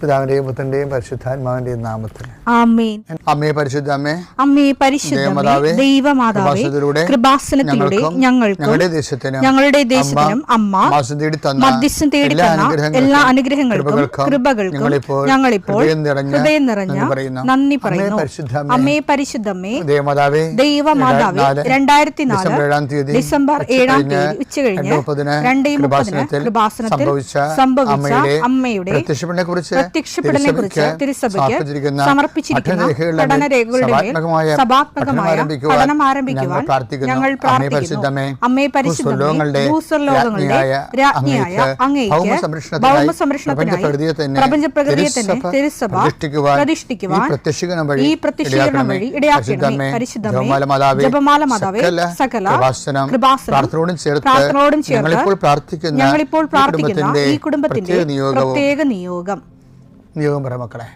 പിതാവിന്റെയും പുത്രന്റെയും പരിശുദ്ധാത്മാവിന്റെയും നാമത്തിൽ ആമേൻ. അമ്മേ പരിശുദ്ധ അമ്മേ, അമ്മേ പരിശുദ്ധമേ, ദൈവമാതാവേ, കൃപാസനത്തിലൂടെ ഞങ്ങൾക്ക് ഞങ്ങളുടെ ദേശത്തിനും അമ്മ മധ്യസ്ഥം തേടി തന്ന എല്ലാ അനുഗ്രഹങ്ങൾക്കും കൃപകൾക്കും ഞങ്ങളിപ്പോൾ ഹൃദയം നിറഞ്ഞ നന്ദി പറയുന്നു. അമ്മേ പരിശുദ്ധമേ, ദൈവമാതാവേ, 2004 ഡിസംബർ 7 ഉച്ചകഴിഞ്ഞ് 2:30 കൃപാസനത്തിൽ സംഭവിച്ച അമ്മയുടെ പ്രത്യക്ഷപ്പെടലിനെക്കുറിച്ച് തിരുസഭയ്ക്ക് സമർപ്പിച്ചിരിക്കുന്ന പഠനരേഖകളുടെ മേൽ സഭാത്മകമായ പഠനം ആരംഭിക്കുവാൻ ഞങ്ങൾ പ്രാർത്ഥിക്കുന്നു. അമ്മേ പരിശുദ്ധമേ, ഭൂസ്വർലോകങ്ങളുടെ രാജ്ഞിയായ അങ്ങേയ്ക്ക് ഭൗമസംരക്ഷണത്തിനായി പ്രപഞ്ചപ്രകൃതിയെ തന്നെ തിരുസഭ പ്രതിഷ്ഠിക്കുവാൻ ഈ പ്രത്യക്ഷീകരണം വഴി ഇടയാക്കണമേ. പരിശുദ്ധമേ, ജപമാല മാതാവേ, സകല കൃപാസനം പ്രാർത്ഥനയോടും ചേർത്ത് ഞങ്ങളിപ്പോൾ പ്രാർത്ഥിക്കുന്ന ഈ കുടുംബത്തിന്റെ പ്രത്യേക നിയോഗം പറ മക്കളെ.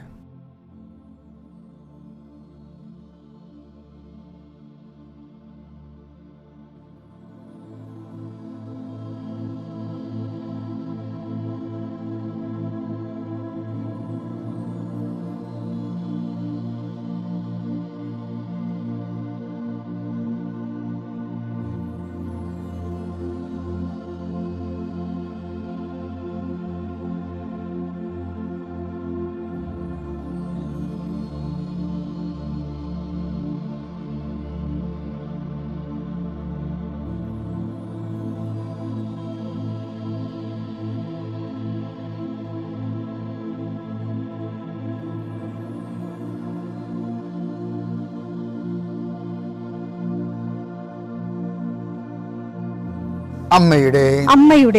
അമ്മയുടെ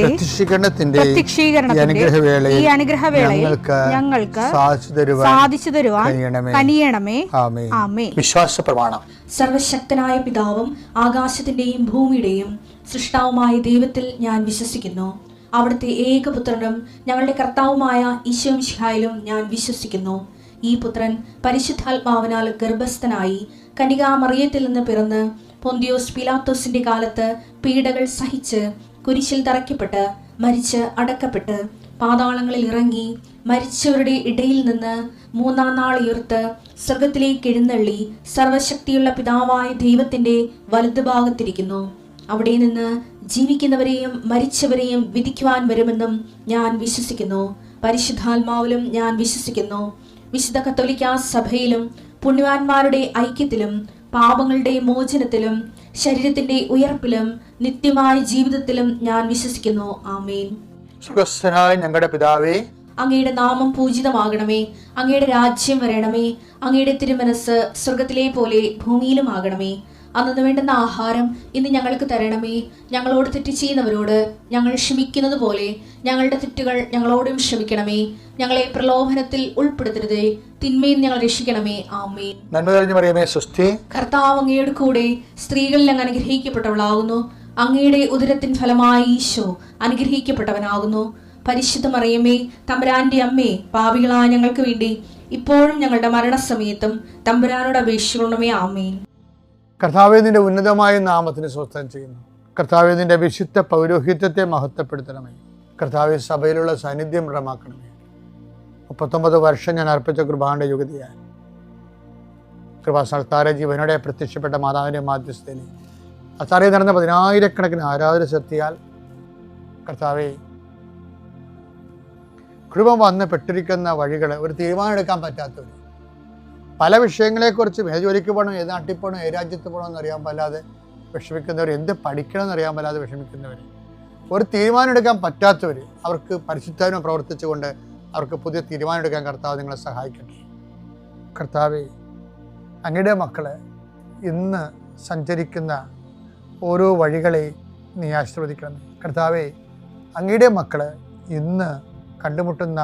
പ്രത്യക്ഷീകരണത്തിന്റെ ഈ അനുഗ്രഹവേളയിൽ ഞങ്ങൾക്ക് സാധിച്ചു തരുവാൻ കനിയണമേ. ആമേൻ. വിശ്വാസ പ്രമാണം. സർവശക്തനായ പിതാവും ആകാശത്തിന്റെയും ഭൂമിയുടെയും സൃഷ്ടാവുമായ ദൈവത്തിൽ ഞാൻ വിശ്വസിക്കുന്നു. അവിടുത്തെ ഏകപുത്രനും ഞങ്ങളുടെ കർത്താവുമായ ഈശോ മിശിഹായിലും ഞാൻ വിശ്വസിക്കുന്നു. ഈ പുത്രൻ പരിശുദ്ധാത്മാവിനാൽ ഗർഭസ്ഥനായി കന്യകാമറിയത്തിൽ നിന്ന് പിറന്ന് പൊന്തിയോസ് പിലാത്തോസിന്റെ കാലത്ത് പീഡകൾ സഹിച്ച് കുരിശിൽ തറയ്ക്കപ്പെട്ട് മരിച്ച് അടക്കപ്പെട്ട് പാതാളങ്ങളിൽ ഇറങ്ങി മരിച്ചവരുടെ ഇടയിൽ നിന്ന് 3-ാം നാൾ ഉയർത്ത് സ്വർഗത്തിലേക്ക് എഴുന്നള്ളി സർവശക്തിയുള്ള പിതാവായ ദൈവത്തിന്റെ വലതുഭാഗത്തിരിക്കുന്നു. അവിടെ നിന്ന് ജീവിക്കുന്നവരെയും മരിച്ചവരെയും വിധിക്കുവാൻ വരുമെന്നും ഞാൻ വിശ്വസിക്കുന്നു. പരിശുദ്ധാത്മാവിലും ഞാൻ വിശ്വസിക്കുന്നു. വിശുദ്ധ കത്തോലിക്കാ സഭയിലും പുണ്യവാന്മാരുടെ ഐക്യത്തിലും പാപങ്ങളുടെ മോചനത്തിലും ശരീരത്തിന്റെ ഉയർപ്പിലും നിത്യമായ ജീവിതത്തിലും ഞാൻ വിശ്വസിക്കുന്നു. ആമേൻ. സ്വർഗ്ഗസ്ഥനായ ഞങ്ങളുടെ പിതാവേ, അങ്ങയുടെ നാമം പൂജിതമാകണമേ. അങ്ങയുടെ രാജ്യം വരണമേ. അങ്ങയുടെ തിരുമനസ് സ്വർഗത്തിലെ പോലെ ഭൂമിയിലും ആകണമേ. അന്നു വേണ്ടുന്ന ആഹാരം ഇന്ന് ഞങ്ങൾക്ക് തരണമേ. ഞങ്ങളോട് തെറ്റ് ചെയ്യുന്നവരോട് ഞങ്ങൾ ക്ഷമിക്കുന്നത് പോലെ ഞങ്ങളുടെ തെറ്റുകൾ ഞങ്ങളോടും ക്ഷമിക്കണമേ. ഞങ്ങളെ പ്രലോഭനത്തിൽ ഉൾപ്പെടുത്തരുതേ, തിന്മയിൽ ഞങ്ങൾ രക്ഷിക്കണമേ. ആമേൻ. നന്മ നിറഞ്ഞ മറിയമേ, സ്വസ്തി. കർത്താവ് അങ്ങയുടെ കൂടെ സ്ത്രീകളിൽ അങ്ങ് അനുഗ്രഹിക്കപ്പെട്ടവളാകുന്നു. അങ്ങയുടെ ഉദരത്തിൻ ഫലമായ ഈശോ അനുഗ്രഹിക്കപ്പെട്ടവനാകുന്നു. പരിശുദ്ധ മറിയമേ, തമ്പുരാന്റെ അമ്മേ, പാപികളായ ഞങ്ങൾക്ക് വേണ്ടി ഇപ്പോഴും ഞങ്ങളുടെ മരണസമയത്തും തമ്പുരാനോട് അപേക്ഷിക്കണമേ. ആമേൻ. കർത്താവേ, നിന്റെ ഉന്നതമായ നാമത്തിന് സ്വസ്ഥം ചെയ്യുന്നു. കർത്താവേ, നിന്റെ വിശുദ്ധ പൗരോഹിത്യത്തെ മഹത്വപ്പെടുത്തണമേ. കർത്താവേ, സഭയിലുള്ള സാന്നിധ്യം ദൃഢമാക്കണമേ. 39 വർഷം ഞാൻ അർപ്പിച്ച കൃപാന്റെ യുഗതിയായി കൃപാസ്ഥാന ജീവനോടെ പ്രത്യക്ഷപ്പെട്ട മാതാവിൻ്റെ മാധ്യസ്ഥയിൽ അത്താറെ നടന്ന 10,000-കണക്കിന് ആരാധന ശക്തിയാൽ കർത്താവേ, കൃപ വന്ന് പെട്ടിരിക്കുന്ന വഴികൾ ഒരു തീരുമാനം എടുക്കാൻ പറ്റാത്തവർ, പല വിഷയങ്ങളെക്കുറിച്ചും ഏത് ജോലിക്ക് പോകണം, ഏത് നാട്ടിൽ പോകണം, ഏത് രാജ്യത്ത് പോകണമെന്ന് അറിയാൻ പാടില്ലാതെ വിഷമിക്കുന്നവർ, എന്ത് പഠിക്കണമെന്ന് അറിയാൻ പാടില്ലാതെ വിഷമിക്കുന്നവർ, ഒരു തീരുമാനം എടുക്കാൻ പറ്റാത്തവർ, അവർക്ക് പരിശുദ്ധാത്മ പ്രവർത്തിച്ചുകൊണ്ട് അവർക്ക് പുതിയ തീരുമാനം എടുക്കാൻ കർത്താവ് നിങ്ങളെ സഹായിക്കട്ടെ. കർത്താവേ, അങ്ങയുടെ മക്കളെ ഇന്ന് സഞ്ചരിക്കുന്ന ഓരോ വഴികളെ നീ ആശീർവദിക്കണം. കർത്താവേ, അങ്ങയുടെ മക്കളെ ഇന്ന് കണ്ടുമുട്ടുന്ന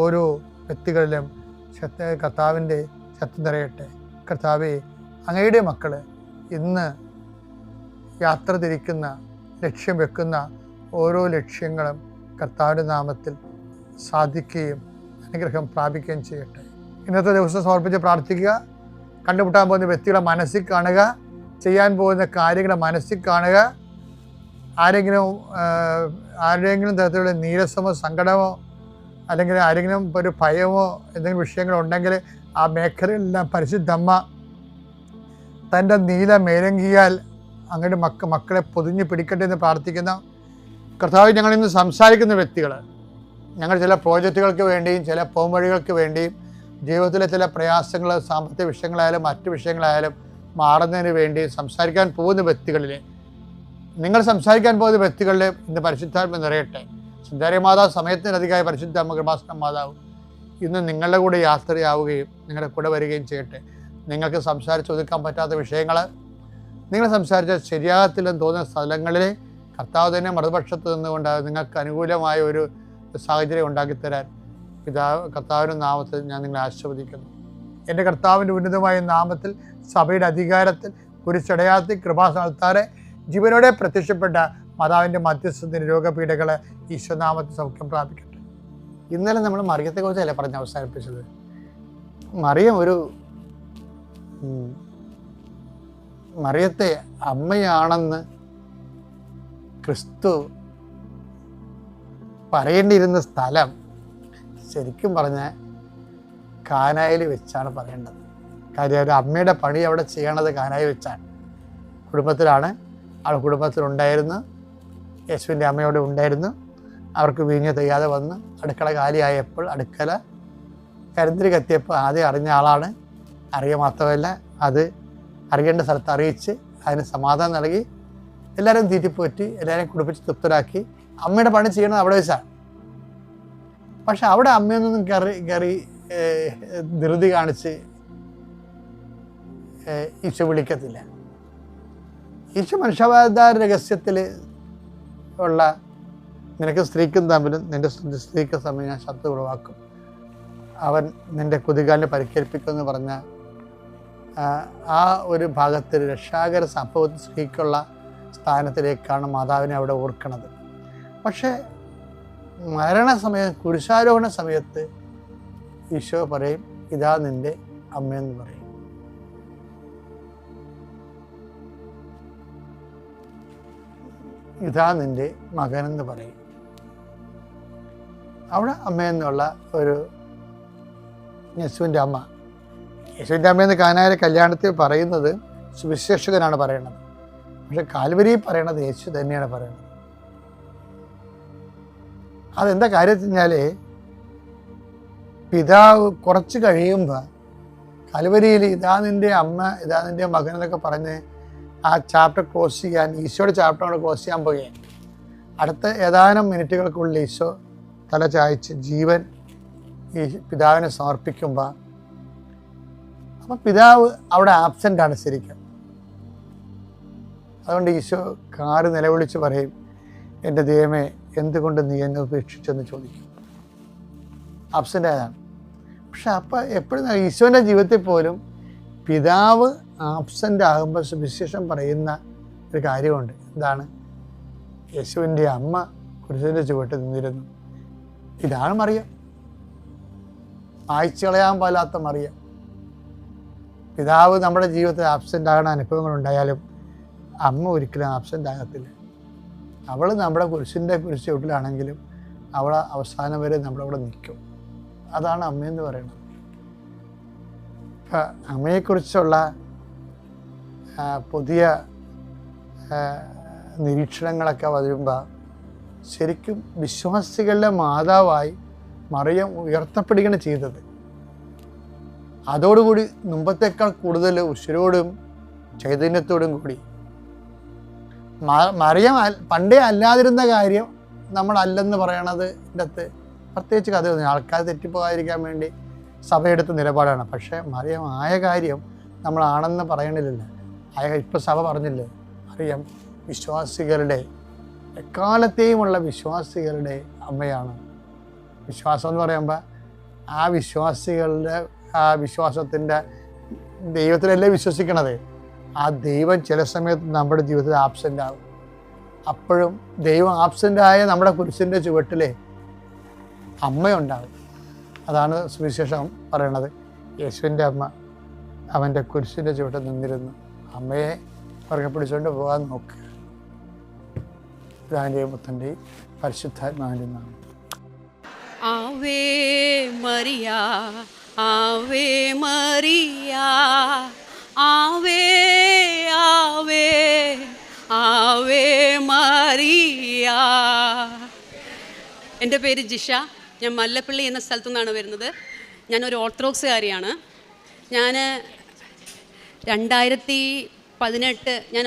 ഓരോ വ്യക്തികളിലും കർത്താവിൻ്റെ ശക്തി നിറയട്ടെ. കർത്താവേ, അങ്ങയുടെ മക്കൾ ഇന്ന് യാത്ര തിരിക്കുന്ന, ലക്ഷ്യം വെക്കുന്ന ഓരോ ലക്ഷ്യങ്ങളും കർത്താവിൻ്റെ നാമത്തിൽ സാധിക്കുകയും അനുഗ്രഹം പ്രാപിക്കുകയും ചെയ്യട്ടെ. ഇന്നത്തെ ദിവസം സമർപ്പിച്ച് പ്രാർത്ഥിക്കുക. കണ്ടുമുട്ടാൻ പോകുന്ന വ്യക്തികളെ മനസ്സിൽ കാണുക, ചെയ്യാൻ പോകുന്ന കാര്യങ്ങളെ മനസ്സിൽ കാണുക. ആരെങ്കിലും തരത്തിലുള്ള നീരസമോ സങ്കടമോ അല്ലെങ്കിൽ ആരെങ്കിലും ഒരു ഭയമോ എന്തെങ്കിലും വിഷയങ്ങളുണ്ടെങ്കിൽ ആ മേഖലയിലെല്ലാം പരിശുദ്ധമ്മ തൻ്റെ നീല മേലങ്കിയാൽ അങ്ങോട്ട് മക്കളെ പൊതിഞ്ഞ് പിടിക്കട്ടെ എന്ന് പ്രാർത്ഥിക്കുന്ന കർത്താവ്. ഞങ്ങളിന്ന് സംസാരിക്കുന്ന വ്യക്തികൾ, ഞങ്ങൾ ചില പ്രോജക്റ്റുകൾക്ക് വേണ്ടിയും ചില പോംവഴികൾക്ക് വേണ്ടിയും ജീവിതത്തിലെ ചില പ്രയാസങ്ങൾ, സാമ്പത്തിക വിഷയങ്ങളായാലും മറ്റു വിഷയങ്ങളായാലും മാറുന്നതിന് വേണ്ടി സംസാരിക്കാൻ പോകുന്ന വ്യക്തികളിൽ, നിങ്ങൾ സംസാരിക്കാൻ പോകുന്ന വ്യക്തികളിൽ ഇന്ന് പരിശുദ്ധാത്മ നിറയട്ടെ. സുന്ദരി മാതാവ് സമയത്തിനധികമായ പരിശുദ്ധ അമ്മ കൃപാസന മാതാവ് ഇന്ന് നിങ്ങളുടെ കൂടെ യാത്രയാവുകയും നിങ്ങളുടെ കൂടെ വരികയും ചെയ്യട്ടെ. നിങ്ങൾക്ക് സംസാരിച്ച് ഒതുക്കാൻ പറ്റാത്ത വിഷയങ്ങൾ, നിങ്ങൾ സംസാരിച്ച ശരിയാകത്തില്ലെന്ന് തോന്നുന്ന സ്ഥലങ്ങളിൽ കർത്താവ് തന്നെ മറുപക്ഷത്ത് നിന്നുകൊണ്ട് നിങ്ങൾക്ക് അനുകൂലമായ ഒരു സാഹചര്യം ഉണ്ടാക്കിത്തരാൻ കർത്താവിൻ്റെ നാമത്തിൽ ഞാൻ നിങ്ങളെ ആശീർവദിക്കുന്നു. എൻ്റെ കർത്താവിൻ്റെ ഉന്നതമായ നാമത്തിൽ സഭയുടെ അധികാരത്തിൽ കുരിശടയാത്തി കൃപാസനത്താറെ ജീവനോടെ പ്രത്യക്ഷപ്പെട്ട മാതാവിൻ്റെ മധ്യസ്ഥത്തിന് രോഗപീഠകൾ ഈശ്വനാമത്തിൽ സൗഖ്യം പ്രാപിക്കട്ടെ. ഇന്നലെ നമ്മൾ മറിയത്തെക്കുറിച്ചല്ലേ പറഞ്ഞ് അവസാനിപ്പിച്ചത്. മറിയത്തെ അമ്മയാണെന്ന് ക്രിസ്തു പറയേണ്ടിയിരുന്ന സ്ഥലം ശരിക്കും പറഞ്ഞാൽ കാനായിൽ വെച്ചാണ് പറയേണ്ടത്. കാര്യം ഒരു അമ്മയുടെ പണി അവിടെ ചെയ്യണത് കാനായിൽ വെച്ചാണ്. കുടുംബത്തിലാണ്, അവൾ കുടുംബത്തിലുണ്ടായിരുന്നു, യേശുവിൻ്റെ അമ്മയോടെ ഉണ്ടായിരുന്നു. അവർക്ക് വീഞ്ഞ് തെയ്യാതെ വന്ന് അടുക്കള കാലിയായപ്പോൾ അടുക്കള കരിന്തിരി കത്തിയപ്പോൾ ആദ്യം അറിഞ്ഞ ആളാണ്. അറിയുക മാത്രമല്ല, അത് അറിയേണ്ട സ്ഥലത്ത് അറിയിച്ച് അതിന് സമാധാനം നൽകി എല്ലാവരും തീറ്റിപ്പോറ്റി എല്ലാവരെയും കുടിപ്പിച്ച് തൃപ്തരാക്കി. അമ്മയുടെ പണി ചെയ്യണത് അവിടെ വെച്ചാണ്. പക്ഷെ അവിടെ അമ്മയൊന്നും കയറി ധൃതി കാണിച്ച് ഈശോ വിളിക്കത്തില്ല. ഈശോ മനുഷ്യാവതാര രഹസ്യത്തിൽ ഉള്ള നിനക്ക് സ്ത്രീക്കും തമ്മിലും നിൻ്റെ സ്ത്രീക്ക് സമയം ഞാൻ ശബ്ദം ഉളവാക്കും, അവൻ നിൻ്റെ കുതികാലിനെ പരിക്കേൽപ്പിക്കുമെന്ന് പറഞ്ഞ ആ ഒരു ഭാഗത്തിൽ രക്ഷാകര സംഭവത്തിൽ സ്ത്രീക്കുള്ള സ്ഥാനത്തിലേക്കാണ് മാതാവിനെ അവിടെ ഓർക്കണത്. പക്ഷേ മരണസമയം, കുരിശാരോഹണ സമയത്ത് ഈശോ പറയും, ഇതാ നിൻ്റെ അമ്മയെന്ന് പറയും. ഇതാ നിൻ്റെ മകനെന്ന് പറയും. അവിടെ അമ്മയെന്നുള്ള ഒരു യേശുവിൻ്റെ അമ്മ, യേശുവിൻ്റെ അമ്മയെന്ന് കാനായിലെ കല്യാണത്തിൽ പറയുന്നത് സുവിശേഷകനാണ് പറയണത്. പക്ഷെ കാൽവരി പറയണത് യേശു തന്നെയാണ് പറയണത്. അതെന്താ കാര്യം വെച്ചാൽ പിതാവ് കുറച്ച് കഴിയുമ്പോൾ കാൽവരിയിൽ ഇതാ നിൻ്റെ അമ്മ, ഇതാ നിൻ്റെ മകൻ എന്നൊക്കെ പറഞ്ഞ് ആ ചാപ്റ്റർ ക്ലോസ് ചെയ്യാൻ, ഈശോയുടെ ചാപ്റ്റർ ക്ലോസ് ചെയ്യാൻ പോവുകയാണ്. അടുത്ത ഏതാനും മിനിറ്റുകൾക്കുള്ളിൽ ഈശോ തല ചായ്ച്ച് ജീവൻ ഈ പിതാവിനെ സമർപ്പിക്കുമ്പോൾ അപ്പം പിതാവ് അവിടെ ആബ്സെൻ്റാണ് ശരിക്കും. അതുകൊണ്ട് ഈശോ കാറ് നിലവിളിച്ച് പറയും, എൻ്റെ ദൈവമേ എന്തുകൊണ്ട് നീ എന്നെ ഉപേക്ഷിച്ചെന്ന് ചോദിക്കും. ആബ്സെൻ്റ് ആയതാണ്. പക്ഷെ അപ്പം എപ്പോഴും ഈശോൻ്റെ ജീവിതത്തിൽ പോലും പിതാവ് ആബ്സെൻ്റ് ആകുമ്പോൾ സുവിശേഷം പറയുന്ന ഒരു കാര്യമുണ്ട്. എന്താണ്? യേശുവിൻ്റെ അമ്മ കുരിശിൻ്റെ ചുവട്ട് നിന്നിരുന്നു. ഇതാണ് മറിയം, മായ്ച്ചു കളയാൻ പാലാത്ത മറിയം. പിതാവ് നമ്മുടെ ജീവിതത്തിൽ ആബ്സെൻ്റ് ആകുന്ന അനുഭവങ്ങളുണ്ടായാലും അമ്മ ഒരിക്കലും ആബ്സെൻ്റ് ആകത്തില്ല. അവൾ നമ്മുടെ കുരിശിൻ്റെ ചുവട്ടിലാണെങ്കിലും അവൾ അവസാനം വരെ നമ്മളവിടെ നിൽക്കും. അതാണ് അമ്മയെന്ന് പറയുന്നത്. ഇപ്പം അമ്മയെക്കുറിച്ചുള്ള പുതിയ നിരീക്ഷണങ്ങളൊക്കെ വരുമ്പോൾ ശരിക്കും വിശ്വാസികളുടെ മാതാവായി മറിയം ഉയർത്തപ്പെടുകയാണ് ചെയ്തത്. അതോടുകൂടി മുമ്പത്തേക്കാൾ കൂടുതൽ ഉശിരോടും ചൈതന്യത്തോടും കൂടി മറിയം പണ്ടേ അല്ലാതിരുന്ന കാര്യം നമ്മളല്ലെന്ന് പറയണത് ഇതിനകത്ത് പ്രത്യേകിച്ച് കഥയൊന്നും ആൾക്കാർ തെറ്റിപ്പോകാതിരിക്കാൻ വേണ്ടി സഭയെടുത്ത നിലപാടാണ്. പക്ഷേ മറിയം ആയ കാര്യം നമ്മളാണെന്ന് പറയണില്ല. ഇപ്പം സഭ പറഞ്ഞില്ലേ, മറിയം വിശ്വാസികളുടെ എക്കാലത്തെയുമുള്ള വിശ്വാസികളുടെ അമ്മയാണ്. വിശ്വാസം എന്ന് പറയുമ്പോൾ ആ വിശ്വാസികളുടെ ആ വിശ്വാസത്തിൻ്റെ ദൈവത്തിലല്ലേ വിശ്വസിക്കണത്. ആ ദൈവം ചില സമയത്ത് നമ്മുടെ ജീവിതത്തിൽ ആബ്സെൻ്റ് ആകും. അപ്പോഴും ദൈവം ആബ്സെൻ്റായ നമ്മുടെ കുരിശിൻ്റെ ചുവട്ടിലെ അമ്മയുണ്ടാകും. അതാണ് സുവിശേഷം പറയണത്. യേശുവിൻ്റെ അമ്മ അവൻ്റെ കുരിശിൻ്റെ ചുവട്ടിൽ നിന്നിരുന്നു. അമ്മയെ പുറകെ പിടിച്ചുകൊണ്ട് പോകാൻ നോക്കുക. പിതാവിൻ്റെയും പുത്രൻ്റെയും പരിശുദ്ധാത്മാവിൻ്റെ നാമം. ആവേ മറിയ ആവേ മറിയ ആവേ ആവേ ആവേ മറിയ. എൻ്റെ പേര് ജിഷ. ഞാൻ മല്ലപ്പള്ളി എന്ന സ്ഥലത്തു നിന്നാണ് വരുന്നത്. ഞാനൊരു ഓർത്തഡോക്സുകാരിയാണ്. ഞാൻ 2018 ഞാൻ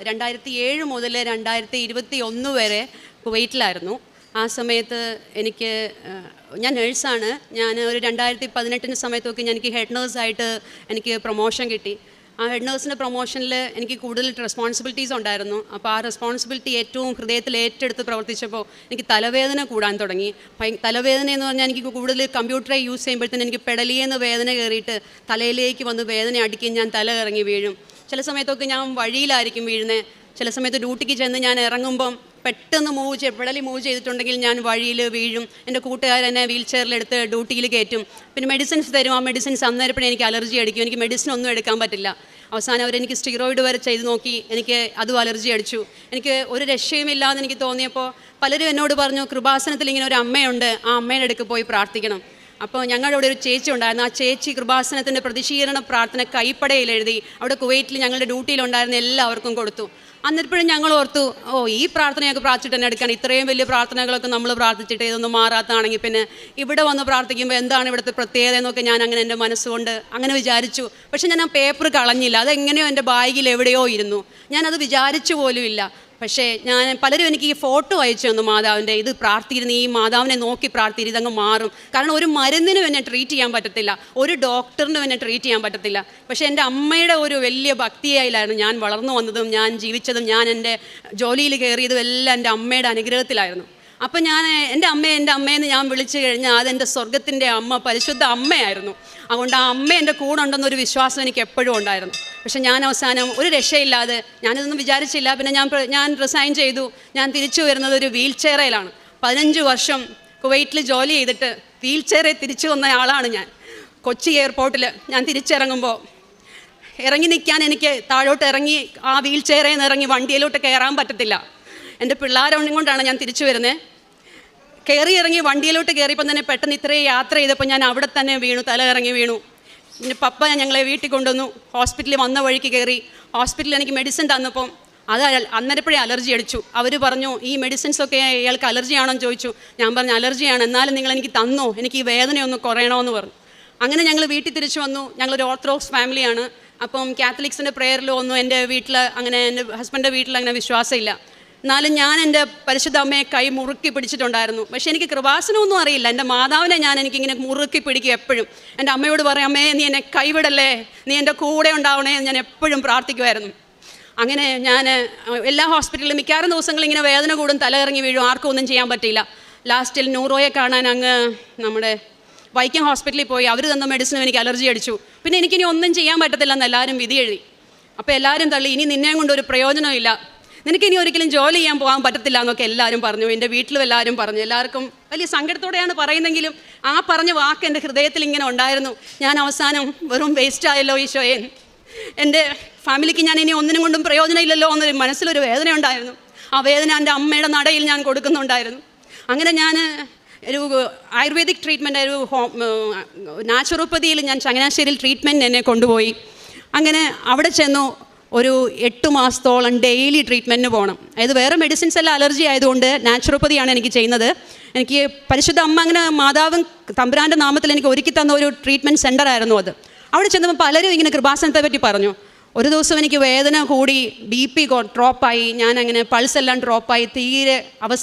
2007 മുതൽ 2021 വരെ കുവൈറ്റിലായിരുന്നു. ആ സമയത്ത് ഞാൻ നേഴ്സാണ്. ഞാൻ ഒരു 2018 സമയത്തൊക്കെ എനിക്ക് ഹെഡ് നേഴ്സായിട്ട് എനിക്ക് പ്രൊമോഷൻ കിട്ടി. ആ ഹെഡ് നേഴ്സിൻ്റെ പ്രൊമോഷനിൽ എനിക്ക് കൂടുതൽ റെസ്പോൺസിബിലിറ്റീസ് ഉണ്ടായിരുന്നു. അപ്പോൾ ആ റെസ്പോൺസിബിലിറ്റി ഏറ്റവും ഹൃദയത്തിൽ ഏറ്റെടുത്ത് പ്രവർത്തിച്ചപ്പോൾ എനിക്ക് തലവേദന കൂടാൻ തുടങ്ങി. തലവേദന എന്ന് പറഞ്ഞാൽ എനിക്ക് കൂടുതൽ കമ്പ്യൂട്ടറെ യൂസ് ചെയ്യുമ്പോഴത്തേനും എനിക്ക് പെടലിയെന്ന് വേദന കയറിയിട്ട് തലയിലേക്ക് വന്ന് വേദന അടിക്കുകയും ഞാൻ തല ഇറങ്ങി വീഴും. ചില സമയത്തൊക്കെ ഞാൻ വഴിയിലായിരിക്കും വീഴുന്നത്. ചില സമയത്ത് ഡ്യൂട്ടിക്ക് ചെന്ന് ഞാൻ ഇറങ്ങുമ്പം പെട്ടെന്ന് പെടലി മൂവ് ചെയ്തിട്ടുണ്ടെങ്കിൽ ഞാൻ വഴിയിൽ വീഴും. എൻ്റെ കൂട്ടുകാരെന്നെ വീൽ ചെയറിലെടുത്ത് ഡ്യൂട്ടിയിൽ കയറ്റും. പിന്നെ മെഡിസിൻസ് തരും. ആ മെഡിസിൻസ് അന്നേരപ്പോഴേ എനിക്ക് അലർജി അടിക്കും. എനിക്ക് മെഡിസിൻ ഒന്നും എടുക്കാൻ പറ്റില്ല. അവസാനം അവരെനിക്ക് സ്റ്റിറോയിഡ് വരെ ചെയ്ത് നോക്കി. എനിക്ക് അതും അലർജി അടിച്ചു. എനിക്ക് ഒരു രക്ഷയുമില്ലാന്ന് എനിക്ക് തോന്നിയപ്പോൾ പലരും എന്നോട് പറഞ്ഞു, കൃപാസനത്തിൽ ഇങ്ങനെ ഒരു അമ്മയുണ്ട്, ആ അമ്മയുടെ അടുക്ക് പോയി പ്രാർത്ഥിക്കണം. അപ്പോൾ ഞങ്ങളുടെ അവിടെ ഒരു ചേച്ചി ഉണ്ടായിരുന്നു. ആ ചേച്ചി കൃപാസനത്തിൻ്റെ പ്രതിഷീകരണ പ്രാർത്ഥന കൈപ്പടയിൽ എഴുതി അവിടെ കുവൈറ്റിൽ ഞങ്ങളുടെ ഡ്യൂട്ടിയിലുണ്ടായിരുന്ന എല്ലാവർക്കും കൊടുത്തു. അന്നിപ്പോഴും ഞങ്ങൾ ഓർത്തു, ഈ പ്രാർത്ഥനയൊക്കെ പ്രാർത്ഥിച്ചിട്ട് തന്നെ എടുക്കണം. ഇത്രയും വലിയ പ്രാർത്ഥനകളൊക്കെ നമ്മൾ പ്രാർത്ഥിച്ചിട്ട് ഇതൊന്നും മാറാത്തതാണെങ്കിൽ പിന്നെ ഇവിടെ വന്ന് പ്രാർത്ഥിക്കുമ്പോൾ എന്താണ് ഇവിടുത്തെ പ്രത്യേകത എന്നൊക്കെ ഞാൻ അങ്ങനെ എൻ്റെ മനസ്സുകൊണ്ട് അങ്ങനെ വിചാരിച്ചു. പക്ഷേ ഞാൻ ആ പേപ്പർ കളഞ്ഞില്ല. അതെങ്ങനെയോ എൻ്റെ ബാഗിൽ എവിടെയോ ഇരുന്നു. ഞാനത് വിചാരിച്ചു പോലും ഇല്ല. പക്ഷേ പലരും എനിക്ക് ഈ ഫോട്ടോ അയച്ചു തന്നു മാതാവിൻ്റെ. ഇത് പ്രാർത്ഥിച്ചിരുന്ന് ഈ മാതാവിനെ നോക്കി പ്രാർത്ഥിച്ചിരുന്ന് ഇതങ്ങ് മാറും. കാരണം ഒരു മരുന്നിനും എന്നെ ട്രീറ്റ് ചെയ്യാൻ പറ്റത്തില്ല, ഒരു ഡോക്ടറിനും എന്നെ ട്രീറ്റ് ചെയ്യാൻ പറ്റത്തില്ല. പക്ഷേ എൻ്റെ അമ്മയുടെ ഒരു വലിയ ഭക്തിയായിലായിരുന്നു ഞാൻ വളർന്നു വന്നതും ഞാൻ ജീവിച്ചതും ഞാൻ എൻ്റെ ജോലിയിൽ കയറിയതും എല്ലാം എൻ്റെ അമ്മയുടെ അനുഗ്രഹത്തിലായിരുന്നു. അപ്പം ഞാൻ എൻ്റെ അമ്മയെന്ന് ഞാൻ വിളിച്ചു കഴിഞ്ഞാൽ അതെൻ്റെ സ്വർഗത്തിൻ്റെ അമ്മ, പരിശുദ്ധ അമ്മയായിരുന്നു. അതുകൊണ്ട് ആ അമ്മ എൻ്റെ കൂടെ ഉണ്ടെന്നൊരു വിശ്വാസം എനിക്ക് എപ്പോഴും ഉണ്ടായിരുന്നു. പക്ഷെ ഞാൻ അവസാനം ഒരു രക്ഷയില്ലാതെ ഞാനിതൊന്നും വിചാരിച്ചില്ല. പിന്നെ ഞാൻ റിസൈൻ ചെയ്തു. ഞാൻ തിരിച്ചു വരുന്നത് ഒരു വീൽ ചെയറിലാണ്. 15 വർഷം കുവൈറ്റിൽ ജോലി ചെയ്തിട്ട് വീൽ ചെയറിൽ തിരിച്ചു വന്ന ആളാണ് ഞാൻ. കൊച്ചി എയർപോർട്ടിൽ ഞാൻ തിരിച്ചിറങ്ങുമ്പോൾ ഇറങ്ങി നിൽക്കാൻ എനിക്ക് താഴോട്ട് ഇറങ്ങി ആ വീൽ ചെയറിൽ നിന്ന് ഇറങ്ങി വണ്ടിയിലോട്ട് കയറാൻ പറ്റത്തില്ല. എൻ്റെ പിള്ളേരൊന്നും കൊണ്ടാണ് ഞാൻ തിരിച്ചു വരുന്നത്. ഇറങ്ങി വണ്ടിയിലോട്ട് കയറിയപ്പോൾ തന്നെ പെട്ടെന്ന് ഇത്രയും യാത്ര ചെയ്തപ്പോൾ ഞാൻ അവിടെ തന്നെ വീണു, തല ഇറങ്ങി വീണു. പിന്നെ പപ്പ ഞങ്ങളെ വീട്ടിൽ കൊണ്ടുവന്നു. ഹോസ്പിറ്റലിൽ വന്ന വഴിക്ക് കയറി. ഹോസ്പിറ്റലിൽ എനിക്ക് മെഡിസിൻ തന്നപ്പം അത് അന്നേരപ്പോഴേ അലർജി അടിച്ചു. അവർ പറഞ്ഞു, ഈ മെഡിസിൻസൊക്കെ ഇയാൾക്ക് അലർജിയാണോ എന്ന് ചോദിച്ചു. ഞാൻ പറഞ്ഞു അലർജിയാണ്, എന്നാലും നിങ്ങൾ എനിക്ക് തന്നോ, എനിക്ക് ഈ വേദനയൊന്ന് കുറയണമെന്ന് പറഞ്ഞു. അങ്ങനെ ഞങ്ങൾ വീട്ടിൽ തിരിച്ചു വന്നു. ഞങ്ങളൊരു ഓർത്തഡോക്സ് ഫാമിലിയാണ്. അപ്പം കാത്തലിക്സിൻ്റെ പ്രേയറിലോ ഒന്നും എൻ്റെ വീട്ടിൽ അങ്ങനെ എൻ്റെ ഹസ്ബൻഡിൻ്റെ വീട്ടിൽ അങ്ങനെ വിശ്വാസമില്ല. എന്നാലും ഞാൻ എൻ്റെ പരിശുദ്ധ അമ്മയെ കൈ മുറുക്കി പിടിച്ചിട്ടുണ്ടായിരുന്നു. പക്ഷേ എനിക്ക് കൃപാസനമൊന്നും അറിയില്ല. എൻ്റെ മാതാവിനെ എനിക്കിങ്ങനെ മുറുക്കി പിടിക്കും എപ്പോഴും. എൻ്റെ അമ്മയോട് പറയും, അമ്മേ നീ എന്നെ കൈവിടല്ലേ, നീ എൻ്റെ കൂടെ ഉണ്ടാവണേ എന്ന് ഞാൻ എപ്പോഴും പ്രാർത്ഥിക്കുമായിരുന്നു. അങ്ങനെ ഞാൻ എല്ലാ ഹോസ്പിറ്റലിലും മിക്കവാറും ദിവസങ്ങളിൽ ഇങ്ങനെ വേദന കൂടും, തല ഇറങ്ങി വീഴും, ആർക്കും ഒന്നും ചെയ്യാൻ പറ്റില്ല. ലാസ്റ്റിൽ ന്യൂറോയെ കാണാൻ അങ്ങ് നമ്മുടെ വൈക്കം ഹോസ്പിറ്റലിൽ പോയി. അവർ തന്ന മെഡിസിനും എനിക്ക് അലർജി അടിച്ചു. പിന്നെ എനിക്കിനി ഒന്നും ചെയ്യാൻ പറ്റത്തില്ലെന്ന് എല്ലാവരും വിധി എഴുതി. അപ്പോൾ എല്ലാവരും തള്ളി, ഇനി നിന്നെയും കൊണ്ട് ഒരു പ്രയോജനമില്ല, നിനക്കിനി ഒരിക്കലും ജോലി ചെയ്യാൻ പോകാൻ പറ്റത്തില്ല എന്നൊക്കെ എല്ലാവരും പറഞ്ഞു. എൻ്റെ വീട്ടിലും എല്ലാവരും പറഞ്ഞു. എല്ലാവർക്കും വലിയ സങ്കടത്തോടെയാണ് പറയുന്നെങ്കിലും ആ പറഞ്ഞ വാക്ക് എൻ്റെ ഹൃദയത്തിൽ ഇങ്ങനെ ഉണ്ടായിരുന്നു. ഞാൻ അവസാനം വെറും വേസ്റ്റ് ആയല്ലോ ഈശോയെ, എൻ്റെ ഫാമിലിക്ക് ഞാൻ ഇനി ഒന്നിനും കൊണ്ടും പ്രയോജനമില്ലല്ലോ എന്നൊരു മനസ്സിലൊരു വേദന ഉണ്ടായിരുന്നു. ആ വേദന എൻ്റെ അമ്മയുടെ നടയിൽ ഞാൻ കൊടുക്കുന്നുണ്ടായിരുന്നു. അങ്ങനെ ഞാൻ ഒരു ആയുർവേദിക് ട്രീറ്റ്മെൻറ്റ്, ഒരു നാച്ചുറോപ്പതിയിൽ ഞാൻ ചങ്ങനാശ്ശേരിയിൽ ട്രീറ്റ്മെൻറ്റ് എന്നെ കൊണ്ടുപോയി. അങ്ങനെ അവിടെ ചെന്നു ഒരു 8 മാസത്തോളം ഡെയിലി ട്രീറ്റ്മെൻറ്റിന് പോകണം. അതായത് വേറെ മെഡിസിൻസ് എല്ലാം അലർജി ആയതുകൊണ്ട് നാച്ചുറോപ്പതിയാണ് എനിക്ക് ചെയ്യുന്നത്. എനിക്ക് പരിശുദ്ധ അമ്മ അങ്ങനെ മാതാവും തമ്പുരാൻ്റെ നാമത്തിൽ എനിക്ക് ഒരുക്കി തന്ന ഒരു ട്രീറ്റ്മെൻറ്റ് സെൻ്ററായിരുന്നു അത്. അവിടെ ചെന്നപ്പോൾ പലരും ഇങ്ങനെ കൃപാസനത്തെ പറ്റി പറഞ്ഞു. ഒരു ദിവസം എനിക്ക് വേദന കൂടി, BP ഡ്രോപ്പായി, ഞാനങ്ങനെ പൾസെല്ലാം ഡ്രോപ്പായി, തീരെ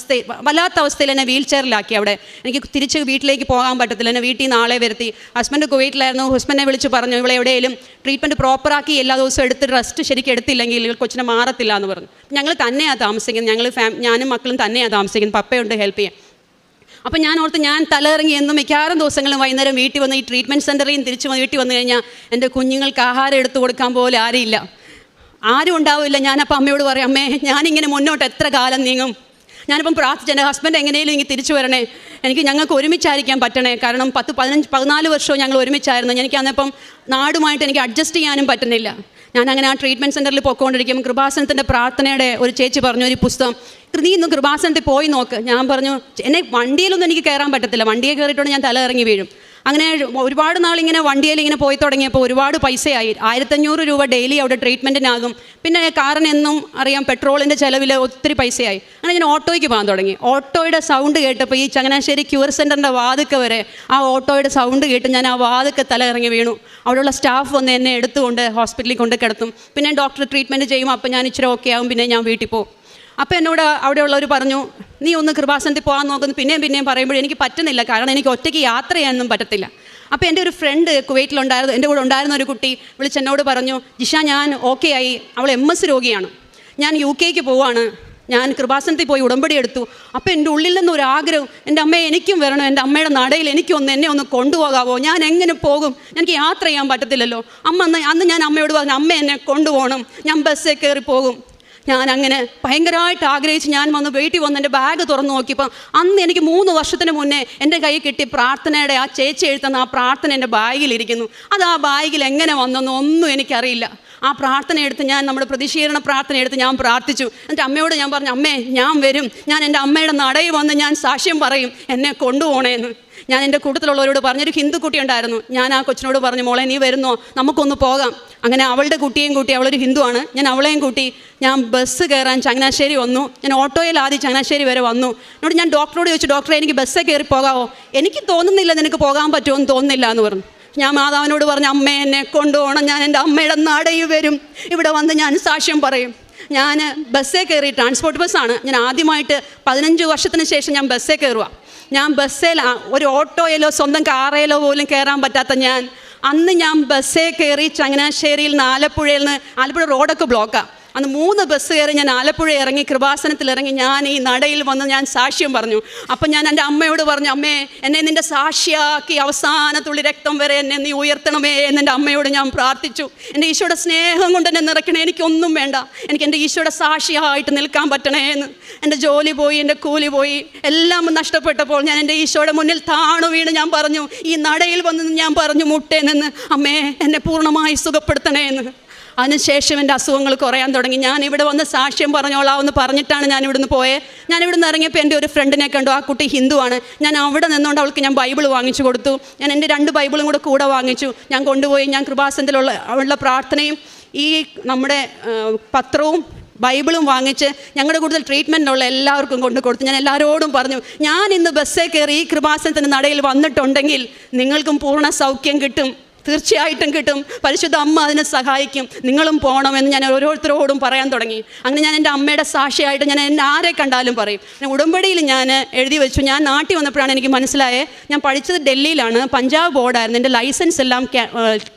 വല്ലാത്ത അവസ്ഥയിൽ എന്നെ വീൽ ചെയറിലാക്കി. അവിടെ എനിക്ക് തിരിച്ച് വീട്ടിലേക്ക് പോകാൻ പറ്റത്തില്ല. എന്നെ വീട്ടിൽ നിന്ന് ആളെ വരുത്തി. ഹസ്ബൻഡ് കുവൈറ്റിലായിരുന്നു. ഹസ്ബൻഡിനെ വിളിച്ച് പറഞ്ഞു, ഇവിടെ എവിടെയെങ്കിലും ട്രീറ്റ്മെൻറ്റ് പ്രോപ്പറാക്കി എല്ലാ ദിവസവും എടുത്ത് റെസ്റ്റ് ശരിക്കും എടുത്തില്ലെങ്കിൽ കൊച്ചിനെ മാറത്തില്ല എന്ന് പറഞ്ഞു. ഞങ്ങൾ തന്നെയാണ് താമസിക്കുന്നത്. ഞാനും മക്കളും തന്നെയാണ് താമസിക്കുന്നത്. പപ്പയുണ്ട് ഹെൽപ്പ് ചെയ്യാൻ. അപ്പം ഞാൻ ഓർത്ത്, ഞാൻ തലയിറങ്ങി എന്നും മിക്കവാറും ദിവസങ്ങളും വൈകുന്നേരം വീട്ടിൽ വന്ന് ഈ ട്രീറ്റ്മെൻറ്റ് സെൻ്ററിൽ നിന്ന് തിരിച്ച് വീട്ടിൽ വന്നു കഴിഞ്ഞാൽ എൻ്റെ കുഞ്ഞുങ്ങൾക്ക് ആഹാരം എടുത്തു കൊടുക്കാൻ പോലും ആരും ഉണ്ടാവില്ല. ഞാനപ്പോൾ അമ്മയോട് പറയും, അമ്മേ ഞാനിങ്ങനെ മുന്നോട്ട് എത്ര കാലം നീങ്ങും? ഞാനിപ്പം പ്രാർത്ഥിച്ചു, എൻ്റെ ഹസ്ബൻഡ് എങ്ങനെയും ഇങ്ങനെ തിരിച്ചു വരണേ, ഞങ്ങൾക്ക് ഒരുമിച്ചായിരിക്കാൻ പറ്റണേ. കാരണം 10-14 വർഷവും ഞങ്ങൾ ഒരുമിച്ചായിരുന്നു. എനിക്ക് അന്നപ്പം നാടുമായിട്ട് എനിക്ക് അഡ്ജസ്റ്റ് ചെയ്യാനും പറ്റുന്നില്ല. ഞാൻ അങ്ങനെ ആ ട്രീറ്റ്മെൻറ്റ് സെൻറ്ററിൽ പോയിക്കൊണ്ടിരിക്കും. കൃപാസനത്തിൻ്റെ പ്രാർത്ഥനയുടെ ഒരു ചേച്ചി പറഞ്ഞു ഒരു പുസ്തകം, നീ ഇന്ന് കൃപാസനത്തിൽ പോയി നോക്ക്. ഞാൻ പറഞ്ഞു എന്നെ വണ്ടിയിലൊന്നും എനിക്ക് കയറാൻ പറ്റത്തില്ല, വണ്ടിയെ കയറിയിട്ടുണ്ട് ഞാൻ തല ഇറങ്ങി വീഴും. അങ്ങനെ ഒരുപാട് നാളിങ്ങനെ വണ്ടിയിൽ ഇങ്ങനെ പോയി തുടങ്ങിയപ്പോൾ ഒരുപാട് പൈസയായി. 1500 രൂപ ഡെയിലി അവിടെ ട്രീറ്റ്മെൻറ്റിനാകും. പിന്നെ കാറിനെന്നും അറിയാം പെട്രോളിൻ്റെ ചിലവിൽ ഒത്തിരി പൈസയായി. അങ്ങനെ ഞാൻ ഓട്ടോയ്ക്ക് പോകാൻ തുടങ്ങി. ഓട്ടോയുടെ സൗണ്ട് കേട്ടപ്പോൾ ഈ ചങ്ങനാശ്ശേരി ക്യൂർ സെൻറ്ററിൻ്റെ വാതിക്ക വരെ ആ ഓട്ടോയുടെ സൗണ്ട് കേട്ട് ഞാൻ ആ വാതിക്ക തല ഇറങ്ങി വീണു. അവിടെയുള്ള സ്റ്റാഫ് വന്ന് എന്നെ എടുത്തുകൊണ്ട് ഹോസ്പിറ്റലിൽ കൊണ്ട് കിടത്തും. പിന്നെ ഡോക്ടർ ട്രീറ്റ്മെൻറ്റ് ചെയ്യും. അപ്പോൾ ഞാൻ ഇച്ചിരി ഓക്കെ ആകും, പിന്നെ ഞാൻ വീട്ടിൽ പോകും. അപ്പോൾ എന്നോട് അവിടെയുള്ളവർ പറഞ്ഞു നീ ഒന്ന് കൃപാസനത്തിൽ പോകാൻ നോക്കുന്നു. പിന്നെയും പറയുമ്പോൾ എനിക്ക് പറ്റുന്നില്ല, കാരണം എനിക്ക് ഒറ്റയ്ക്ക് യാത്ര ചെയ്യാനൊന്നും പറ്റത്തില്ല. അപ്പോൾ എൻ്റെ ഒരു ഫ്രണ്ട് കുവൈറ്റിലുണ്ടായിരുന്നു, എൻ്റെ കൂടെ ഉണ്ടായിരുന്ന ഒരു കുട്ടി വിളിച്ചെന്നോട് പറഞ്ഞു, ജിഷ ഞാൻ ഓക്കെ ആയി, അവൾ MS രോഗിയാണ്, ഞാൻ UK പോവാണ്, ഞാൻ കൃപാസനത്തിൽ പോയി ഉടമ്പടി എടുത്തു. അപ്പോൾ എൻ്റെ ഉള്ളിൽ നിന്നൊരു ആഗ്രഹം, എൻ്റെ അമ്മയെ എനിക്കും വരണം, എൻ്റെ അമ്മയുടെ നടയിൽ എന്നെ ഒന്ന് കൊണ്ടുപോകാവോ, ഞാൻ എങ്ങനെ പോകും, എനിക്ക് യാത്ര ചെയ്യാൻ പറ്റത്തില്ലല്ലോ. അന്ന് ഞാൻ അമ്മയോട് പറഞ്ഞു അമ്മ എന്നെ കൊണ്ടുപോകണം, ഞാൻ ബസ്സിൽ കയറി പോകും. ഞാൻ അങ്ങനെ ഭയങ്കരമായിട്ട് ആഗ്രഹിച്ച് ഞാൻ വീട്ടിൽ വന്ന് എൻ്റെ ബാഗ് തുറന്നു നോക്കിയപ്പോൾ അന്ന് എനിക്ക് 3 വർഷത്തിന് മുന്നേ എൻ്റെ കയ്യിൽ കിട്ടിയ പ്രാർത്ഥനയുടെ ആ ചേച്ചി എഴുതുന്ന ആ പ്രാർത്ഥന എൻ്റെ ബാഗിലിരിക്കുന്നു. അത് ആ ബാഗിൽ എങ്ങനെ വന്നെന്ന് ഒന്നും എനിക്കറിയില്ല. ആ പ്രാർത്ഥന എടുത്ത് ഞാൻ നമ്മുടെ പ്രതിഷീകരണ പ്രാർത്ഥന എടുത്ത് ഞാൻ പ്രാർത്ഥിച്ചു. എൻ്റെ അമ്മയോട് ഞാൻ പറഞ്ഞു അമ്മേ ഞാൻ വരും, ഞാൻ എൻ്റെ അമ്മയുടെ നടയിൽ വന്ന് ഞാൻ സാക്ഷ്യം പറയും, എന്നെ കൊണ്ടുപോകണേന്ന്. ഞാൻ എൻ്റെ കൂട്ടത്തിലുള്ളവരോട് പറഞ്ഞൊരു ഹിന്ദു കുട്ടി ഉണ്ടായിരുന്നു. ഞാൻ ആ കൊച്ചിനോട് പറഞ്ഞു മോളെ നീ വരുന്നോ, നമുക്കൊന്ന് പോകാം. അങ്ങനെ അവളുടെ കുട്ടിയെയും കൂട്ടി, അവളൊരു ഹിന്ദുവാണ്, ഞാൻ അവളെയും കൂട്ടി ഞാൻ ബസ് കയറാൻ ചങ്ങനാശ്ശേരി വന്നു. ഞാൻ ഓട്ടോയിൽ ആദ്യം ചങ്ങനാശ്ശേരി വരെ വന്നു. എന്നോട് ഞാൻ ഡോക്ടറോട് ചോദിച്ചു ഡോക്ടറെ എനിക്ക് ബസ്സിൽ കയറി പോകാമോ, എനിക്ക് തോന്നുന്നില്ല നിനക്ക് പോകാൻ പറ്റുമെന്ന് തോന്നുന്നില്ല എന്ന് പറഞ്ഞു. ഞാൻ മാതാവിനോട് പറഞ്ഞു അമ്മേ എന്നെ കൊണ്ടുപോകണം, ഞാൻ എൻ്റെ അമ്മയുടെ നടയിൽ വരും, ഇവിടെ വന്ന് ഞാൻ സാക്ഷ്യം പറയും. ഞാൻ ബസ്സിൽ കയറി, ട്രാൻസ്പോർട്ട് ബസ്സാണ്, ഞാൻ ആദ്യമായിട്ട് 15 വർഷത്തിന് ശേഷം ഞാൻ ബസ്സിൽ കയറുക. ഞാൻ ബസ്സിൽ ഒരു ഓട്ടോയിലോ സ്വന്തം കാറയിലോ പോലും കയറാൻ പറ്റാത്ത അന്ന് ഞാൻ ബസ്സിൽ കയറി ചങ്ങനാശ്ശേരിയിൽ നിന്ന് ആലപ്പുഴ റോഡൊക്കെ ബ്ലോക്കാണ്. അന്ന് 3 ബസ് കയറി ഞാൻ ആലപ്പുഴ ഇറങ്ങി, കൃപാസനത്തിൽ ഇറങ്ങി, ഞാൻ ഈ നടയിൽ വന്ന് ഞാൻ സാക്ഷ്യം പറഞ്ഞു. അപ്പം ഞാൻ എൻ്റെ അമ്മയോട് പറഞ്ഞു അമ്മേ എന്നെ നിൻ്റെ സാക്ഷിയാക്കി അവസാനത്തുള്ളി രക്തം വരെ എന്നെ നീ ഉയർത്തണമേ എന്ന് എൻ്റെ അമ്മയോട് ഞാൻ പ്രാർത്ഥിച്ചു. എൻ്റെ ഈശോയുടെ സ്നേഹം കൊണ്ട് എന്നെ നിറയ്ക്കണേ, എനിക്കൊന്നും വേണ്ട, എനിക്ക് എൻ്റെ ഈശോയുടെ സാക്ഷിയായിട്ട് നിൽക്കാൻ പറ്റണേ എന്ന്. എൻ്റെ ജോലി പോയി, എൻ്റെ കൂലി പോയി, എല്ലാം നഷ്ടപ്പെട്ടപ്പോൾ ഞാൻ എൻ്റെ ഈശോയുടെ മുന്നിൽ താണു വീണ് ഞാൻ പറഞ്ഞു, ഈ നടയിൽ വന്ന് ഞാൻ പറഞ്ഞു മുട്ടേ നിന്ന് അമ്മേ എന്നെ പൂർണ്ണമായി സുഖപ്പെടുത്തണേ എന്ന്. അതിനുശേഷം എൻ്റെ അസുഖങ്ങൾ കുറയാൻ തുടങ്ങി. ഞാൻ ഇവിടെ വന്ന് സാക്ഷ്യം പറഞ്ഞോളാമെന്ന് പറഞ്ഞിട്ടാണ് ഞാൻ ഇവിടുന്ന് പോയത്. ഞാൻ ഇവിടുന്ന് ഇറങ്ങിയപ്പോൾ എൻ്റെ ഒരു ഫ്രണ്ടിനെ കണ്ടു, ആ കുട്ടി ഹിന്ദുവാണ്. ഞാൻ അവിടെ നിന്നുകൊണ്ട് അവൾക്ക് ഞാൻ ബൈബിൾ വാങ്ങിച്ചു കൊടുത്തു. ഞാൻ എൻ്റെ 2 ബൈബിളും കൂടെ വാങ്ങിച്ചു. ഞാൻ കൊണ്ടുപോയി ഞാൻ കൃപാസനത്തിലുള്ള പ്രാർത്ഥനയും ഈ നമ്മുടെ പത്രവും ബൈബിളും വാങ്ങിച്ച് ഞങ്ങളുടെ കൂടുതൽ ട്രീറ്റ്മെൻറ്റിനുള്ള എല്ലാവർക്കും കൊടുത്തു. ഞാൻ എല്ലാവരോടും പറഞ്ഞു ഞാൻ ഇന്ന് ബസ്സിൽ കയറി ഈ കൃപാസനത്തിൻ്റെ നടയിൽ വന്നിട്ടുണ്ടെങ്കിൽ നിങ്ങൾക്കും പൂർണ്ണ സൗഖ്യം കിട്ടും, തീർച്ചയായിട്ടും കിട്ടും, പരിശുദ്ധ അമ്മ അതിനെ സഹായിക്കും, നിങ്ങളും പോകണമെന്ന് ഞാൻ ഓരോരുത്തരോടും പറയാൻ തുടങ്ങി. അങ്ങനെ ഞാൻ എൻ്റെ അമ്മയുടെ സാക്ഷിയായിട്ട് ഞാൻ എന്നെ ആരെ കണ്ടാലും പറയും. ഉടമ്പടിയിൽ ഞാൻ എഴുതി വെച്ചു. ഞാൻ നാട്ടിൽ വന്നപ്പോഴാണ് എനിക്ക് മനസ്സിലായത്, ഞാൻ പഠിച്ചത് ഡൽഹിയിലാണ്, പഞ്ചാബ് ബോർഡായിരുന്നു, എൻ്റെ ലൈസൻസ് എല്ലാം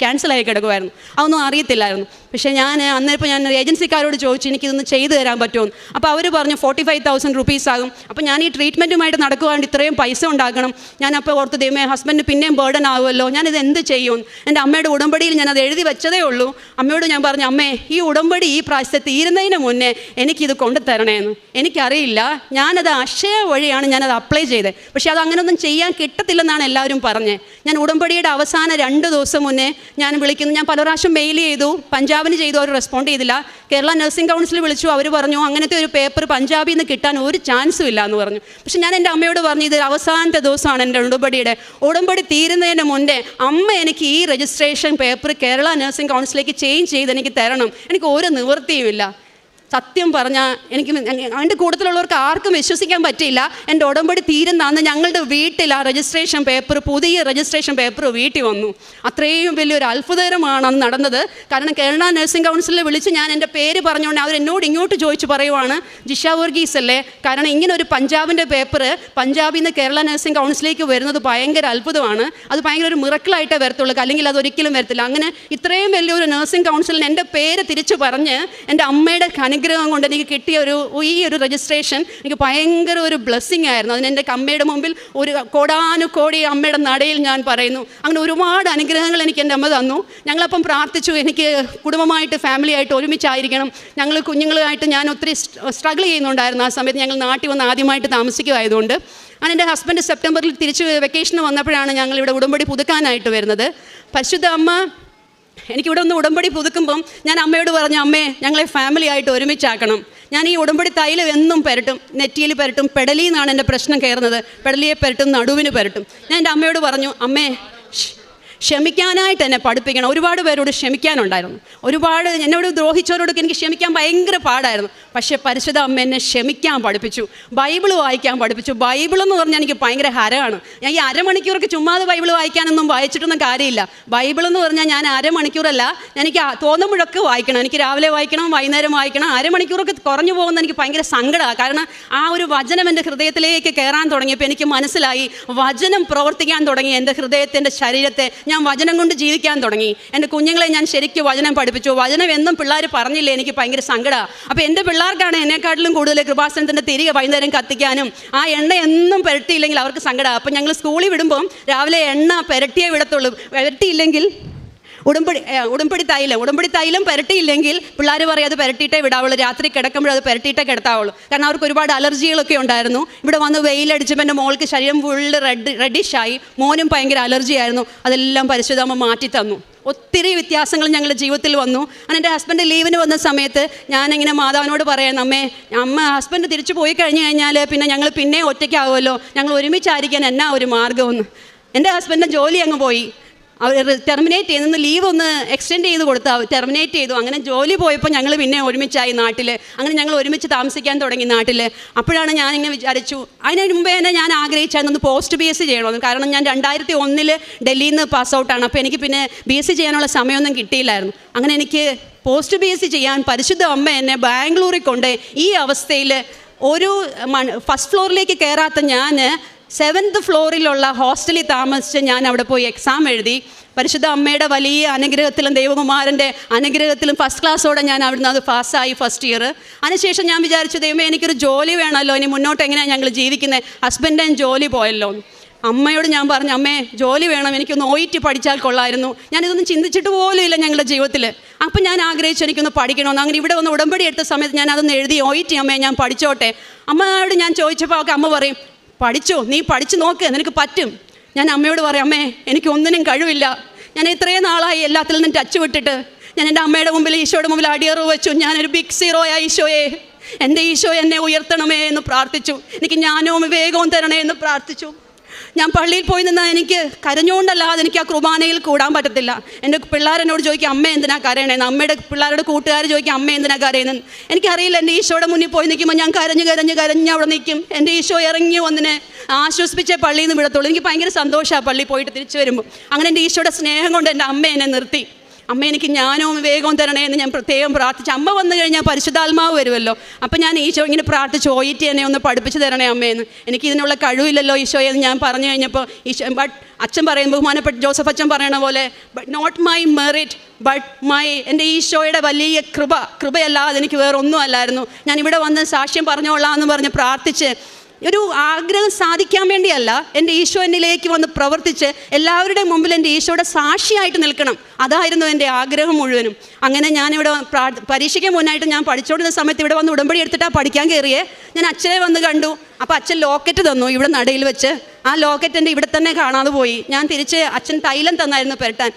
ക്യാൻസലായി കിടക്കുമായിരുന്നു, അതൊന്നും അറിയത്തില്ലായിരുന്നു. പക്ഷേ ഞാൻ അന്നേരപ്പോൾ ഞാൻ ഏജൻസിക്കാരോട് ചോദിച്ചു എനിക്കിതൊന്ന് ചെയ്തു തരാൻ പറ്റുമോ. അപ്പോൾ അവർ പറഞ്ഞു 45,000 റുപ്പീസ് ആകും. അപ്പോൾ ഞാൻ ഈ ട്രീറ്റ്മെൻറ്റുമായിട്ട് നടക്കുവാണ്ട് ഇത്രയും പൈസ ഉണ്ടാക്കണം. ഞാനപ്പോൾ ഓർത്ത് ദൈവമേ ഹസ്ബൻഡ് പിന്നെയും ബേർഡൻ ആകുമല്ലോ, ഞാനിത് എന്ത് ചെയ്യും. എൻ്റെ അമ്മയുടെ ഉടമ്പടിയിൽ ഞാനത് എഴുതി വെച്ചതേ ഉള്ളൂ. അമ്മയോട് ഞാൻ പറഞ്ഞു അമ്മേ ഈ ഉടമ്പടി ഈ പ്രാവശ്യത്തെ തീരുന്നതിന് മുന്നേ എനിക്കിത് കൊണ്ടുതരണേന്ന്. എനിക്കറിയില്ല, ഞാനത് അക്ഷയ വഴിയാണ് ഞാനത് അപ്ലൈ ചെയ്തത്, പക്ഷേ അത് അങ്ങനെയൊന്നും ചെയ്യാൻ കിട്ടത്തില്ലെന്നാണ് എല്ലാവരും പറഞ്ഞത്. ഞാൻ ഉടമ്പടിയുടെ അവസാന 2 ദിവസം മുന്നേ ഞാൻ വിളിക്കുന്നു. ഞാൻ പല പ്രാവശ്യം മെയിൽ ചെയ്തു, പഞ്ചാബിന് ചെയ്തു, അവർ റെസ്പോണ്ട് ചെയ്തില്ല. കേരള നഴ്സിംഗ് കൗൺസിൽ വിളിച്ചു, അവർ പറഞ്ഞു അങ്ങനത്തെ ഒരു പേപ്പർ പഞ്ചാബിൽ നിന്ന് കിട്ടാൻ ഒരു ചാൻസും ഇല്ല എന്ന് പറഞ്ഞു. പക്ഷെ ഞാൻ എൻ്റെ അമ്മയോട് പറഞ്ഞു ഇത് അവസാനത്തെ ദിവസമാണ് എൻ്റെ ഉടമ്പടി തീരുന്നതിന് മുന്നേ അമ്മ എനിക്ക് ഈ രജിസ്ട്രേഷൻ പേപ്പർ കേരള നഴ്സിംഗ് കൗൺസിലേക്ക് ചേഞ്ച് ചെയ്ത് എനിക്ക് തരണം, എനിക്ക് ഒരു നിവൃത്തിയുമില്ല. സത്യം പറഞ്ഞാൽ എനിക്ക് അതിൻ്റെ കൂട്ടത്തിലുള്ളവർക്ക് ആർക്കും വിശ്വസിക്കാൻ പറ്റിയില്ല. എൻ്റെ ഉടമ്പടി തീരുന്ന അന്ന് ഞങ്ങളുടെ വീട്ടിൽ ആ രജിസ്ട്രേഷൻ പേപ്പർ, പുതിയ രജിസ്ട്രേഷൻ പേപ്പർ വീട്ടിൽ വന്നു. അത്രയും വലിയൊരു അത്ഭുതകരമാണ് അന്ന് നടന്നത്. കാരണം കേരള നഴ്സിംഗ് കൗൺസിലിൽ വിളിച്ച് ഞാൻ എൻ്റെ പേര് പറഞ്ഞുകൊണ്ട് അവരെന്നോട് ഇങ്ങോട്ട് ചോദിച്ചു പറയുവാണ് ജിഷ വർഗീസ് അല്ലേ, കാരണം ഇങ്ങനെ ഒരു പഞ്ചാബിൻ്റെ പേപ്പർ പഞ്ചാബിൽ നിന്ന് കേരള നഴ്സിംഗ് കൗൺസിലേക്ക് വരുന്നത് ഭയങ്കര അത്ഭുതമാണ്, അത് ഭയങ്കര ഒരു മിറക്കിളായിട്ടേ വരത്തുള്ളൂ, അല്ലെങ്കിൽ അതൊരിക്കലും വരത്തില്ല. അങ്ങനെ ഇത്രയും വലിയൊരു നഴ്സിംഗ് കൗൺസിലിന് എൻ്റെ പേര് തിരിച്ചു പറഞ്ഞ് എൻ്റെ അമ്മയുടെ അനുഗ്രഹം കൊണ്ട് എനിക്ക് കിട്ടിയ ഈ ഒരു രജിസ്ട്രേഷൻ എനിക്ക് ഭയങ്കര ഒരു ബ്ലെസ്സിങ് ആയിരുന്നു. അതിന് എൻ്റെ അമ്മയുടെ മുമ്പിൽ ഒരു കോടാനുകോടി അമ്മയുടെ നടയിൽ ഞാൻ പറയുന്നു. അങ്ങനെ ഒരുപാട് അനുഗ്രഹങ്ങൾ എനിക്ക് എൻ്റെ അമ്മ തന്നു. ഞങ്ങളപ്പം പ്രാർത്ഥിച്ചു എനിക്ക് കുടുംബമായിട്ട് ഫാമിലിയായിട്ട് ഒരുമിച്ചായിരിക്കണം. ഞങ്ങൾ കുഞ്ഞുങ്ങളുമായിട്ട് ഞാൻ ഒത്തിരി സ്ട്രഗിൾ ചെയ്യുന്നുണ്ടായിരുന്നു. ആ സമയത്ത് ഞങ്ങൾ നാട്ടിൽ വന്ന് ആദ്യമായിട്ട് താമസിക്കുമായതുകൊണ്ട്. അങ്ങനെ എൻ്റെ ഹസ്ബൻഡ് സെപ്റ്റംബറിൽ തിരിച്ച് വെക്കേഷന് വന്നപ്പോഴാണ് ഞങ്ങളിവിടെ ഉടമ്പടി പുതുക്കാനായിട്ട് വരുന്നത്. പരിശുദ്ധ അമ്മ എനിക്കിവിടെ ഒന്ന് ഉടമ്പടി പുതുക്കുമ്പം ഞാൻ അമ്മയോട് പറഞ്ഞു, അമ്മേ ഞങ്ങളെ ഫാമിലി ആയിട്ട് ഒരുമിച്ചാക്കണം. ഞാൻ ഈ ഉടമ്പടി തൈലം എന്നും പുരട്ടും, നെറ്റിയിൽ പുരട്ടും. പെടലിയിൽ നിന്നാണ് എൻ്റെ പ്രശ്നം കയറുന്നത്. പെടലിയെ പുരട്ടും, നടുവിന് പുരട്ടും. ഞാൻ എൻ്റെ അമ്മയോട് പറഞ്ഞു, അമ്മേ ക്ഷമിക്കാനായിട്ട് എന്നെ പഠിപ്പിക്കണം. ഒരുപാട് പേരോട് ക്ഷമിക്കാനുണ്ടായിരുന്നു. ഒരുപാട് എന്നോട് ദ്രോഹിച്ചവരോടൊക്കെ എനിക്ക് ക്ഷമിക്കാൻ ഭയങ്കര പാടായിരുന്നു. പക്ഷേ പരിശുദ്ധ അമ്മ എന്നെ ക്ഷമിക്കാൻ പഠിപ്പിച്ചു. ബൈബിൾ വായിക്കാൻ പഠിപ്പിച്ചു. ബൈബിൾ എന്ന് പറഞ്ഞാൽ എനിക്ക് ഭയങ്കര ഹരമാണ്. ഞാൻ ഈ അരമണിക്കൂറൊക്കെ ചുമ്മാതെ ബൈബിൾ വായിക്കാനൊന്നും വായിച്ചിട്ടൊന്നും കാര്യമില്ല. ബൈബിൾ എന്ന് പറഞ്ഞാൽ ഞാൻ അരമണിക്കൂറല്ല, എനിക്ക് തോന്നുമ്പോഴൊക്കെ വായിക്കണം. എനിക്ക് രാവിലെ വായിക്കണം, വൈകുന്നേരം വായിക്കണം. അരമണിക്കൂറൊക്കെ കുറഞ്ഞു പോകുന്ന എനിക്ക് ഭയങ്കര സങ്കടമാണ്. കാരണം ആ ഒരു വചനം എൻ്റെ ഹൃദയത്തിലേക്ക് കയറാൻ തുടങ്ങിയപ്പോൾ എനിക്ക് മനസ്സിലായി, വചനം പ്രവർത്തിക്കാൻ തുടങ്ങി എൻ്റെ ഹൃദയത്തെ, എൻ്റെ ശരീരത്തെ. ഞാൻ വചനം കൊണ്ട് ജീവിക്കാൻ തുടങ്ങി. എൻ്റെ കുഞ്ഞുങ്ങളെ ഞാൻ ശരിക്കും വചനം പഠിപ്പിച്ചു. വചനം എന്നും പിള്ളേർ പറഞ്ഞില്ലേ, എനിക്ക് ഭയങ്കര സങ്കടമാണ്. അപ്പോൾ എൻ്റെ പിള്ളേർക്കാണ് എന്നെക്കാട്ടിലും കൂടുതൽ കൃപാസനത്തിൻ്റെ തിരികെ വൈകുന്നേരം കത്തിക്കാനും ആ എണ്ണ എന്നും പുരട്ടിയില്ലെങ്കിൽ അവർക്ക് സങ്കടമാണ്. അപ്പോൾ ഞങ്ങൾ സ്കൂളിൽ വിടുമ്പം രാവിലെ എണ്ണ പുരട്ടിയേ വിടത്തുള്ളൂ. പുരട്ടിയില്ലെങ്കിൽ ഉടമ്പടി തൈലം പുരട്ടിയില്ലെങ്കിൽ പിള്ളേർ പറയും അത് പുരട്ടിയിട്ടേ വിടാവുള്ളൂ. രാത്രി കിടക്കുമ്പോൾ അത് പുരട്ടിയിട്ടേ കിടത്താവുള്ളൂ. കാരണം അവർക്ക് ഒരുപാട് അലർജികളൊക്കെ ഉണ്ടായിരുന്നു. ഇവിടെ വന്ന് വെയിലടിച്ചപ്പോൾ എൻ്റെ മോൾക്ക് ശരീരം ഫുള്ള് റെഡിഷായി. മോനും ഭയങ്കര അലർജി ആയിരുന്നു. അതെല്ലാം പരിശുദ്ധമ്മ മാറ്റി തന്നു. ഒത്തിരി വ്യത്യാസങ്ങൾ ഞങ്ങളുടെ ജീവിതത്തിൽ വന്നു. അങ്ങനെ എൻ്റെ ഹസ്ബൻഡ് ലീവിന് വന്ന സമയത്ത് ഞാനിങ്ങനെ മാതാവിനോട് പറയാം, അമ്മ ഹസ്ബൻഡ് തിരിച്ചു പോയി കഴിഞ്ഞാൽ പിന്നെ ഞങ്ങൾ പിന്നെ ഒറ്റയ്ക്കാവുമല്ലോ, ഞങ്ങൾ ഒരുമിച്ചായിരിക്കാൻ എന്നാ ഒരു മാർഗ്ഗമെന്ന്. എൻ്റെ ഹസ്ബൻഡിൻ്റെ ജോലി അങ്ങ് പോയി. അവർ ടെർമിനേറ്റ് ചെയ്തു. ലീവ് ഒന്ന് എക്സ്റ്റെൻഡ് ചെയ്ത് കൊടുത്തു, ടെർമിനേറ്റ് ചെയ്തു. അങ്ങനെ ജോലി പോയപ്പോൾ ഞങ്ങൾ പിന്നെ ഒരുമിച്ചായി നാട്ടിൽ. അങ്ങനെ ഞങ്ങൾ ഒരുമിച്ച് താമസിക്കാൻ തുടങ്ങി നാട്ടിൽ. അപ്പോഴാണ് ഞാനിങ്ങനെ വിചാരിച്ചു, അതിന് മുമ്പേ തന്നെ ഞാൻ ആഗ്രഹിച്ചായിരുന്നു പോസ്റ്റ് BSc ചെയ്യണമെന്ന്. കാരണം ഞാൻ 2001 ഡൽഹിയിൽ നിന്ന് പാസ് ഔട്ടാണ്. അപ്പോൾ എനിക്ക് പിന്നെ BSc ചെയ്യാനുള്ള സമയമൊന്നും കിട്ടിയില്ലായിരുന്നു. അങ്ങനെ എനിക്ക് പോസ്റ്റ് BSc ചെയ്യാൻ പരിശുദ്ധ അമ്മ എന്നെ ബാംഗ്ലൂരിൽ കൊണ്ട് ഈ അവസ്ഥയിൽ ഒരു ഫസ്റ്റ് ഫ്ലോറിലേക്ക് കയറാത്ത ഞാൻ 7th ഫ്ലോറിലുള്ള ഹോസ്റ്റലിൽ താമസിച്ച് ഞാൻ അവിടെ പോയി എക്സാം എഴുതി. പരിശുദ്ധ അമ്മയുടെ വലിയ അനുഗ്രഹത്തിലും ദൈവകുമാരൻ്റെ അനുഗ്രഹത്തിലും ഫസ്റ്റ് ക്ലാസ്സോടെ ഞാൻ അവിടുന്ന് അത് പാസ്സായി ഫസ്റ്റ് ഇയർ. അതിനുശേഷം ഞാൻ വിചാരിച്ചു, ദൈവമേ എനിക്കൊരു ജോലി വേണമല്ലോ, ഇനി മുന്നോട്ട് എങ്ങനെയാണ് ഞങ്ങൾ ജീവിക്കുന്നത്, ഹസ്ബൻഡും ജോലി പോയല്ലോ. അമ്മയോട് ഞാൻ പറഞ്ഞു, അമ്മേ ജോലി വേണം, എനിക്കൊന്ന് OET പഠിച്ചാൽ കൊള്ളായിരുന്നു. ഞാനിതൊന്നും ചിന്തിച്ചിട്ട് പോലും ഇല്ല ഞങ്ങളുടെ ജീവിതത്തിൽ. അപ്പം ഞാൻ ആഗ്രഹിച്ചു എനിക്കൊന്ന് പഠിക്കണമെന്ന്. അങ്ങനെ ഇവിടെ ഒന്ന് ഉടമ്പടി എടുത്ത സമയത്ത് ഞാൻ അതൊന്ന് എഴുതി, OET അമ്മേ ഞാൻ പഠിച്ചോട്ടെ. അമ്മയോട് ഞാൻ ചോദിച്ചപ്പോൾ ഒക്കെ അമ്മ പറയും, പഠിച്ചോ, നീ പഠിച്ചു നോക്ക്, നിനക്ക് പറ്റും. ഞാൻ അമ്മയോട് പറയാം, അമ്മേ എനിക്ക് ഒന്നിനും കഴിവില്ല, ഞാൻ ഇത്രയും നാളായി എല്ലാത്തിൽ നിന്നും ടച്ച് വിട്ടിട്ട്. ഞാൻ എൻ്റെ അമ്മയുടെ മുമ്പിൽ, ഈശോയുടെ മുമ്പിൽ അടിയറവ് വെച്ചു. ഞാനൊരു ബിഗ് സീറോയാ ഈശോയെ, എൻ്റെ ഈശോ എന്നെ ഉയർത്തണമേ എന്ന് പ്രാർത്ഥിച്ചു. എനിക്ക് ജ്ഞാനവും വിവേകവും തരണേ എന്ന് പ്രാർത്ഥിച്ചു. ഞാൻ പള്ളിയിൽ പോയി നിന്നാൽ എനിക്ക് കരഞ്ഞുകൊണ്ടല്ലാതെ എനിക്ക് ആ കുർബാനയിൽ കൂടാൻ പറ്റത്തില്ല. എൻ്റെ പിള്ളേരെന്നോട് ചോദിക്കും, അമ്മ എന്തിനാ കരയണേന്ന്. അമ്മയുടെ പിള്ളേരുടെ കൂട്ടുകാർ ചോദിക്കും, അമ്മ എന്തിനാ കരയുന്നത്. എനിക്കറിയില്ല. എൻ്റെ ഈശോയുടെ മുന്നിൽ പോയി നിൽക്കുമ്പോൾ ഞാൻ കരഞ്ഞ് അവിടെ നിൽക്കും. എൻ്റെ ഈശോ ഇറങ്ങി വന്നിനെ ആശ്വസിപ്പിച്ചേ പള്ളിയിൽ നിന്ന് വിടത്തുള്ളൂ. എനിക്ക് ഭയങ്കര സന്തോഷമാണ് പള്ളിയിൽ പോയിട്ട് തിരിച്ചു വരുമ്പോൾ. അങ്ങനെ എൻ്റെ ഈശോയുടെ സ്നേഹം കൊണ്ട് എൻ്റെ അമ്മ എന്നെ നിർത്തി. അമ്മ എനിക്ക് ജ്ഞാനവും വിവേകവും തരണേ എന്ന് ഞാൻ പ്രത്യേകം പ്രാർത്ഥിച്ചു. അമ്മ വന്നു കഴിഞ്ഞാൽ പരിശുദ്ധാത്മാവ് വരുമല്ലോ. അപ്പം ഞാൻ ഈശോ ഇങ്ങനെ പ്രാർത്ഥിച്ചു, OET എന്നെ ഒന്ന് പഠിപ്പിച്ച് തരണേ അമ്മയെന്ന്. എനിക്ക് ഇതിനുള്ള കഴിവില്ലല്ലോ ഈശോയെ എന്ന് ഞാൻ പറഞ്ഞു കഴിഞ്ഞപ്പോൾ ഈശോ അച്ഛൻ പറയും, ബഹുമാനപ്പെട്ട ജോസഫ് അച്ഛൻ പറയണ പോലെ, but not my merit but എൻ്റെ ഈശോയുടെ വലിയ കൃപയല്ലാതെ എനിക്ക് വേറെ ഒന്നും അല്ലായിരുന്നു. ഞാൻ ഇവിടെ വന്ന് സാക്ഷ്യം പറഞ്ഞോളാം എന്ന് പറഞ്ഞ് പ്രാർത്ഥിച്ച് ഒരു ആഗ്രഹം സാധിക്കാൻ വേണ്ടിയല്ല, എൻ്റെ ഈശോ എന്നിലേക്ക് വന്ന് പ്രവർത്തിച്ച് എല്ലാവരുടെയും മുമ്പിൽ എൻ്റെ ഈശോയുടെ സാക്ഷിയായിട്ട് നിൽക്കണം. അതായിരുന്നു എൻ്റെ ആഗ്രഹം മുഴുവനും. അങ്ങനെ ഞാനിവിടെ പരീക്ഷയ്ക്ക് മുന്നായിട്ട് ഞാൻ പഠിച്ചുകൊണ്ടിരുന്ന സമയത്ത് ഇവിടെ വന്ന് ഉടമ്പടി എടുത്തിട്ടാണ് പഠിക്കാൻ കയറിയേ. ഞാൻ അച്ഛനെ വന്ന് കണ്ടു. അപ്പോൾ അച്ഛൻ ലോക്കറ്റ് തന്നു ഇവിടെ നടയിൽ വെച്ച്. ആ ലോക്കറ്റ് എൻ്റെ ഇവിടെ തന്നെ കാണാതെ പോയി. ഞാൻ തിരിച്ച് അച്ഛൻ തൈലം തന്നായിരുന്നു പുരട്ടാൻ.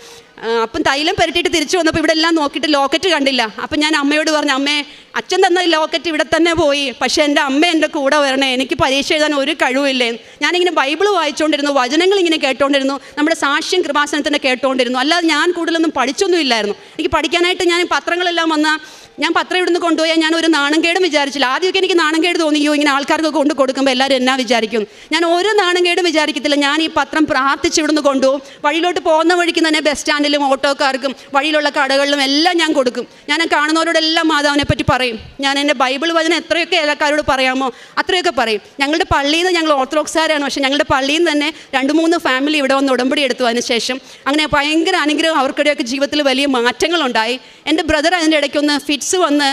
അപ്പം തൈലം പുരട്ടിയിട്ട് തിരിച്ചു വന്നപ്പോൾ ഇവിടെ എല്ലാം നോക്കിയിട്ട് ലോക്കറ്റ് കണ്ടില്ല. അപ്പം ഞാൻ അമ്മയോട് പറഞ്ഞു, അമ്മേ അച്ഛൻ തന്ന ലോക്കറ്റ് ഇവിടെ തന്നെ പോയി, പക്ഷേ എൻ്റെ അമ്മ എൻ്റെ കൂടെ വരണേ, എനിക്ക് പരീക്ഷ എഴുതാൻ ഒരു കഴിവില്ലേ. ഞാനിങ്ങനെ ബൈബിൾ വായിച്ചുകൊണ്ടിരുന്നു, വചനങ്ങൾ ഇങ്ങനെ കേട്ടുകൊണ്ടിരുന്നു, നമ്മുടെ സാക്ഷ്യം കൃപാസനത്തിൻ്റെ കേട്ടുകൊണ്ടിരുന്നു. അല്ലാതെ ഞാൻ കൂടുതലൊന്നും പഠിച്ചൊന്നും ഇല്ലായിരുന്നു. എനിക്ക് പഠിക്കാനായിട്ട് ഞാൻ പത്രങ്ങളെല്ലാം വന്നാൽ ഞാൻ പത്രം ഇവിടുന്ന് കൊണ്ടുപോയാൽ ഞാൻ ഒരു നാണംകേടും വിചാരിച്ചില്ല. ആദ്യമൊക്കെ എനിക്ക് നാണംകേട് തോന്നിയോ, ഇങ്ങനെ ആൾക്കാർക്ക് കൊണ്ട് കൊടുക്കുമ്പോൾ എല്ലാവരും എന്നാ വിചാരിക്കും. ഞാൻ ഒരു നാണംകേടും വിചാരിക്കത്തില്ല. ഞാൻ ഈ പത്രം പ്രാർത്ഥിച്ച് ഇവിടുന്ന് കൊണ്ടുപോകും. വഴിയിലോട്ട് പോകുന്ന വഴിക്ക് തന്നെ ബസ് സ്റ്റാൻഡിലും ഓട്ടോക്കാർക്കും വഴിയിലുള്ള കടകളിലും എല്ലാം ഞാൻ കൊടുക്കും. ഞാൻ കാണുന്നവരോടെല്ലാം മാതാവിനെ പറ്റി പറയും. ഞാൻ എൻ്റെ ബൈബിൾ വചനം എത്രയൊക്കെ എല്ലാക്കാരോട് പറയാമോ അത്രയൊക്കെ പറയും. ഞങ്ങളുടെ പള്ളിയിൽ നിന്ന്, ഞങ്ങൾ ഓർത്തഡോക്സുകാരാണ്, പക്ഷേ ഞങ്ങളുടെ പള്ളിയിൽ നിന്ന് തന്നെ 2-3 ഫാമിലി ഇവിടെ വന്ന് ഉടമ്പടി എടുത്തു. അതിന് ശേഷം അങ്ങനെ ഭയങ്കര അനുഗ്രഹം, അവർക്കിടെയൊക്കെ ജീവിതത്തിൽ വലിയ മാറ്റങ്ങളുണ്ടായി. എൻ്റെ ബ്രദർ അതിൻ്റെ ഇടയ്ക്കൊന്ന് ഫിറ്റ്സ് വന്ന്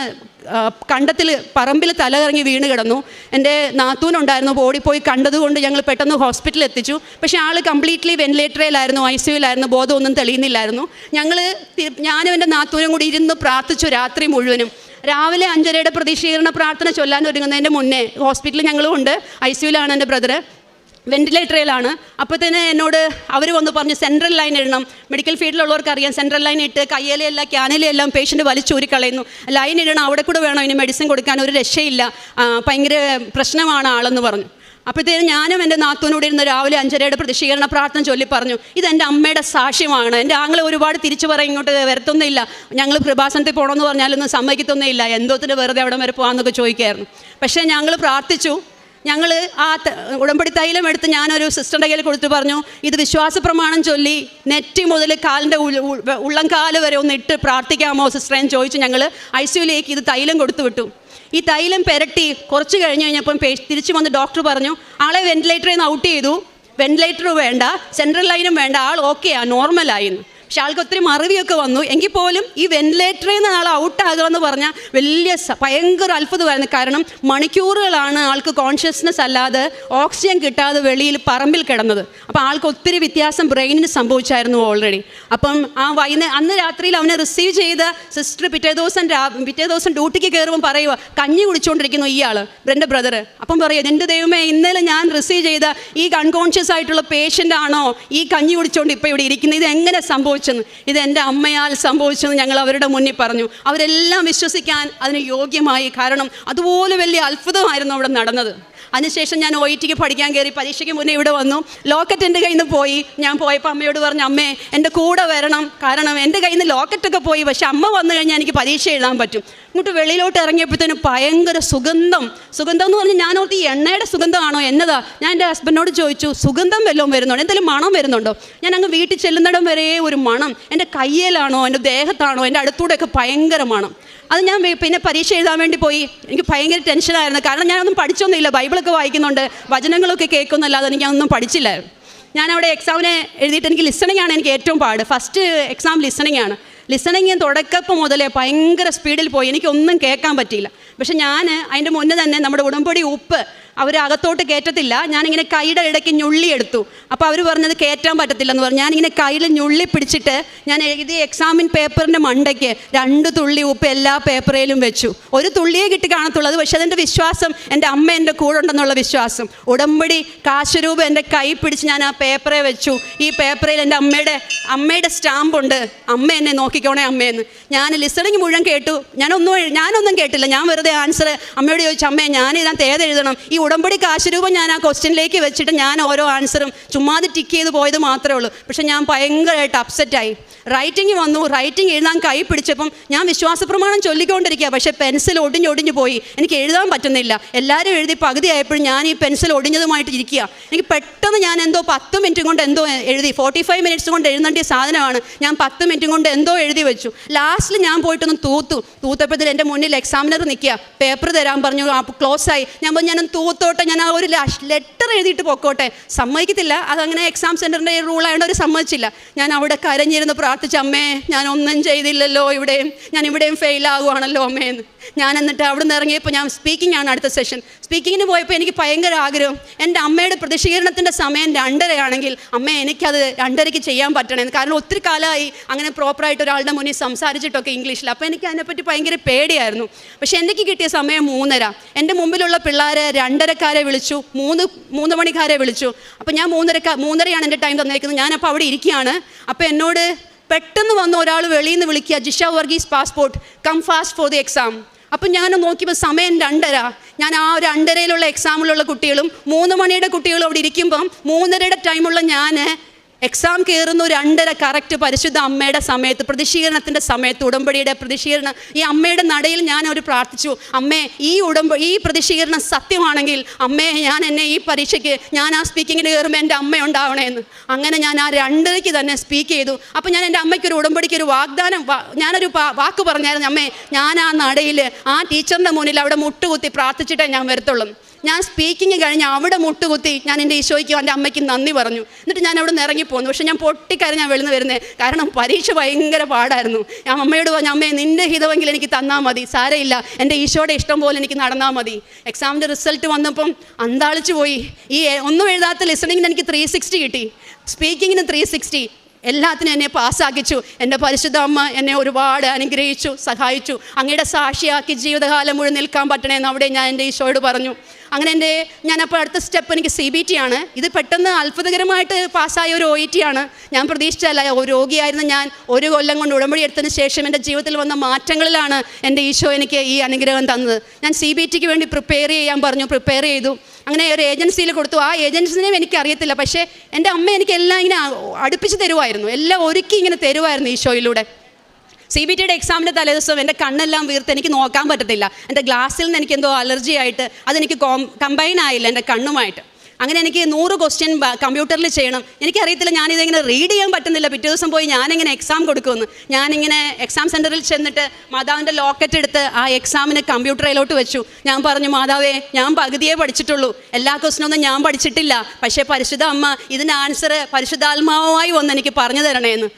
കണ്ടത്തിൽ പറമ്പിൽ തലകറങ്ങി വീണ് കിടന്നു. എൻ്റെ നാത്തൂനുണ്ടായിരുന്നു, ഓടിപ്പോയി കണ്ടതുകൊണ്ട് ഞങ്ങൾ പെട്ടെന്ന് ഹോസ്പിറ്റലിൽ എത്തിച്ചു. പക്ഷേ ആൾ കംപ്ലീറ്റ്ലി വെന്റിലേറ്ററിലായിരുന്നു, ICUലായിരുന്നു, ബോധമൊന്നും തെളിയുന്നില്ലായിരുന്നു. ഞാനും എൻ്റെ നാത്തൂനും കൂടി ഇരുന്ന് പ്രാർത്ഥിച്ചു രാത്രി മുഴുവനും. രാവിലെ 5:30 പ്രതീക്ഷീകരണ പ്രാർത്ഥന ചൊല്ലാൻ ഒരുങ്ങുന്നതിൻ്റെ മുന്നേ ഹോസ്പിറ്റലിൽ ഞങ്ങളും ഉണ്ട്, ICUലാണ് എൻ്റെ ബ്രദർ. വെന്റിലേറ്ററിലാണ്. അപ്പോഴത്തേന് എന്നോട് അവർ വന്ന് പറഞ്ഞു സെൻട്രൽ ലൈൻ ഇടണം. മെഡിക്കൽ ഫീൽഡിലുള്ളവർക്ക് അറിയാം, സെൻട്രൽ ലൈൻ ഇട്ട് കയ്യിലെല്ലാം ക്യാനിലെല്ലാം പേഷ്യൻ്റ് വലിച്ചൂരിക്കളയുന്നു. ലൈൻ ഇടണം, അവിടെ കൂടെ വേണം ഇനി മെഡിസിൻ കൊടുക്കാൻ, ഒരു രക്ഷയില്ല, ഭയങ്കര പ്രശ്നമാണ് ആളെന്ന് പറഞ്ഞു. അപ്പോഴത്തേനും ഞാനും എൻ്റെ നാത്തൂനോട് ഇരുന്ന് രാവിലെ 5:30 പ്രതിഷീകരണ പ്രാർത്ഥന ചൊല്ലി പറഞ്ഞു, ഇതെൻ്റെ അമ്മയുടെ സാക്ഷ്യമാണ്. എൻ്റെ ആങ്ങളെ ഒരുപാട് തിരിച്ചു പറയും, ഇങ്ങോട്ട് വരത്തൊന്നുമില്ല, ഞങ്ങൾ കൃപാസനത്തിൽ പോകണമെന്ന് പറഞ്ഞാലൊന്നും സമ്മതിക്കത്തൊന്നുമില്ല, എന്തോത്തിന് വെറുതെ അവിടെ വരെ പോകാമെന്നൊക്കെ ചോദിക്കായിരുന്നു. പക്ഷേ ഞങ്ങൾ പ്രാർത്ഥിച്ചു. ഞങ്ങൾ ആ ഉടമ്പടി തൈലം എടുത്ത് ഞാനൊരു സിസ്റ്ററുടെ കയ്യിൽ കൊടുത്ത് പറഞ്ഞു, ഇത് വിശ്വാസ പ്രമാണം ചൊല്ലി നെറ്റി മുതൽ കാലിൻ്റെ ഉള്ളംകാല് വരെ ഒന്ന് ഇട്ട് പ്രാർത്ഥിക്കാമോ സിസ്റ്ററേന്ന് ചോദിച്ചു. ഞങ്ങൾ ICUലേക്ക് ഇത് തൈലം കൊടുത്തു വിട്ടു. ഈ തൈലം പെരട്ടി കുറച്ച് കഴിഞ്ഞപ്പം തിരിച്ചു വന്ന് ഡോക്ടർ പറഞ്ഞു, ആളെ വെന്റിലേറ്ററിൽ നിന്ന് ഔട്ട് ചെയ്തു, വെന്റിലേറ്റർ വേണ്ട, സെൻട്രൽ ലൈനും വേണ്ട, ആൾ ഓക്കെയാണ്, നോർമലായിരുന്നു. പക്ഷെ ആൾക്ക് ഒത്തിരി മറിവിയൊക്കെ വന്നു. എങ്കിൽ പോലും ഈ വെന്റിലേറ്ററിൽ നിന്ന് ആൾ ഔട്ടാകുമെന്ന് പറഞ്ഞാൽ വലിയ ഭയങ്കര അത്ഭുതമായിരുന്നു. കാരണം മണിക്കൂറുകളാണ് ആൾക്ക് കോൺഷ്യസ്നെസ് അല്ലാതെ ഓക്സിജൻ കിട്ടാതെ വെളിയിൽ പറമ്പിൽ കിടന്നത്. അപ്പോൾ ആൾക്ക് ഒത്തിരി വ്യത്യാസം ബ്രെയിനിന് സംഭവിച്ചായിരുന്നു ഓൾറെഡി. അപ്പം അന്ന് രാത്രിയിൽ അവനെ റിസീവ് ചെയ്ത സിസ്റ്റർ പിറ്റേ ദിവസം ഡ്യൂട്ടിക്ക് കയറുമ്പോൾ പറയുക, കഞ്ഞി കുടിച്ചുകൊണ്ടിരിക്കുന്നു ഇയാൾ, എൻ്റെ ബ്രദർ. അപ്പം പറയുക, എൻ്റെ ദൈവമേ, ഇന്നലെ ഞാൻ റിസീവ് ചെയ്ത ഈ അൺകോൺഷ്യസ് ആയിട്ടുള്ള പേഷ്യൻ്റ് ആണോ ഈ കഞ്ഞി കുടിച്ചുകൊണ്ട് ഇപ്പോൾ ഇവിടെ ഇരിക്കുന്നത്? ഇത് എങ്ങനെ സംഭവിച്ചെന്ന്, ഇത് എൻ്റെ അമ്മയാൽ സംഭവിച്ചെന്ന് ഞങ്ങൾ അവരുടെ മുന്നിൽ പറഞ്ഞു. അവരെല്ലാം വിശ്വസിക്കാൻ അതിന് യോഗ്യമായി. കാരണം അതുപോലെ വലിയ അത്ഭുതമായിരുന്നു അവിടെ നടന്നത്. അതിനുശേഷം ഞാൻ OITക്ക് പഠിക്കാൻ കയറി. പരീക്ഷയ്ക്ക് മുന്നേ ഇവിടെ വന്നു. ലോക്കറ്റ് എൻ്റെ കയ്യിൽ നിന്ന് പോയി. ഞാൻ പോയപ്പോൾ അമ്മയോട് പറഞ്ഞു, അമ്മേ എൻ്റെ കൂടെ വരണം, കാരണം എൻ്റെ കയ്യിൽ നിന്ന് ലോക്കറ്റൊക്കെ പോയി, പക്ഷെ അമ്മ വന്നു കഴിഞ്ഞാൽ എനിക്ക് പരീക്ഷ എഴുതാൻ പറ്റും. ഇങ്ങോട്ട് വെളിയിലോട്ട് ഇറങ്ങിയപ്പോഴത്തേനും ഭയങ്കര സുഗന്ധം എന്ന് പറഞ്ഞാൽ ഞാനോർത്ത് ഈ എണ്ണയുടെ സുഗന്ധമാണോ എന്നതാ. ഞാൻ എൻ്റെ ഹസ്ബൻഡിനോട് ചോദിച്ചു, സുഗന്ധം വല്ലതും വരുന്നുണ്ടോ, എന്തെങ്കിലും മണം വരുന്നുണ്ടോ? ഞാൻ അങ്ങ് വീട്ടിൽ ചെല്ലുന്നിടം വരെ ഒരു മണം, എൻ്റെ കയ്യിലാണോ എൻ്റെ ദേഹത്താണോ എൻ്റെ അടുത്തൂടെയൊക്കെ ഭയങ്കര മണം. അത് ഞാൻ പിന്നെ പരീക്ഷ എഴുതാൻ വേണ്ടി പോയി. എനിക്ക് ഭയങ്കര ടെൻഷനായിരുന്നു. കാരണം ഞാനൊന്നും പഠിച്ചൊന്നുമില്ല. ബൈബിളൊക്കെ വായിക്കുന്നുണ്ട്, വചനങ്ങളൊക്കെ കേൾക്കുന്നല്ലാതെ എനിക്കൊന്നും പഠിച്ചില്ലായിരുന്നു. ഞാനവിടെ എക്സാമിന് എഴുതിയിട്ട് എനിക്ക് ലിസണിങ് ആണ് എനിക്ക് ഏറ്റവും പാട്. ഫസ്റ്റ് എക്സാം ലിസണിങ് ആണ്. ലിസണിങ് തുടക്കപ്പം മുതലേ ഭയങ്കര സ്പീഡിൽ പോയി, എനിക്കൊന്നും കേൾക്കാൻ പറ്റിയില്ല. പക്ഷെ ഞാൻ അതിൻ്റെ മുന്നേ തന്നെ നമ്മുടെ ഉടമ്പടി ഉപ്പ് അവരകത്തോട്ട് കയറ്റത്തില്ല. ഞാനിങ്ങനെ കൈയുടെ ഇടയ്ക്ക് ഞുള്ളി എടുത്തു. അപ്പോൾ അവർ പറഞ്ഞത് കയറ്റാൻ പറ്റത്തില്ലെന്ന് പറഞ്ഞു. ഞാനിങ്ങനെ കയ്യിൽ ഞുള്ളി പിടിച്ചിട്ട് ഞാൻ എഴുതിയ എക്സാമിൻ പേപ്പറിൻ്റെ മണ്ടയ്ക്ക് 2 തുള്ളി ഉപ്പ് എല്ലാ പേപ്പറിലും വെച്ചു. ഒരു തുള്ളിയേ കിട്ടി കാണത്തുള്ളത്. പക്ഷെ അതെൻ്റെ വിശ്വാസം, എൻ്റെ അമ്മ എൻ്റെ കൂടെ ഉണ്ടെന്നുള്ള വിശ്വാസം. ഉടമ്പടി കാശുരൂപം എൻ്റെ കൈ പിടിച്ച് ഞാൻ ആ പേപ്പറെ വെച്ചു. ഈ പേപ്പറിൽ എൻ്റെ അമ്മയുടെ സ്റ്റാമ്പുണ്ട്, അമ്മ എന്നെ നോക്കിക്കോണേ അമ്മയെന്ന്. ഞാൻ ലിസണിങ് മുഴുവൻ കേട്ടു. ഞാനൊന്നും കേട്ടില്ല. ഞാൻ വെറുതെ ആൻസർ അമ്മയോട് ചോദിച്ചു, അമ്മേ ഞാനിതിനകത്ത് ഏതെഴുതണം? ഈ ഉടമ്പടി കാശുരൂപം ഞാൻ ആ ക്വസ്റ്റ്യനിലേക്ക് വെച്ചിട്ട് ഞാൻ ഓരോ ആൻസറും ചുമ്മാതെ ടിക്ക് ചെയ്ത് പോയത് മാത്രമേ ഉള്ളൂ. പക്ഷെ ഞാൻ ഭയങ്കരമായിട്ട് അപ്സെറ്റായി. റൈറ്റിംഗ് വന്നു. റൈറ്റിംഗ് എഴുതാൻ കൈ പിടിച്ചപ്പം ഞാൻ വിശ്വാസപ്രമാണം ചൊല്ലിക്കൊണ്ടിരിക്കുക. പക്ഷേ പെൻസിൽ ഒടിഞ്ഞൊടിഞ്ഞു പോയി. എനിക്ക് എഴുതാൻ പറ്റുന്നില്ല. എല്ലാവരും എഴുതി പകുതിയായപ്പോഴും ഞാൻ ഈ പെൻസിൽ ഒടിഞ്ഞതുമായിട്ട് ഇരിക്കുക. എനിക്ക് പെട്ടെന്ന് ഞാൻ എന്തോ 10 മിനിറ്റ് കൊണ്ട് എന്തോ എഴുതി. 45 മിനിറ്റ്സ് കൊണ്ട് എഴുതേണ്ട സാധനമാണ്. ഞാൻ 10 മിനിറ്റ് കൊണ്ട് എന്തോ എഴുതി വെച്ചു. ലാസ്റ്റിൽ ഞാൻ പോയിട്ടൊന്ന് തൂത്തപ്പോഴത്തേന് എൻ്റെ മുന്നിൽ എക്സാമിനർ നിൽക്കുക. പേപ്പർ തരാൻ പറഞ്ഞു. ക്ലോസ് ആയി. ഞാൻ പറഞ്ഞു, ഞാനൊന്ന് തൂത്തോട്ടെ, ഞാൻ ആ ഒരു ലെറ്റർ എഴുതിയിട്ട് പൊക്കോട്ടെ. സമ്മതിക്കത്തില്ല. അതങ്ങനെ എക്സാം സെൻറ്ററിൻ്റെ റൂൾ ആയതുകൊണ്ട് അവർ സമ്മതിച്ചില്ല. ഞാൻ അവിടെ കരഞ്ഞിരുന്ന് പ്രാർത്ഥിച്ച, അമ്മേ ഞാനൊന്നും ചെയ്തില്ലല്ലോ, ഞാൻ ഇവിടെയും ഫെയിലാകുവാണല്ലോ അമ്മേന്ന്. ഞാൻ എന്നിട്ട് അവിടെ നിന്ന് ഇറങ്ങിയപ്പോൾ ഞാൻ സ്പീക്കിംഗ് ആണ് അടുത്ത സെഷൻ. സ്പീക്കിങ്ങിന് പോയപ്പോൾ എനിക്ക് ഭയങ്കര ആഗ്രഹം, എൻ്റെ അമ്മയുടെ പ്രതിഷീകരണത്തിൻ്റെ സമയം 2:30 ആണെങ്കിൽ അമ്മേ എനിക്കത് 2:30 ചെയ്യാൻ പറ്റണമെന്ന്. കാരണം ഒത്തിരി കാലമായി അങ്ങനെ പ്രോപ്പറായിട്ട് ഒരാളുടെ മുന്നിൽ സംസാരിച്ചിട്ടൊക്കെ ഇംഗ്ലീഷിൽ. അപ്പോൾ എനിക്ക് അതിനെപ്പറ്റി ഭയങ്കര പേടിയായിരുന്നു. പക്ഷേ എനിക്ക് കിട്ടിയ സമയം 3:30. എൻ്റെ മുമ്പിലുള്ള പിള്ളേർ 2:30-കാരെ വിളിച്ചു, 3 മണിക്കാരെ വിളിച്ചു. അപ്പോൾ ഞാൻ 3:30 എൻ്റെ ടൈം തന്നേക്കുന്നത്. ഞാനപ്പോൾ അവിടെ ഇരിക്കുകയാണ്. അപ്പോൾ എന്നോട് പെട്ടെന്ന് വന്ന് ഒരാൾ വെളിയിൽ നിന്ന് വിളിക്കുക, Jisha Varghese passport, come fast for the exam. അപ്പം ഞാൻ നോക്കിയപ്പോൾ സമയം 2:30. ഞാൻ ആ 2:30-യിലുള്ള എക്സാമിലുള്ള കുട്ടികളും 3 മണിയുടെ കുട്ടികളും അവിടെ ഇരിക്കുമ്പം 3:30-യുടെ ടൈമുള്ള ഞാൻ എക്സാം കയറുന്നു 2:30 കറക്റ്റ് പരിശുദ്ധ അമ്മയുടെ സമയത്ത്, പ്രതിഷീകരണത്തിൻ്റെ സമയത്ത്, ഉടമ്പടിയുടെ പ്രതിഷീകരണം. ഈ അമ്മയുടെ നടയിൽ ഞാൻ ഒരു പ്രാർത്ഥിച്ചു, അമ്മേ ഈ പ്രതിഷീകരണം സത്യമാണെങ്കിൽ അമ്മേ എന്നെ ഈ പരീക്ഷയ്ക്ക് ഞാൻ ആ സ്പീക്കിങ്ങിന് കയറുമ്പോൾ എൻ്റെ അമ്മ ഉണ്ടാവണേന്ന്. അങ്ങനെ ഞാൻ ആ 2:30-ക്ക് തന്നെ സ്പീക്ക് ചെയ്തു. അപ്പോൾ ഞാൻ എൻ്റെ അമ്മയ്ക്കൊരു ഉടമ്പടിക്ക് ഒരു ഞാനൊരു വാക്ക് പറഞ്ഞായിരുന്നു, അമ്മേ ഞാൻ ആ നടയിൽ ആ ടീച്ചറിൻ്റെ മുന്നിൽ അവിടെ മുട്ടുകുത്തി പ്രാർത്ഥിച്ചിട്ടേ ഞാൻ വരത്തുള്ളൂ. ഞാൻ സ്പീക്കിങ് കഴിഞ്ഞ് അവിടെ മുട്ടുകുത്തി ഞാൻ എൻ്റെ ഈശോയ്ക്കും എൻ്റെ അമ്മയ്ക്കും നന്ദി പറഞ്ഞു. എന്നിട്ട് ഞാൻ അവിടെ നിന്ന് ഇറങ്ങിപ്പോന്നു. പക്ഷേ ഞാൻ പൊട്ടിക്കരഞ്ഞാൽ വെളിന്ന് വരുന്നത്. കാരണം പരീക്ഷ ഭയങ്കര പാടായിരുന്നു. ഞാൻ അമ്മയോട് പറഞ്ഞു, അമ്മേ നിൻ്റെ ഹിതമെങ്കിൽ എനിക്ക് തന്നാൽ മതി, സാരമില്ല, എൻ്റെ ഈശോയുടെ ഇഷ്ടം പോലെ എനിക്ക് നടന്നാൽ മതി. എക്സാമിൻ്റെ റിസൾട്ട് വന്നപ്പം അന്താളിച്ചു പോയി. ഈ ഒന്നും എഴുതാത്ത ലിസണിങ്ങിന് എനിക്ക് 360 കിട്ടി, സ്പീക്കിങ്ങിന് 360. എല്ലാത്തിനും എന്നെ പാസ്സാക്കിച്ചു. എൻ്റെ പരിശുദ്ധ അമ്മ എന്നെ ഒരുപാട് അനുഗ്രഹിച്ചു, സഹായിച്ചു. അങ്ങയുടെ സാക്ഷിയാക്കി ജീവിതകാലം മുഴുവൻ നിൽക്കാൻ പറ്റണമെന്ന് അവിടെ ഞാൻ എൻ്റെ ഈശോയോട് പറഞ്ഞു. അങ്ങനെ ഞാനപ്പോൾ അടുത്ത സ്റ്റെപ്പ് എനിക്ക് CBT ആണ്. ഇത് പെട്ടെന്ന് അത്ഭുതകരമായിട്ട് പാസ്സായ ഒരു OET ആണ്. ഞാൻ പ്രതീക്ഷിച്ചല്ല. ഒരു രോഗിയായിരുന്ന ഞാൻ 1 കൊല്ലം കൊണ്ട് ഉടമ്പടി എടുത്തതിന് ശേഷം എൻ്റെ ജീവിതത്തിൽ വന്ന മാറ്റങ്ങളിലാണ് എൻ്റെ ഈശോ എനിക്ക് ഈ അനുഗ്രഹം തന്നത്. ഞാൻ CBTക്ക് വേണ്ടി പ്രിപ്പയർ ചെയ്യാൻ പറഞ്ഞു, പ്രിപ്പയർ ചെയ്തു. അങ്ങനെ ഒരു ഏജൻസിയിൽ കൊടുത്തു. ആ ഏജൻസിനെയും എനിക്കറിയത്തില്ല, പക്ഷേ എൻ്റെ അമ്മ എനിക്കെല്ലാം ഇങ്ങനെ അടുപ്പിച്ച് തരുമായിരുന്നു, എല്ലാം ഒരുക്കി ഇങ്ങനെ തരുമായിരുന്നു ഈശോയിലൂടെ. CBTയുടെ എക്സാമിൻ്റെ തലേദിവസം എൻ്റെ കണ്ണെല്ലാം വീർത്ത് എനിക്ക് നോക്കാൻ പറ്റത്തില്ല. എൻ്റെ ഗ്ലാസ്സിൽ നിന്ന് എനിക്കെന്തോ അലർജി ആയിട്ട് അതെനിക്ക് കമ്പൈൻ ആയില്ല എൻ്റെ കണ്ണുമായിട്ട്. അങ്ങനെ എനിക്ക് 100 ക്വസ്റ്റ്യൻ കമ്പ്യൂട്ടറിൽ ചെയ്യണം. എനിക്കറിയത്തില്ല, ഞാനിതെങ്ങനെ റീഡ് ചെയ്യാൻ പറ്റുന്നില്ല. പിറ്റേ ദിവസം പോയി ഞാനിങ്ങനെ എക്സാം കൊടുക്കുമെന്ന്. ഞാനിങ്ങനെ എക്സാം സെൻറ്ററിൽ ചെന്നിട്ട് മാതാവിൻ്റെ ലോക്കറ്റ് എടുത്ത് ആ എക്സാമിന് കമ്പ്യൂട്ടറിലോട്ട് വെച്ചു. ഞാൻ പറഞ്ഞു, മാതാവേ, ഞാൻ പകുതിയേ പഠിച്ചിട്ടുള്ളൂ, എല്ലാ ക്വസ്റ്റ്യനൊന്നും ഞാൻ പഠിച്ചിട്ടില്ല. പക്ഷേ പരിശുദ്ധ അമ്മ ഇതിൻ്റെ ആൻസർ പരിശുദ്ധാത്മാവുമായി വന്ന് എനിക്ക് പറഞ്ഞു തരണേന്ന്.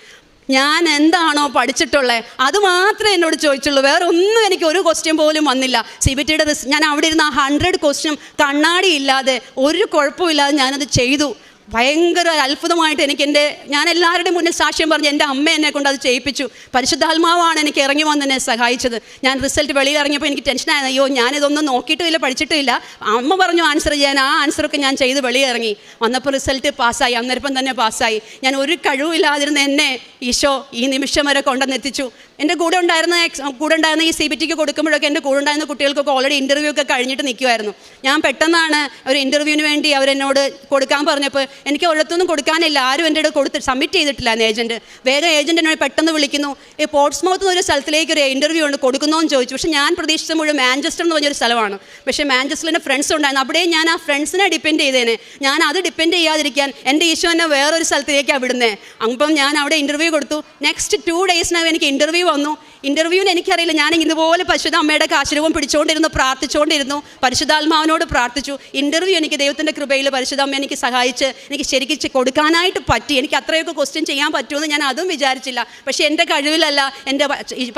ഞാൻ എന്താണോ പഠിച്ചിട്ടുള്ളത് അത് മാത്രമേ എന്നോട് ചോദിച്ചുള്ളൂ. വേറെ ഒന്നും എനിക്ക് ഒരു ക്വസ്റ്റ്യൻ പോലും വന്നില്ല. CBTയുടെ ഞാൻ അവിടെ ഇരുന്ന് ആ 100 ക്വസ്റ്റ്യൻ കണ്ണാടി ഇല്ലാതെ ഒരു കുഴപ്പമില്ലാതെ ഞാനത് ചെയ്തു. ഭയങ്കര അത്ഭുതമായിട്ട് ഞാൻ എല്ലാവരുടെയും മുന്നിൽ സാക്ഷ്യം പറഞ്ഞു, എൻ്റെ അമ്മ എന്നെ കൊണ്ട് അത് ചെയ്യിപ്പിച്ചു. പരിശുദ്ധാത്മാവാണ് എനിക്ക് ഇറങ്ങി വന്ന് എന്നെ സഹായിച്ചത്. ഞാൻ റിസൾട്ട് വെളിയിൽ ഇറങ്ങിയപ്പോൾ എനിക്ക് ടെൻഷനായിരുന്നു. അയ്യോ, ഞാനിതൊന്നും നോക്കിയിട്ടുമില്ല, പഠിച്ചിട്ടുമില്ല. അമ്മ പറഞ്ഞു ആൻസർ ചെയ്യാൻ. ആ ആൻസറൊക്കെ ഞാൻ ചെയ്ത് വെളിയിറങ്ങി. വന്നപ്പോൾ റിസൾട്ട് പാസ്സായി. അന്നേരം തന്നെ പാസ്സായി. ഞാൻ ഒരു കഴിവില്ലാതിരുന്ന എന്നെ ഈശോ ഈ നിമിഷം വരെ കൊണ്ടുവന്നെത്തിച്ചു. എൻ്റെ കൂടെ ഉണ്ടായിരുന്ന ഈ CBTക്ക് കൊടുക്കുമ്പോഴൊക്കെ എൻ്റെ കൂടെ ഉണ്ടായിരുന്ന കുട്ടികൾക്കൊക്കെ ഓൾറെഡി ഇൻ്റർവ്യൂ ഒക്കെ കഴിഞ്ഞിട്ട് നിൽക്കുമായിരുന്നു. ഞാൻ പെട്ടെന്നാണ് ഒരു ഇൻ്റർവ്യൂവിന് വേണ്ടി അവരെന്നോട് കൊടുക്കാൻ പറഞ്ഞപ്പോൾ എനിക്ക് ഒരിടത്തൊന്നും കൊടുക്കാനില്ല. ആരും എൻ്റെ അടുത്ത് സബ്മിറ്റ് ചെയ്തിട്ടില്ല ഏജൻറ്റ്. വേഗം ഏജൻറ്റ് എന്നോട് പെട്ടെന്ന് വിളിക്കുന്നു, ഈ പോർട്സ്മൗത്ത് എന്നൊരു സ്ഥലത്തിലേക്ക് ഒരു ഇൻ്റർവ്യൂ ഉണ്ട്, കൊടുക്കുന്നോന്ന് ചോദിച്ചു. പക്ഷേ ഞാൻ പ്രതീക്ഷിച്ച മുഴുവൻ മാഞ്ചസ്റ്റർ എന്ന് പറഞ്ഞൊരു സ്ഥലമാണ്. പക്ഷേ മാഞ്ചസ്റ്ററിൽ എൻ്റെ ഫ്രണ്ട്സ് ഉണ്ടായിരുന്നു. അവിടെ ഞാൻ ആ ഫ്രണ്ട്സിനെ ഡിപ്പെൻഡ് ചെയ്തേനെ. ഞാൻ അത് ഡിപ്പെൻഡ് ചെയ്യാതിരിക്കാൻ എൻ്റെ ഈശോ എന്നെ വേറൊരു സ്ഥലത്തിലേക്കാണ് വിടുന്നത്. അപ്പം ഞാൻ അവിടെ ഇൻ്റർവ്യൂ കൊടുത്തു. നെക്സ്റ്റ് 2 ഡേയ്സിനകം എനിക്ക് ഇൻ്റർവ്യൂ വന്നു. ഇൻ്റർവ്യൂവിന് എനിക്കറിയില്ല, ഞാൻ ഇതുപോലെ പരിശുദ്ധ അമ്മയുടെ ആശീർവാദം പിടിച്ചുകൊണ്ടിരുന്നു, പ്രാർത്ഥിച്ചുകൊണ്ടിരുന്നു, പരിശുദ്ധാത്മാവിനോട് പ്രാർത്ഥിച്ചു. ഇൻ്റർവ്യൂ എനിക്ക് ദൈവത്തിൻ്റെ കൃപയിൽ പരിശുദ്ധ അമ്മ എനിക്ക് സഹായിച്ച് എനിക്ക് ശരിക്കും കൊടുക്കാനായിട്ട് പറ്റി. എനിക്ക് അത്രയൊക്കെ ക്വസ്റ്റ്യൻ ചെയ്യാൻ പറ്റുമെന്ന് ഞാൻ അതും വിചാരിച്ചില്ല. പക്ഷേ എൻ്റെ കഴിവിലല്ല, എൻ്റെ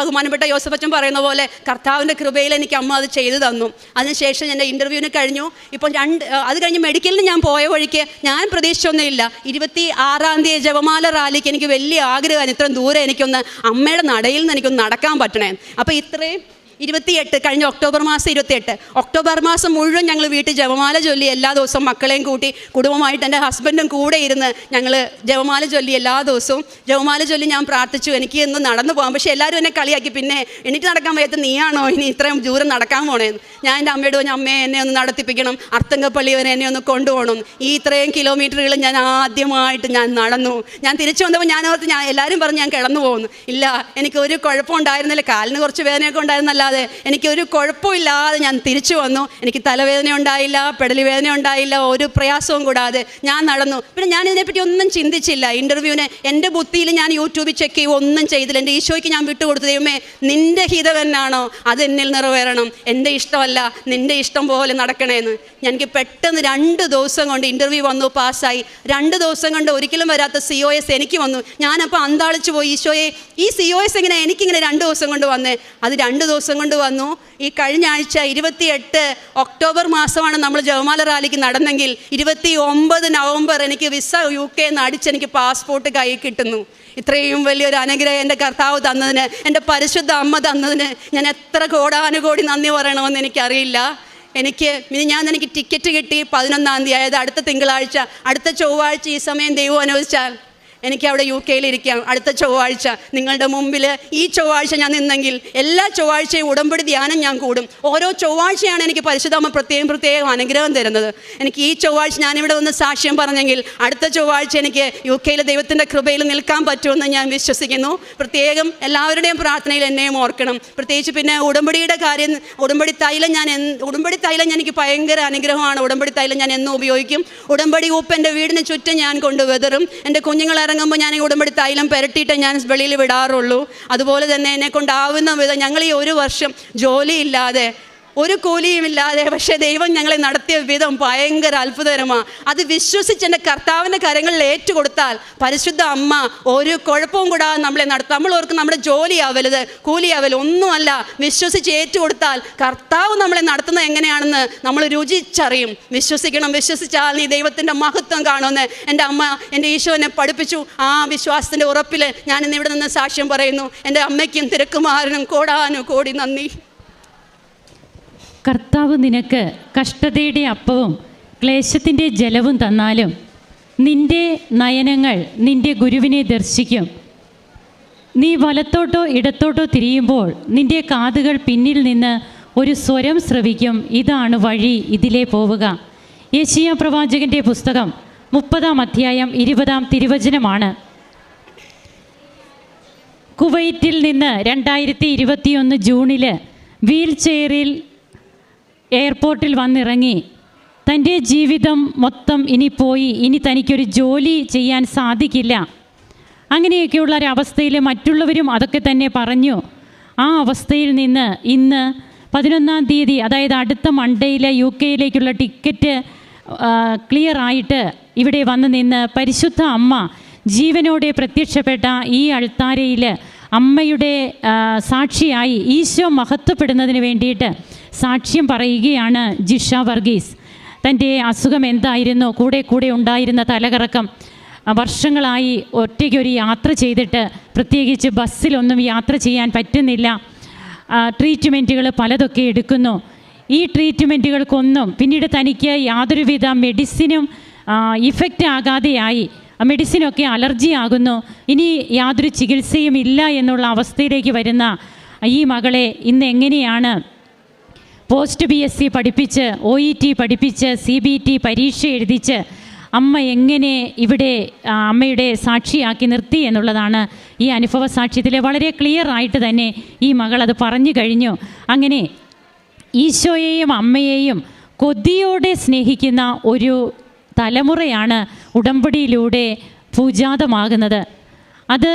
ബഹുമാനപ്പെട്ട യോസഫ് അച്ഛൻ പറയുന്ന പോലെ കർത്താവിൻ്റെ കൃപയിൽ എനിക്ക് അമ്മ അത് ചെയ്തു തന്നു. അതിനുശേഷം എൻ്റെ ഇൻ്റർവ്യൂവിന് കഴിഞ്ഞു. ഇപ്പം അത് കഴിഞ്ഞ് മെഡിക്കലിന് ഞാൻ പോയ വഴിക്ക് ഞാൻ പ്രതീക്ഷിച്ചൊന്നുമില്ല, 26-ാം തീയതി ജപമാല റാലിക്ക് എനിക്ക് വലിയ ആഗ്രഹമാണ് ഇത്രയും ദൂരെ എനിക്കൊന്ന് അമ്മയുടെ നടയിൽ നിന്ന് എനിക്കൊന്ന് നടക്കാൻ പറ്റണേ. അപ്പോൾ ഇത്രയും 28 കഴിഞ്ഞ ഒക്ടോബർ മാസം 28 ഒക്ടോബർ മാസം മുഴുവൻ ഞങ്ങൾ വീട്ടിൽ ജപമാല ചൊല്ലി എല്ലാ ദിവസവും മക്കളെയും കൂട്ടി കുടുംബമായിട്ട് എൻ്റെ ഹസ്ബൻഡും കൂടെ ഇരുന്ന് ഞങ്ങൾ ജപമാല ചൊല്ലി എല്ലാ ദിവസവും ജപമാല ചൊല്ലി ഞാൻ പ്രാർത്ഥിച്ചു എനിക്ക് ഇന്ന് നടന്നു പോകാം. പക്ഷേ എല്ലാവരും എന്നെ കളിയാക്കി, പിന്നെ എനിക്ക് നടക്കാൻ വയ്യാത്ത നീയാണോ ഇനി ഇത്രയും ദൂരം നടക്കാൻ പോണേന്ന്. ഞാൻ എൻ്റെ അമ്മയോട് പറഞ്ഞു, അമ്മയെ എന്നെ ഒന്ന് നടത്തിപ്പിക്കണം, അർത്തങ്കപ്പള്ളി വരെ എന്നെ ഒന്ന് കൊണ്ടുപോകണം. ഈ ഇത്രയും കിലോമീറ്ററുകൾ ഞാൻ ആദ്യമായിട്ട് ഞാൻ നടന്നു. ഞാൻ തിരിച്ചു വന്നപ്പോൾ ഞാൻ എല്ലാവരും പറഞ്ഞ് ഞാൻ കിടന്നു പോകുന്നു. ഇല്ല, എനിക്ക് ഒരു കുഴപ്പമുണ്ടായിരുന്നില്ല, കാലിന് കുറച്ച് വേദനയൊക്കെ ഉണ്ടായിരുന്നല്ല, എനിക്കൊരു കുഴപ്പമില്ലാതെ ഞാൻ തിരിച്ചു വന്നു. എനിക്ക് തലവേദന ഉണ്ടായില്ല, പെടലി വേദന ഉണ്ടായില്ല, ഒരു പ്രയാസവും കൂടാതെ ഞാൻ നടന്നു. പിന്നെ ഞാൻ ഇതിനെപ്പറ്റി ഒന്നും ചിന്തിച്ചില്ല. ഇൻ്റർവ്യൂവിന് എൻ്റെ ബുദ്ധിയിൽ ഞാൻ യൂട്യൂബിൽ ചെക്ക് ചെയ്യുക ഒന്നും ചെയ്തില്ല. എൻ്റെ ഈശോയ്ക്ക് ഞാൻ വിട്ടുകൊടുത്തു. ദൈവമേ, നിൻ്റെ ഹിതം എന്നാണോ അത് എന്നിൽ നിറവേറണം, എൻ്റെ ഇഷ്ടമല്ല നിൻ്റെ ഇഷ്ടം പോലെ നടക്കണേന്ന്. എനിക്ക് പെട്ടെന്ന് 2 ദിവസം കൊണ്ട് ഇൻ്റർവ്യൂ വന്നു, പാസ്സായി. 2 ദിവസം കൊണ്ട് ഒരിക്കലും വരാത്ത COS എനിക്ക് വന്നു. ഞാനപ്പോൾ അന്താളിച്ചു പോയി, ഈശോയെ ഈ COS എങ്ങനെ എനിക്കിങ്ങനെ 2 ദിവസം കൊണ്ട് വന്നേ? അത് 2 ദിവസം കൊണ്ട് വന്നു. ഈ കഴിഞ്ഞ ആഴ്ച 28 ഒക്ടോബർ മാസമാണ് നമ്മൾ ജപമാല റാലിക്ക് നടന്നെങ്കിൽ 29 നവംബർ എനിക്ക് വിസ UK നിന്ന് അടിച്ചെനിക്ക് പാസ്പോർട്ട് കയ്യിൽ കിട്ടുന്നു. ഇത്രയും വലിയൊരു അനുഗ്രഹം എൻ്റെ കർത്താവ് തന്നതിന്, എൻ്റെ പരിശുദ്ധ അമ്മ തന്നതിന് ഞാൻ എത്ര കോടാനുകോടി നന്ദി പറയണമെന്ന് എനിക്കറിയില്ല. എനിക്ക് ടിക്കറ്റ് കിട്ടി 11-ാം തീയതി, അതായത് അടുത്ത തിങ്കളാഴ്ച. അടുത്ത ചൊവ്വാഴ്ച ഈ സമയം ദൈവം അനുവദിച്ചാൽ എനിക്ക് അവിടെ UK ഇരിക്കാം. അടുത്ത ചൊവ്വാഴ്ച നിങ്ങളുടെ മുമ്പിൽ ഈ ചൊവ്വാഴ്ച ഞാൻ നിന്നെങ്കിൽ എല്ലാ ചൊവ്വാഴ്ചയും ഉടമ്പടി ധ്യാനം ഞാൻ കൂടും. ഓരോ ചൊവ്വാഴ്ചയാണ് എനിക്ക് പരിശുദ്ധമ്മ പ്രത്യേകം അനുഗ്രഹം തരുന്നത്. എനിക്ക് ഈ ചൊവ്വാഴ്ച ഞാനിവിടെ വന്ന് സാക്ഷ്യം പറഞ്ഞെങ്കിൽ അടുത്ത ചൊവ്വാഴ്ച എനിക്ക് UK ദൈവത്തിൻ്റെ കൃപയിൽ നിൽക്കാൻ പറ്റുമെന്ന് ഞാൻ വിശ്വസിക്കുന്നു. പ്രത്യേകം എല്ലാവരുടെയും പ്രാർത്ഥനയിൽ എന്നെയും ഓർക്കണം. പ്രത്യേകിച്ച് പിന്നെ ഉടമ്പടിയുടെ കാര്യം, ഉടമ്പടി തൈലം എനിക്ക് ഭയങ്കര അനുഗ്രഹമാണ്. ഉടമ്പടി തൈലം ഞാൻ എന്നും ഉപയോഗിക്കും. ഉടമ്പടി ഉപ്പ് എൻ്റെ വീടിന് ചുറ്റും ഞാൻ കൊണ്ട് വെതറും. എൻ്റെ കുഞ്ഞുങ്ങളെ ഇറങ്ങുമ്പോൾ ഞാൻ ഈ ഉടമ്പടി തൈലം പുരട്ടിയിട്ട് ഞാൻ വെളിയിൽ വിടാറുള്ളൂ. അതുപോലെ തന്നെ എന്നെ കൊണ്ടാവുന്ന വിധം ഞങ്ങൾ ഈ 1 വർഷം ജോലിയില്ലാതെ ഒരു കൂലിയുമില്ലാതെ, പക്ഷേ ദൈവം ഞങ്ങളെ നടത്തിയ വിധം ഭയങ്കര അത്ഭുതകരമാണ്. അത് വിശ്വസിച്ച് എൻ്റെ കർത്താവിൻ്റെ കരങ്ങളിൽ ഏറ്റുകൊടുത്താൽ പരിശുദ്ധ അമ്മ ഒരു കുഴപ്പവും കൂടാതെ നമ്മളെ നടത്തും. നമ്മൾ ഓർക്കും നമ്മുടെ ജോലിയാവരുത്, കൂലിയാവരുത്, ഒന്നുമല്ല. വിശ്വസിച്ച് ഏറ്റുകൊടുത്താൽ കർത്താവ് നമ്മളെ നടത്തുന്നത് എങ്ങനെയാണെന്ന് നമ്മൾ രുചിച്ചറിയും. വിശ്വസിച്ചാൽ നീ ദൈവത്തിൻ്റെ മഹത്വം കാണുമെന്ന് എൻ്റെ അമ്മ, എൻ്റെ ഈശോ എന്നെ പഠിപ്പിച്ചു. ആ വിശ്വാസത്തിൻ്റെ ഉറപ്പിൽ ഞാൻ ഇന്ന് ഇവിടെ നിന്ന് സാക്ഷ്യം പറയുന്നു. എൻ്റെ അമ്മയ്ക്കും തിരക്കുമാരനും കോടാനുകോടി നന്ദി. കർത്താവ് നിനക്ക് കഷ്ടതയുടെ അപ്പവും ക്ലേശത്തിൻ്റെ ജലവും തന്നാലും നിൻ്റെ നയനങ്ങൾ നിൻ്റെ ഗുരുവിനെ ദർശിക്കും. നീ വലത്തോട്ടോ ഇടത്തോട്ടോ തിരിയുമ്പോൾ നിൻ്റെ കാതുകൾ പിന്നിൽ നിന്ന് ഒരു സ്വരം ശ്രവിക്കും, ഇതാണ് വഴി, ഇതിലേ പോവുക. യെശയ്യാ പ്രവാചകൻ്റെ പുസ്തകം 30-ാം അധ്യായം 20-ാം തിരുവചനമാണ്. കുവൈറ്റിൽ നിന്ന് 2021 ജൂണിൽ വീൽ ചെയറിൽ എയർപോർട്ടിൽ വന്നിറങ്ങി. തൻ്റെ ജീവിതം മൊത്തം ഇനി പോയി, ഇനി തനിക്കൊരു ജോലി ചെയ്യാൻ സാധിക്കില്ല, അങ്ങനെയൊക്കെയുള്ള ഒരവസ്ഥയിൽ മറ്റുള്ളവരും അതൊക്കെ തന്നെ പറഞ്ഞു. ആ അവസ്ഥയിൽ നിന്ന് ഇന്ന് 11-ാം തീയതി, അതായത് അടുത്ത മൺഡേയിൽ UK ടിക്കറ്റ് ക്ലിയർ ആയിട്ട് ഇവിടെ വന്ന് നിന്ന് പരിശുദ്ധ അമ്മ ജീവനോടെ പ്രത്യക്ഷപ്പെട്ട ഈ അൾത്താരയിൽ അമ്മയുടെ സാക്ഷിയായി ഈശോ മഹത്വപ്പെടുന്നതിന് വേണ്ടിയിട്ട് സാക്ഷ്യം പറയുകയാണ് ജിഷ വർഗീസ്. തൻ്റെ അസുഖം എന്തായിരുന്നു, കൂടെ ഉണ്ടായിരുന്ന തലകറക്കം, വർഷങ്ങളായി ഒറ്റയ്ക്കൊരു യാത്ര ചെയ്തിട്ട്, പ്രത്യേകിച്ച് ബസ്സിലൊന്നും യാത്ര ചെയ്യാൻ പറ്റുന്നില്ല, ട്രീറ്റ്മെൻറ്റുകൾ പലതൊക്കെ എടുക്കുന്നു. ഈ ട്രീറ്റ്മെൻറ്റുകൾക്കൊന്നും പിന്നീട് തനിക്ക് യാതൊരുവിധ മെഡിസിനും ഇഫക്റ്റ് ആകാതെയായി, മെഡിസിനൊക്കെ അലർജി ആകുന്നു, ഇനി യാതൊരു ചികിത്സയും ഇല്ല എന്നുള്ള അവസ്ഥയിലേക്ക് വരുന്ന ഈ മകളെ ഇന്ന് എങ്ങനെയാണ് പോസ്റ്റ് BSc പഠിപ്പിച്ച്, OET പഠിപ്പിച്ച്, CBT പരീക്ഷ എഴുതിച്ച് അമ്മ എങ്ങനെ ഇവിടെ അമ്മയുടെ സാക്ഷിയാക്കി നിർത്തി എന്നുള്ളതാണ് ഈ അനുഭവ സാക്ഷ്യത്തിൽ വളരെ ക്ലിയർ ആയിട്ട് തന്നെ ഈ മകൾ അത് പറഞ്ഞു കഴിഞ്ഞു. അങ്ങനെ ഈശോയെയും അമ്മയെയും കൊതിയോടെ സ്നേഹിക്കുന്ന ഒരു തലമുറയാണ് ഉടമ്പടിയിലൂടെ പൂജാതമാകുന്നത്.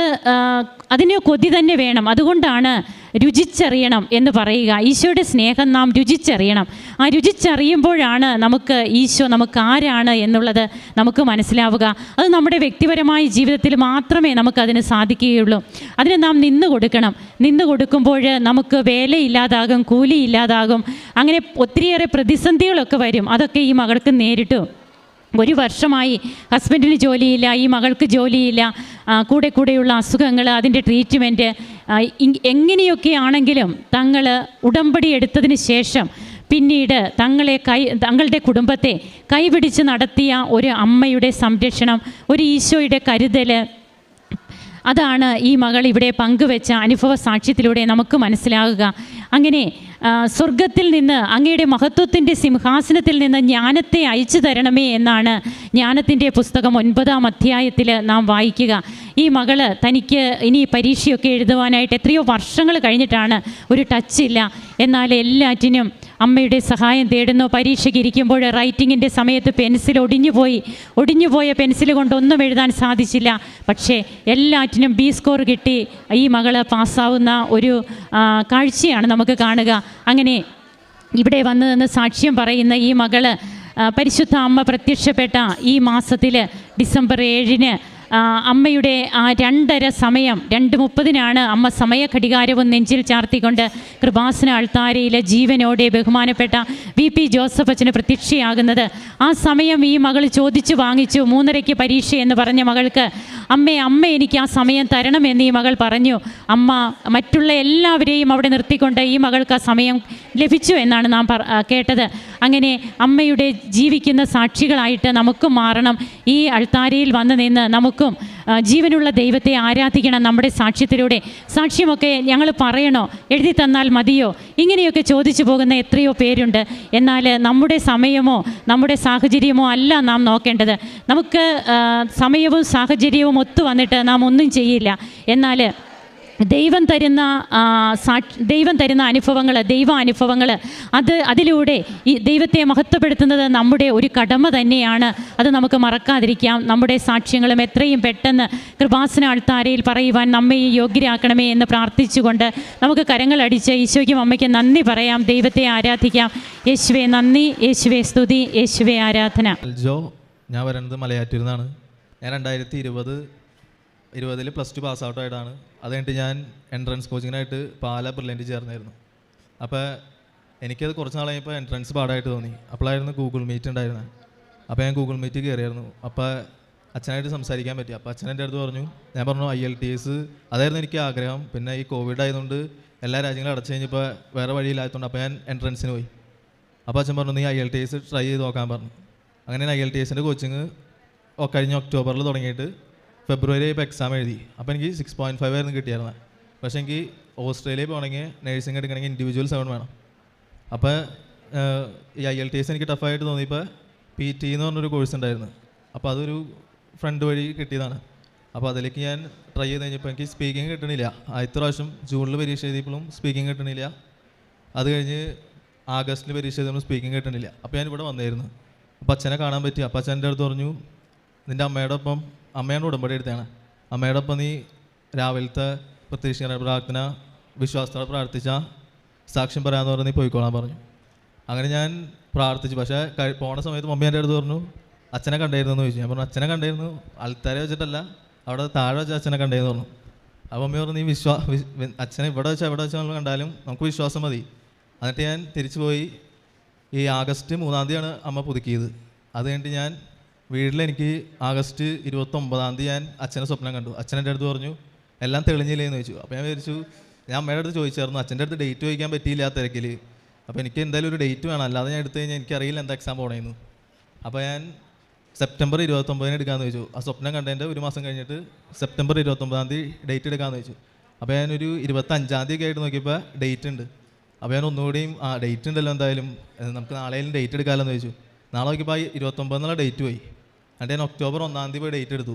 അതിന് കൊതി തന്നെ വേണം. അതുകൊണ്ടാണ് രുചിച്ചറിയണം എന്ന് പറയുക. ഈശോയുടെ സ്നേഹം നാം രുചിച്ചറിയണം. ആ രുചിച്ചറിയുമ്പോഴാണ് നമുക്ക് ഈശോ നമുക്ക് ആരാണ് എന്നുള്ളത് നമുക്ക് മനസ്സിലാവുക. അത് നമ്മുടെ വ്യക്തിപരമായ ജീവിതത്തിൽ മാത്രമേ നമുക്കതിന് സാധിക്കുകയുള്ളൂ. അതിന് നാം നിന്ന് കൊടുക്കണം. നിന്ന് കൊടുക്കുമ്പോൾ നമുക്ക് വേലയില്ലാതാകും, കൂലിയില്ലാതാകും, അങ്ങനെ ഒത്തിരിയേറെ പ്രതിസന്ധികളൊക്കെ വരും. അതൊക്കെ ഈ മകൾക്ക് നേരിട്ടു. 1 വർഷമായി ഹസ്ബൻഡിന് ജോലിയില്ല, ഈ മകൾക്ക് ജോലിയില്ല, കൂടെയുള്ള അസുഖങ്ങൾ, അതിൻ്റെ ട്രീറ്റ്മെൻറ്റ്, എങ്ങനെയൊക്കെ ആണെങ്കിലും തങ്ങൾ ഉടമ്പടി എടുത്തതിന് ശേഷം പിന്നീട് തങ്ങളുടെ കുടുംബത്തെ കൈപിടിച്ച് നടത്തിയ ഒരു അമ്മയുടെ സംരക്ഷണം, ഒരു ഈശോയുടെ കരുതൽ, അതാണ് ഈ മകൾ ഇവിടെ പങ്കുവെച്ച അനുഭവ സാക്ഷ്യത്തിലൂടെ നമുക്ക് മനസ്സിലാകുക. അങ്ങനെ സ്വർഗത്തിൽ നിന്ന്, അങ്ങയുടെ മഹത്വത്തിൻ്റെ സിംഹാസനത്തിൽ നിന്ന് ജ്ഞാനത്തെ അയച്ചു തരണമേ എന്നാണ് ജ്ഞാനത്തിൻ്റെ പുസ്തകം 9-ാം അധ്യായത്തിൽ നാം വായിക്കുക. ഈ മകള് തനിക്ക് ഇനി പരീക്ഷയൊക്കെ എഴുതുവാനായിട്ട് എത്രയോ വർഷങ്ങൾ കഴിഞ്ഞിട്ടാണ്, ഒരു ടച്ചില്ല, എന്നാൽ എല്ലാറ്റിനും അമ്മയുടെ സഹായം തേടുന്നു. പരീക്ഷയ്ക്ക് ഇരിക്കുമ്പോൾ റൈറ്റിങ്ങിൻ്റെ സമയത്ത് പെൻസിൽ ഒടിഞ്ഞുപോയ പെൻസിൽ കൊണ്ടൊന്നും എഴുതാൻ സാധിച്ചില്ല. പക്ഷേ എല്ലാറ്റിനും B സ്കോർ കിട്ടി ഈ മകൾ പാസ്സാവുന്ന ഒരു കാഴ്ചയാണ് നമുക്ക് കാണുക. അങ്ങനെ ഇവിടെ വന്നു നിന്ന് സാക്ഷ്യം പറയുന്ന ഈ മകൾ പരിശുദ്ധ അമ്മ പ്രത്യക്ഷപ്പെട്ട ഈ മാസത്തിൽ ഡിസംബർ 7-ന് അമ്മയുടെ ആ 2:30 സമയം 2:30 അമ്മ സമയഘടികാരവും നെഞ്ചിൽ ചാർത്തിക്കൊണ്ട് കൃപാസന അൾത്താരയിൽ ജീവനോടെ ബഹുമാനപ്പെട്ട VP ജോസഫ് അച്ഛന് പ്രത്യക്ഷയാകുന്നത്. ആ സമയം ഈ മകൾ ചോദിച്ചു വാങ്ങിച്ചു. 3:30 പരീക്ഷ എന്ന് പറഞ്ഞ മകൾക്ക് അമ്മ എനിക്ക് ആ സമയം തരണമെന്ന് ഈ മകൾ പറഞ്ഞു. അമ്മ മറ്റുള്ള എല്ലാവരെയും അവിടെ നിർത്തിക്കൊണ്ട് ഈ മകൾക്ക് ആ സമയം ലഭിച്ചു എന്നാണ് നാം കേട്ടത്. അങ്ങനെ അമ്മയുടെ ജീവിക്കുന്ന സാക്ഷികളായിട്ട് നമുക്കും മാറണം. ഈ അൾത്താരയിൽ വന്ന് നിന്ന് നമുക്കും ജീവനുള്ള ദൈവത്തെ ആരാധിക്കണം. നമ്മുടെ സാക്ഷ്യത്തിലൂടെ സാക്ഷ്യമൊക്കെ ഞങ്ങൾ പറയണോ, എഴുതി തന്നാൽ മതിയോ, ഇങ്ങനെയൊക്കെ ചോദിച്ചു പോകുന്ന എത്രയോ പേരുണ്ട്. എന്നാൽ നമ്മുടെ സമയമോ നമ്മുടെ സാഹചര്യമോ അല്ല നാം നോക്കേണ്ടത്. നമുക്ക് സമയവും സാഹചര്യവും ഒത്തു വന്നിട്ട് നാം ഒന്നും ചെയ്യില്ല. എന്നാൽ ദൈവം തരുന്ന അനുഭവങ്ങൾ, ദൈവാനുഭവങ്ങൾ, അതിലൂടെ ഈ ദൈവത്തെ മഹത്വപ്പെടുത്തുന്നത് നമ്മുടെ ഒരു കടമ തന്നെയാണ്. അത് നമുക്ക് മറക്കാതിരിക്കാം. നമ്മുടെ സാക്ഷ്യങ്ങളും എത്രയും പെട്ടെന്ന് കൃപാസന അൾത്താരയിൽ പറയുവാൻ നമ്മെ യോഗ്യരാക്കണമേ എന്ന് പ്രാർത്ഥിച്ചുകൊണ്ട് നമുക്ക് കരങ്ങളടിച്ച് ഈശോയ്ക്കും അമ്മയ്ക്കും നന്ദി പറയാം. ദൈവത്തെ ആരാധിക്കാം. യേശുവേ നന്ദി, യേശുവേ സ്തുതി, യേശുവേ ആരാധന. ഞാൻ വരുന്നത് മലയാറ്റൂരിൽ നിന്നാണ്. ഞാൻ 2020 +2 പാസ് ഔട്ട് ആയിട്ടാണ്. അത് കഴിഞ്ഞിട്ട് ഞാൻ എൻട്രൻസ് കോച്ചിങ്ങിനായിട്ട് പാലാ ബ്രില്യൻറ്റ് ചേർന്നായിരുന്നു. അപ്പോൾ എനിക്കത് കുറച്ച് നാൾ കഴിഞ്ഞപ്പോൾ എൻട്രൻസ് പാടായിട്ട് തോന്നി. അപ്പോഴായിരുന്നു ഗൂഗിൾ മീറ്റ് ഉണ്ടായിരുന്നത്. അപ്പോൾ ഞാൻ ഗൂഗിൾ മീറ്റ് കയറിയായിരുന്നു. അപ്പോൾ അച്ഛനായിട്ട് സംസാരിക്കാൻ പറ്റി. അപ്പോൾ അച്ഛൻ എൻ്റെ അടുത്ത് പറഞ്ഞു, ഞാൻ പറഞ്ഞു IELTS അതായിരുന്നു എനിക്ക് ആഗ്രഹം. പിന്നെ ഈ കോവിഡ് ആയതുകൊണ്ട് എല്ലാ രാജ്യങ്ങളും അടച്ചു കഴിഞ്ഞപ്പോൾ വേറെ വഴിയില്ലാത്തതുകൊണ്ട് അപ്പോൾ ഞാൻ എൻട്രൻസിന് പോയി. അപ്പോൾ അച്ഛൻ പറഞ്ഞു നീ IELTS ട്രൈ ചെയ്ത് നോക്കാൻ പറഞ്ഞു. അങ്ങനെ ഞാൻ IELTSൻ്റെ കോച്ചിങ് കഴിഞ്ഞ ഒക്ടോബറിൽ തുടങ്ങിയിട്ട് ഫെബ്രുവരി ഇപ്പോൾ എക്സാം എഴുതി. അപ്പോൾ എനിക്ക് 6.5 ആയിരുന്നു കിട്ടിയായിരുന്നത്. പക്ഷേ എനിക്ക് ഓസ്ട്രേലിയയിൽ പോകണമെങ്കിൽ നേഴ്സിംഗ് എടുക്കണമെങ്കിൽ ഇൻഡിവിജ്വൽ 7 വേണം. അപ്പോൾ ഈ IELTS എനിക്ക് ടഫായിട്ട് തോന്നിയപ്പോൾ PT എന്ന് പറഞ്ഞൊരു കോഴ്സ് ഉണ്ടായിരുന്നു. അപ്പോൾ അതൊരു ഫ്രണ്ട് വഴി കിട്ടിയതാണ്. അപ്പോൾ അതിലേക്ക് ഞാൻ ട്രൈ ചെയ്ത് കഴിഞ്ഞപ്പോൾ എനിക്ക് സ്പീക്കിംഗ് കിട്ടണില്ല. ആദ്യത്തെ പ്രാവശ്യം ജൂണിൽ പരീക്ഷ എഴുതിയപ്പോഴും സ്പീക്കിംഗ് കിട്ടണില്ല. അത് കഴിഞ്ഞ് ആഗസ്റ്റിൽ പരീക്ഷ എഴുതിയപ്പോൾ സ്പീക്കിംഗ് കിട്ടണില്ല. അപ്പോൾ ഞാൻ ഇവിടെ വന്നായിരുന്നു. അപ്പോൾ അച്ഛനെ കാണാൻ പറ്റി. അപ്പോൾ അച്ഛൻ എൻ്റെ അടുത്ത് പറഞ്ഞു നിൻ്റെ അമ്മയുടെ ഒപ്പം, അമ്മയാണ് ഉടമ്പടി എടുത്തതാണ്, അമ്മയുടെ ഒപ്പം നീ രാവിലത്തെ പ്രത്യക്ഷീകരണ പ്രാർത്ഥന വിശ്വാസത്തോടെ പ്രാർത്ഥിച്ച സാക്ഷ്യം പറയാമെന്ന് പറഞ്ഞ് നീ പോയിക്കോളാൻ പറഞ്ഞു. അങ്ങനെ ഞാൻ പ്രാർത്ഥിച്ചു. പക്ഷേ പോണ സമയത്ത് മമ്മി എൻ്റെ അടുത്ത് പറഞ്ഞു അച്ഛനെ കണ്ടായിരുന്നു എന്ന് ചോദിച്ചു. ഞാൻ പറഞ്ഞു അച്ഛനെ കണ്ടായിരുന്നു, ആൾക്കാരെ വെച്ചിട്ടല്ല, അവിടെ താഴെ വെച്ച് അച്ഛനെ കണ്ടേന്ന് പറഞ്ഞു. അപ്പോൾ മമ്മി പറഞ്ഞു നീ അച്ഛനെ ഇവിടെ വെച്ചാൽ എവിടെ വെച്ചാൽ നമ്മൾ കണ്ടാലും നമുക്ക് വിശ്വാസം മതി. എന്നിട്ട് ഞാൻ തിരിച്ചു പോയി. ഈ ആഗസ്റ്റ് 3-ാം തീയതിയാണ് അമ്മ പുതുക്കിയത്. അത് കഴിഞ്ഞിട്ട് ഞാൻ വീട്ടിലെനിക്ക് ആഗസ്റ്റ് 29-ാം തീയതി ഞാൻ അച്ഛനെ സ്വപ്നം കണ്ടു. അച്ഛൻ എൻ്റെ അടുത്ത് പറഞ്ഞു എല്ലാം തെളിഞ്ഞില്ലേന്ന് ചോദിച്ചു. അപ്പോൾ ഞാൻ വിചാരിച്ചു, ഞാൻ അമ്മയുടെ അടുത്ത് ചോദിച്ചായിരുന്നു, അച്ഛൻ്റെ അടുത്ത് ഡേറ്റ് ചോദിക്കാൻ പറ്റിയില്ല തിരക്കിൽ. അപ്പോൾ എനിക്ക് എന്തായാലും ഒരു ഡേറ്റ് വേണം, അല്ലാതെ ഞാൻ എടുത്തു കഴിഞ്ഞാൽ എനിക്കറിയില്ല എന്താ എക്സാം പോകണമെന്ന്. അപ്പോൾ ഞാൻ സെപ്റ്റംബർ 29-ന് എടുക്കാമെന്ന് ചോദിച്ചു. ആ സ്വപ്നം കണ്ടതിൻ്റെ ഒരു മാസം കഴിഞ്ഞിട്ട് സെപ്റ്റംബർ 29-ാം തീയതി ഡേറ്റ് എടുക്കാമെന്ന് ചോദിച്ചു. അപ്പോൾ ഞാനൊരു 25-ാം തീയതി ആയിട്ട് നോക്കിയപ്പോൾ ഡേറ്റ് ഉണ്ട്. അപ്പോൾ ഞാൻ ഒന്നുകൂടിയും ഡേറ്റ് ഉണ്ടല്ലോ, എന്തായാലും നമുക്ക് നാളെയും ഡേറ്റ് എടുക്കാമല്ലോ എന്ന് ചോദിച്ചു. നാളെ നോക്കിയപ്പോൾ 29 എന്നുള്ള ഡേറ്റ് പോയി. എന്നിട്ട് ഞാൻ ഒക്ടോബർ 1-ാം തീയതി പോയി ഡേറ്റ് എടുത്തു.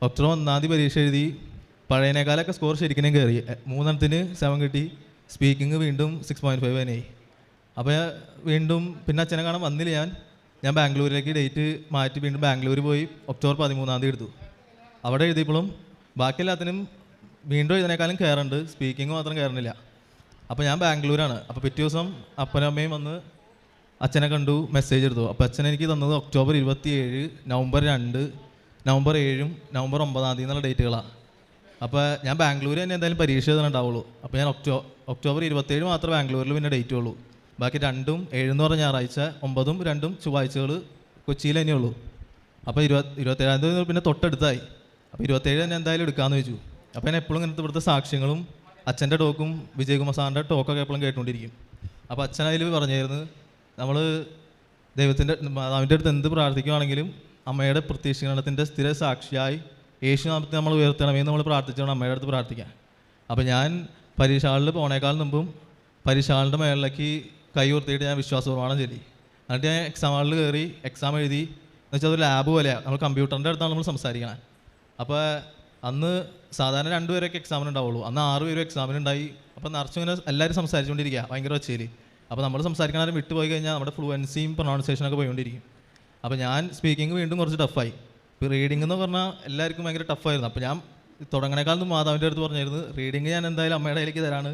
ഒക്ടോബർ 1-ാം തീയതി പരീക്ഷ എഴുതി. പഴയനേക്കാളൊക്കെ സ്കോർ ശരിക്കും കയറി. 3 7 കിട്ടി. സ്പീക്കിംഗ് വീണ്ടും 6.5 തന്നെയായി. അപ്പോൾ വീണ്ടും പിന്നെ അച്ഛനെ കാണാൻ വന്നില്ല. ഞാൻ ബാംഗ്ലൂരിലേക്ക് ഡേറ്റ് മാറ്റി വീണ്ടും ബാംഗ്ലൂർ പോയി ഒക്ടോബർ 13-ാം തീയതി എടുത്തു. അവിടെ എഴുതിയപ്പോഴും ബാക്കി എല്ലാത്തിനും വീണ്ടും ഇതിനേക്കാളും കയറുന്നുണ്ട്, സ്പീക്കിംഗ് മാത്രം കയറുന്നില്ല. അപ്പോൾ ഞാൻ ബാംഗ്ലൂരാണ്. അപ്പോൾ പിറ്റേ ദിവസം അപ്പനും അമ്മയും വന്ന് അച്ഛനെ കണ്ടു, മെസ്സേജ് എടുത്തു. അപ്പോൾ അച്ഛൻ എനിക്ക് തന്നത് ഒക്ടോബർ 27, നവംബർ 2, നവംബർ 7, നവംബർ 9-ാം തീയതി എന്നുള്ള ഡേറ്റുകളാണ്. അപ്പോൾ ഞാൻ ബാംഗ്ലൂർ തന്നെ എന്തായാലും പരീക്ഷ എഴുതാനുണ്ടാവുള്ളൂ. അപ്പോൾ ഞാൻ ഒക്ടോബർ 27 മാത്രമേ ബാംഗ്ലൂരിൽ പിന്നെ ഡേറ്റ് ഉള്ളൂ. ബാക്കി 2ഉം 7 എന്ന് പറഞ്ഞ ഞായറാഴ്ച, 9ഉം 2ഉം ചൊവ്വാഴ്ചകൾ കൊച്ചിയിൽ തന്നെയുള്ളൂ. അപ്പോൾ 27-ാം തീയതി പിന്നെ തൊട്ടടുത്തായി. അപ്പോൾ 27 തന്നെ എന്തായാലും എടുക്കാമെന്ന് വെച്ചു. അപ്പോൾ ഞാൻ എപ്പോഴും ഇങ്ങനത്തെ ഇവിടുത്തെ സാക്ഷ്യങ്ങളും അച്ഛൻ്റെ ടോക്കും വിജയകുമാർ സാറിൻ്റെ ടോക്കൊക്കെ എപ്പോഴും കേട്ടുകൊണ്ടിരിക്കും. അപ്പോൾ അച്ഛൻ അതിൽ പറഞ്ഞായിരുന്നു, നമ്മൾ മാതാവിൻ്റെ അടുത്ത് എന്ത് പ്രാർത്ഥിക്കുകയാണെങ്കിലും അമ്മയുടെ പ്രത്യക്ഷീകരണത്തിൻ്റെ സ്ഥിര സാക്ഷിയായി യേശുനാമത്തെ നമ്മൾ ഉയർത്തണമെന്ന് നമ്മൾ പ്രാർത്ഥിച്ചാണ് അമ്മയുടെ അടുത്ത് പ്രാർത്ഥിക്കാൻ. അപ്പോൾ ഞാൻ പരീക്ഷ ഹാളിൽ പോണേക്കാൾ മുമ്പും പരീക്ഷ ഹാളിൻ്റെ മേളിലേക്ക് കൈ ഉയർത്തിയിട്ട് ഞാൻ വിശ്വാസ പ്രമാണം ചൊല്ലി. എന്നിട്ട് ഞാൻ എക്സാം ഹാളിൽ കയറി എക്സാം എഴുതി. എന്ന് വെച്ചാൽ അതൊരു ലാബ് പോലെയാണ്, നമ്മൾ കമ്പ്യൂട്ടറിൻ്റെ അടുത്താണ് നമ്മൾ സംസാരിക്കണം. അപ്പോൾ അന്ന് സാധാരണ 2 പേരൊക്കെ എക്സാമിന് ഉണ്ടാവുള്ളൂ, അന്ന് 6 പേരും എക്സാമിനുണ്ടായി. അപ്പോൾ നിറച്ചും ഇങ്ങനെ എല്ലാവരും സംസാരിച്ചുകൊണ്ടിരിക്കുക ഭയങ്കര ഒച്ചയിൽ. അപ്പോൾ നമ്മൾ സംസാരിക്കണ വിട്ടുപോയി കഴിഞ്ഞാൽ നമ്മുടെ ഫ്ലുവൻസിയും പ്രൊണൗൺസിയേഷനൊക്കെ പോയിക്കൊണ്ടിരിക്കും. അപ്പോൾ ഞാൻ സ്പീക്കിംഗ് വീണ്ടും കുറച്ച് ടഫായി. ഇപ്പോൾ റീഡിംഗ് എന്ന് പറഞ്ഞാൽ എല്ലാവർക്കും ഭയങ്കര ടഫായിരുന്നു. അപ്പോൾ ഞാൻ തുടങ്ങണേക്കാളും മാതാവിൻ്റെ അടുത്ത് പറഞ്ഞായിരുന്നു റീഡിംഗ് ഞാൻ എന്തായാലും അമ്മയുടെ കയ്യിലേക്ക് തരാണ്.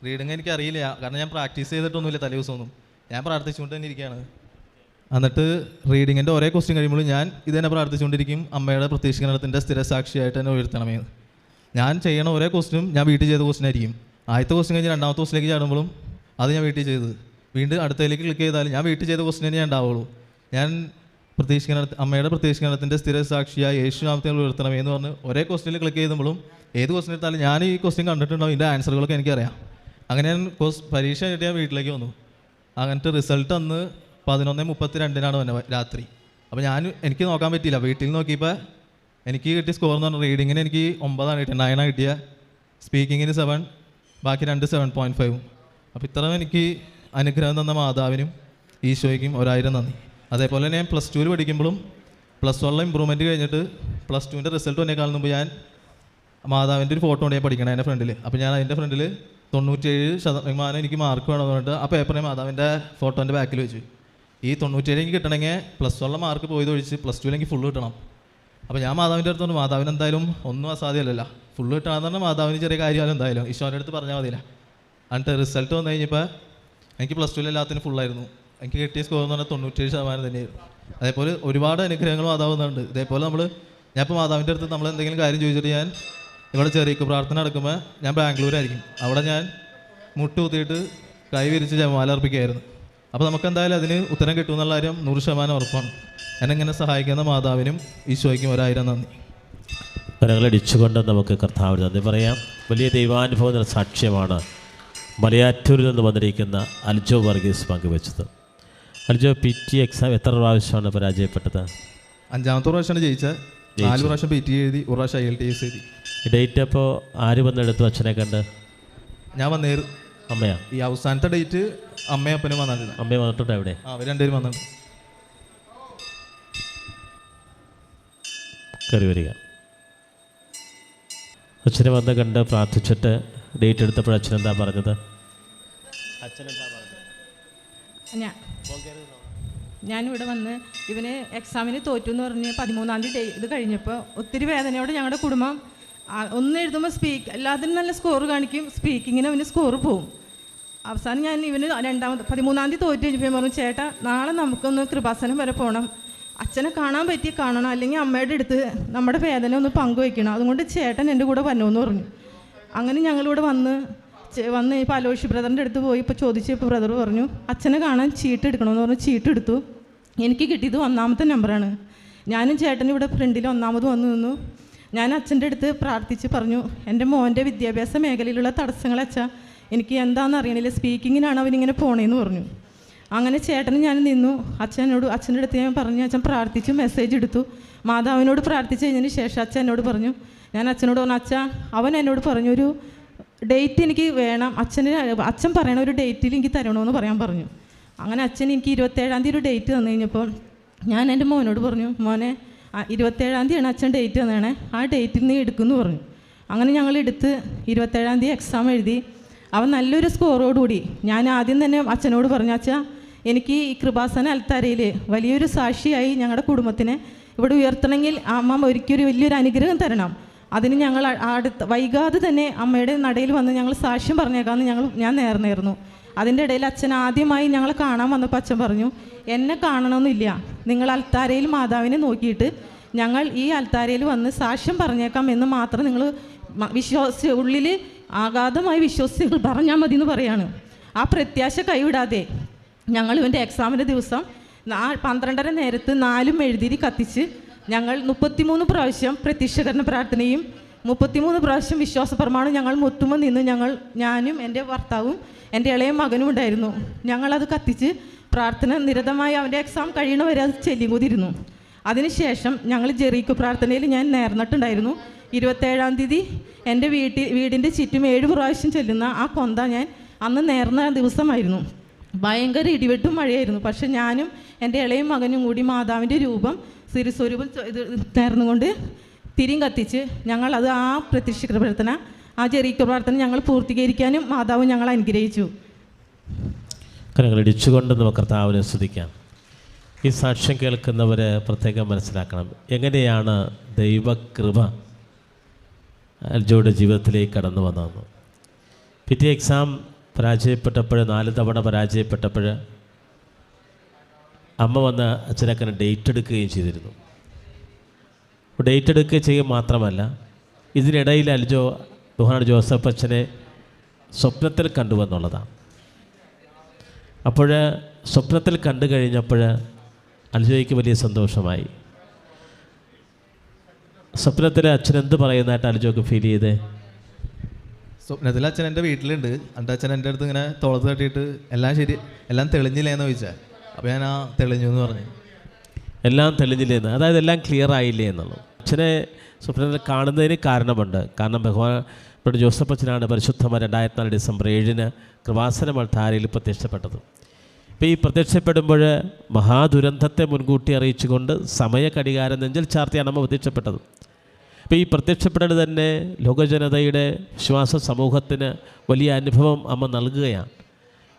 റീഡിംഗ് എനിക്ക് അറിയില്ല, കാരണം ഞാൻ പ്രാക്ടീസ് ചെയ്തിട്ടൊന്നുമില്ല തലേ ദിവസമൊന്നും, ഞാൻ പ്രാർത്ഥിച്ചുകൊണ്ട് തന്നെ ഇരിക്കുകയാണ്. എന്നിട്ട് റീഡിങ്ങിൻ്റെ ഓരോ ക്വസ്റ്റ്യൻ കഴിയുമ്പോൾ ഞാൻ ഇതുതന്നെ പ്രാർത്ഥിച്ചുകൊണ്ടിരിക്കും, അമ്മയുടെ പ്രത്യക്ഷീകരണത്തിൻ്റെ സ്ഥിരസാക്ഷിയായിട്ട് തന്നെ ഉയർത്തണമെന്ന്. ഞാൻ ചെയ്യണ ഓരോ ക്വസ്റ്റ്യനും ഞാൻ വീട്ടിൽ ചെയ്ത ക്വസ്റ്റ്യൻ ആയിരിക്കും. ആദ്യത്തെ ക്വസ്റ്റ്യൻ കഴിഞ്ഞ് 2ാമത്തെ ക്വസ്റ്റ്യനിലേക്ക് ചാടുമ്പോഴും അത് ഞാൻ വീട്ടിൽ ചെയ്തത്, വീണ്ടും അടുത്തതിലേക്ക് ക്ലിക്ക് ചെയ്താലും ഞാൻ വീട്ടിൽ ചെയ്ത ക്വസ്റ്റ്യൻ ഞാൻ ഉണ്ടാവുള്ളൂ. ഞാൻ അമ്മയുടെ പ്രത്യക്ഷീകരണത്തിൻ്റെ സ്ഥിരസാക്ഷിയായി യേശുനാമത്തെ ഉയർത്തണമെന്ന് പറഞ്ഞ് ഒരേ ക്വസ്റ്റ്യനിൽ ക്ലിക്ക് ചെയ്യുമ്പോഴും ഏത് ക്വസ്റ്റ്യൻ എടുത്താലും ഞാൻ ഈ ക്വസ്റ്റ്യൻ കണ്ടിട്ടുണ്ടാവും, ഇതിൻ്റെ ആൻസറുകളൊക്കെ എനിക്കറിയാം. അങ്ങനെ ഞാൻ പരീക്ഷ കഴിഞ്ഞിട്ട് ഞാൻ വീട്ടിലേക്ക് വന്നു. അങ്ങനത്തെ റിസൾട്ട് അന്ന് 11:32 വന്നെ രാത്രി. അപ്പോൾ എനിക്ക് നോക്കാൻ പറ്റിയില്ല. വീട്ടിൽ നോക്കിയപ്പോൾ എനിക്ക് കിട്ടിയ സ്കോർ എന്ന് പറഞ്ഞാൽ റീഡിങ്ങിന് എനിക്ക് 9 കിട്ടിയ, 9 കിട്ടിയ, സ്പീക്കിങ്ങിന് 7, ബാക്കി 2 7.5. അപ്പോൾ ഇത്രയും എനിക്ക് അനുഗ്രഹം തന്ന മാതാവിനും ഈശോയ്ക്കും 1000 നന്ദി. അതേപോലെ തന്നെ ഞാൻ +2 പഠിക്കുമ്പോഴും +1 ഇമ്പ്രൂവ്മെൻറ്റ് കഴിഞ്ഞിട്ട് +2ൻ്റെ റിസൾട്ട് വന്നേക്കാൾ മുമ്പ് ഞാൻ മാതാവിൻ്റെ ഒരു ഫോട്ടോ ഉണ്ട് ഞാൻ പഠിക്കണം എൻ്റെ ഫ്രണ്ടിൽ. അപ്പോൾ ഞാൻ അതിൻ്റെ ഫ്രണ്ടിൽ 97% എനിക്ക് മാർക്ക് വേണമെന്ന് പറഞ്ഞിട്ട് ആ പേപ്പറിനെ മാതാവിൻ്റെ ഫോട്ടോൻ്റെ ബാക്കിൽ വെച്ചു. ഈ 97 എനിക്ക് കിട്ടണമെങ്കിൽ +1 മാർക്ക് പോയതൊഴിച്ച് +2 എനിക്ക് ഫുള്ള് കിട്ടണം. അപ്പോൾ ഞാൻ മാതാവിൻ്റെ അടുത്ത് പറഞ്ഞു മാതാവിന് എന്തായാലും ഒന്നും അസാധ്യമല്ലല്ലോ, ഫുള്ള് കിട്ടണമെന്ന് പറഞ്ഞാൽ മാതാവിന് ചെറിയ കാര്യമല്ല, എന്തായാലും ഈശോൻ്റെ അടുത്ത് പറഞ്ഞാൽ മതിയില്ല. എന്നിട്ട് റിസൾട്ട് വന്നു കഴിഞ്ഞപ്പോൾ എനിക്ക് +2 എല്ലാത്തിനും ഫുള്ളായിരുന്നു. എനിക്ക് കിട്ടിയ സ്കോർ എന്ന് പറഞ്ഞാൽ 97% തന്നെയായിരുന്നു. അതേപോലെ ഒരുപാട് അനുഗ്രഹങ്ങൾ മാതാവുന്നുണ്ട്. ഇതേപോലെ ഞാൻ ഇപ്പോൾ മാതാവിൻ്റെ അടുത്ത് നമ്മൾ എന്തെങ്കിലും കാര്യം ചോദിച്ചിട്ട് ഞാൻ ഇവിടെ ചെറിയ പ്രാർത്ഥന നടക്കുമ്പോൾ ഞാൻ ബാംഗ്ലൂരായിരിക്കും, അവിടെ ഞാൻ മുട്ടുകുത്തിയിട്ട് കൈ വിരിച്ച് ജപമാല അർപ്പിക്കുകയായിരുന്നു. അപ്പോൾ നമുക്ക് എന്തായാലും അതിന് ഉത്തരം കിട്ടുമെന്നുള്ള കാര്യം 100% ഉറപ്പാണ്. എന്നെങ്ങനെ സഹായിക്കുന്ന മാതാവിനും ഈശോയ്ക്കും 1000 നന്ദി. കരങ്ങളടിച്ചുകൊണ്ട് നമുക്ക് കർത്താവിന് നന്ദി പറയാം. വലിയ ദൈവാനുഭവ സാക്ഷ്യമാണ് മലയാറ്റൂരിൽ നിന്ന് വന്നിരിക്കുന്ന അൽജോ വർഗീസ് പങ്കുവെച്ചത്. അൽജോ PT എക്സാം എത്ര പ്രാവശ്യമാണ് പരാജയപ്പെട്ടത്? 5ാമത്തെ പ്രാവശ്യമാണ് ജയിച്ചത്. 4 പ്രാവശ്യം PT എഴുതി, 1 പ്രാവശ്യം IELTS എഴുതി. ഡേറ്റ് അപ്പോൾ ആര് വന്നെടുത്തു അച്ഛനെ കണ്ട്? ഞാൻ വന്നേര്. അമ്മയാ? ഈ അവസാനത്തെ ഡേറ്റ് അമ്മയും അപ്പനും വന്നിട്ടുണ്ട്. അമ്മയും വന്നിട്ടുണ്ട്. എവിടെ? അവർ രണ്ടുപേരും വന്നിട്ടുണ്ട്. കയറി വരിക. അച്ഛനെ വന്ന് കണ്ട് പ്രാർത്ഥിച്ചിട്ട് ഡേറ്റ് എടുത്തപ്പോൾ അച്ഛനെന്താ പറഞ്ഞത്? ഞാനിവിടെ വന്ന് ഇവന് എക്സാമിന് തോറ്റു എന്ന് പറഞ്ഞ് 13-ാം തീയതി ഇത് കഴിഞ്ഞപ്പോൾ ഒത്തിരി വേദനയോടെ ഞങ്ങളുടെ കുടുംബം ഒന്ന് എഴുതുമ്പോൾ എല്ലാത്തിനും നല്ല സ്കോർ കാണിക്കും, സ്പീക്കിങ്ങിന് അവന് സ്കോർ പോവും. അവസാനം ഞാൻ ഇവന് 13-ാം തീയതി തോറ്റു കഴിഞ്ഞപ്പോൾ പറഞ്ഞു, ചേട്ടാ നാളെ നമുക്കൊന്ന് കൃപാസനം വരെ പോകണം, അച്ഛനെ കാണാൻ പറ്റി കാണണം, അല്ലെങ്കിൽ അമ്മയുടെ അടുത്ത് നമ്മുടെ വേദന ഒന്ന് പങ്കുവയ്ക്കണം, അതുകൊണ്ട് ചേട്ടൻ എൻ്റെ കൂടെ വരണമെന്ന് പറഞ്ഞു. അങ്ങനെ ഞങ്ങളിവിടെ വന്ന് പാലോഷി ബ്രദറിൻ്റെ അടുത്ത് പോയി ഇപ്പോൾ ചോദിച്ചപ്പോൾ ബ്രദർ പറഞ്ഞു അച്ഛനെ കാണാൻ ചീട്ട് എടുക്കണമെന്ന് പറഞ്ഞു. ചീട്ട് എടുത്തു. എനിക്ക് കിട്ടിയത് 1ാമത്തെ നമ്പറാണ്. ഞാനും ചേട്ടനും ഇവിടെ ഫ്രണ്ടിൽ 1ാമത് വന്നു നിന്നു. ഞാൻ അച്ഛൻ്റെ അടുത്ത് പ്രാർത്ഥിച്ച് പറഞ്ഞു, എൻ്റെ മോൻ്റെ വിദ്യാഭ്യാസ മേഖലയിലുള്ള തടസ്സങ്ങൾ അച്ഛാ എനിക്ക് എന്താണെന്ന് അറിയണില്ല, സ്പീക്കിങ്ങിനാണ് അവനിങ്ങനെ പോണേന്ന് പറഞ്ഞു. അങ്ങനെ ചേട്ടനും ഞാൻ നിന്നു. അച്ഛൻ്റെ അടുത്ത് ഞാൻ പറഞ്ഞു, അച്ഛൻ പ്രാർത്ഥിച്ചു, മെസ്സേജ് എടുത്തു. മാതാവിനോട് പ്രാർത്ഥിച്ച് കഴിഞ്ഞതിന് ശേഷം അച്ഛൻ എന്നോട് പറഞ്ഞു, ഞാൻ അച്ഛനോട് പറഞ്ഞു, അച്ഛാ അവൻ എന്നോട് പറഞ്ഞു ഒരു ഡേറ്റ് എനിക്ക് വേണം, അച്ഛൻ പറയണ ഒരു ഡേറ്റിൽ എനിക്ക് തരണമെന്ന് പറയാൻ പറഞ്ഞു. അങ്ങനെ അച്ഛൻ എനിക്ക് 27-ാം തീയതി ഒരു ഡേറ്റ് തന്നു കഴിഞ്ഞപ്പോൾ ഞാൻ എൻ്റെ മോനോട് പറഞ്ഞു, മോനെ 27-ാം തീയതിയാണ് അച്ഛൻ ഡേറ്റ് തന്നേണേ, ആ ഡേറ്റിൽ നീ എടുക്കുമെന്ന് പറഞ്ഞു. അങ്ങനെ ഞങ്ങൾ എടുത്ത് 27-ാം തീയതി എക്സാം എഴുതി. അവൻ നല്ലൊരു സ്കോറോടുകൂടി ഞാൻ ആദ്യം തന്നെ അച്ഛനോട് പറഞ്ഞു, അച്ഛാ എനിക്ക് ഈ കൃപാസന അൽത്താരയിൽ വലിയൊരു സാക്ഷിയായി ഞങ്ങളുടെ കുടുംബത്തിനെ ഇവിടെ ഉയർത്തണമെങ്കിൽ അമ്മ ഒരിക്കലും വലിയൊരു അനുഗ്രഹം തരണം, അതിന് ഞങ്ങൾ വൈകാതെ തന്നെ അമ്മയുടെ നടയിൽ വന്ന് ഞങ്ങൾ സാക്ഷ്യം പറഞ്ഞേക്കാമെന്ന് ഞാൻ നേർന്നായിരുന്നു. അതിൻ്റെ ഇടയിൽ അച്ഛൻ ആദ്യമായി ഞങ്ങളെ കാണാൻ വന്നപ്പോൾ അച്ഛൻ പറഞ്ഞു, എന്നെ കാണണമെന്നില്ല, നിങ്ങൾ അൽത്താരയിൽ മാതാവിനെ നോക്കിയിട്ട് ഞങ്ങൾ ഈ അൽത്താരയിൽ വന്ന് സാക്ഷ്യം പറഞ്ഞേക്കാം എന്ന് മാത്രം നിങ്ങൾ ഉള്ളിൽ ആഘാതമായി വിശ്വസിച്ച് പറഞ്ഞാൽ മതി എന്ന് പറയാണ്. ആ പ്രത്യാശ കൈവിടാതെ ഞങ്ങൾ ഇവൻ്റെ എക്സാമിൻ്റെ ദിവസം 12:30 നേരത്ത് 4 മെഴുതിരി കത്തിച്ച് ഞങ്ങൾ 33 പ്രാവശ്യം പ്രത്യക്ഷീകരണ പ്രാർത്ഥനയും 33 പ്രാവശ്യം വിശ്വാസ പ്രമാണം ഞങ്ങൾ മുത്തുമ്പോൾ നിന്ന് ഞാനും എൻ്റെ ഭർത്താവും എൻ്റെ ഇളയ മകനും ഉണ്ടായിരുന്നു. ഞങ്ങളത് കത്തിച്ച് പ്രാർത്ഥന നിരതമായി അവൻ്റെ എക്സാം കഴിയണവരെ അത് ചെല്ലിക്കൂതിരുന്നു. അതിനുശേഷം ഞങ്ങൾ ജെറീക്കോ പ്രാർത്ഥനയിൽ ഞാൻ നേർന്നിട്ടുണ്ടായിരുന്നു. 27-ാം തീയതി എൻ്റെ വീടിൻ്റെ ചുറ്റും 7 പ്രാവശ്യം ചെല്ലുന്ന ആ കൊന്ത ഞാൻ അന്ന് നേർന്ന ദിവസമായിരുന്നു. ഭയങ്കര ഇടിവെട്ടും മഴയായിരുന്നു. പക്ഷെ ഞാനും എൻ്റെ ഇളയ മകനും കൂടി മാതാവിൻ്റെ രൂപം സിരിസ്വരൂപം നേർന്നുകൊണ്ട് തിരിയും കത്തിച്ച് ഞങ്ങളത് ആ പ്രത്യക്ഷീകരണ പ്രാർത്ഥന, ആ ജെറീക്കോ പ്രാർത്ഥന ഞങ്ങൾ പൂർത്തീകരിക്കാനും മാതാവ് ഞങ്ങൾ അനുഗ്രഹിച്ചു. കരങ്ങൾ ഇടിച്ചുകൊണ്ട് നമുക്ക് കർത്താവിനെ സ്തുതിക്കാം. ഈ സാക്ഷ്യം കേൾക്കുന്നവർ പ്രത്യേകം മനസ്സിലാക്കണം, എങ്ങനെയാണ് ദൈവകൃപ അൽജോയുടെ ജീവിതത്തിലേക്ക് കടന്നു വന്നതെന്ന്. PT എക്സാം പരാജയപ്പെട്ടപ്പോൾ 4 തവണ പരാജയപ്പെട്ടപ്പോൾ അമ്മ വന്ന് അച്ഛനക്കനെ ഡേറ്റ് എടുക്കുകയും ചെയ്തിരുന്നു. ഡേറ്റ് എടുക്കുകയും ചെയ്യുക മാത്രമല്ല, ഇതിനിടയിൽ അൽജോ ബഹുമാനപ്പെട്ട ജോസഫ് അച്ഛനെ സ്വപ്നത്തിൽ കണ്ടുവെന്നുള്ളതാണ്. അപ്പോൾ സ്വപ്നത്തിൽ കണ്ടു കഴിഞ്ഞപ്പോൾ അൽജോയ്ക്ക് വലിയ സന്തോഷമായി. സ്വപ്നത്തിൽ അച്ഛൻ എന്ത് പറയുന്നതായിട്ട് അൽജോക്ക് ഫീൽ ചെയ്തേ? സ്വപ്നത്തിൽ അച്ഛൻ എൻ്റെ വീട്ടിലുണ്ട്. എൻ്റെ അച്ഛൻ എൻ്റെ അടുത്ത് ഇങ്ങനെ തോളത്ത് തട്ടിയിട്ട് എല്ലാം തെളിഞ്ഞില്ലേ എന്ന് ചോദിച്ചാൽ, അപ്പോൾ ഞാൻ തെളിഞ്ഞു എന്ന് പറഞ്ഞു. എല്ലാം തെളിഞ്ഞില്ലേന്ന്, അതായത് എല്ലാം ക്ലിയർ ആയില്ലേ എന്നുള്ളൂ. അച്ഛനെ സ്വപ്നത്തിൽ കാണുന്നതിന് കാരണമുണ്ട്. കാരണം ബഹുമാനപ്പെട്ട ജോസഫ് അച്ഛനാണ് പരിശുദ്ധമായ 2004 ഡിസംബർ 7 കൃപാസന അൾത്താരയിൽ പ്രത്യക്ഷപ്പെട്ടത്. ഇപ്പോൾ ഈ പ്രത്യക്ഷപ്പെടുമ്പോൾ മഹാദുരന്തത്തെ മുൻകൂട്ടി അറിയിച്ചുകൊണ്ട് സമയഘടികാരം നെഞ്ചിൽ ചാർത്തിയാണ് അമ്മ പ്രത്യക്ഷപ്പെട്ടത്. ഇപ്പോൾ ഈ പ്രത്യക്ഷപ്പെടൽ തന്നെ ലോകജനതയുടെ വിശ്വാസ സമൂഹത്തിന് വലിയ അനുഭവം അമ്മ നൽകുകയാണ്.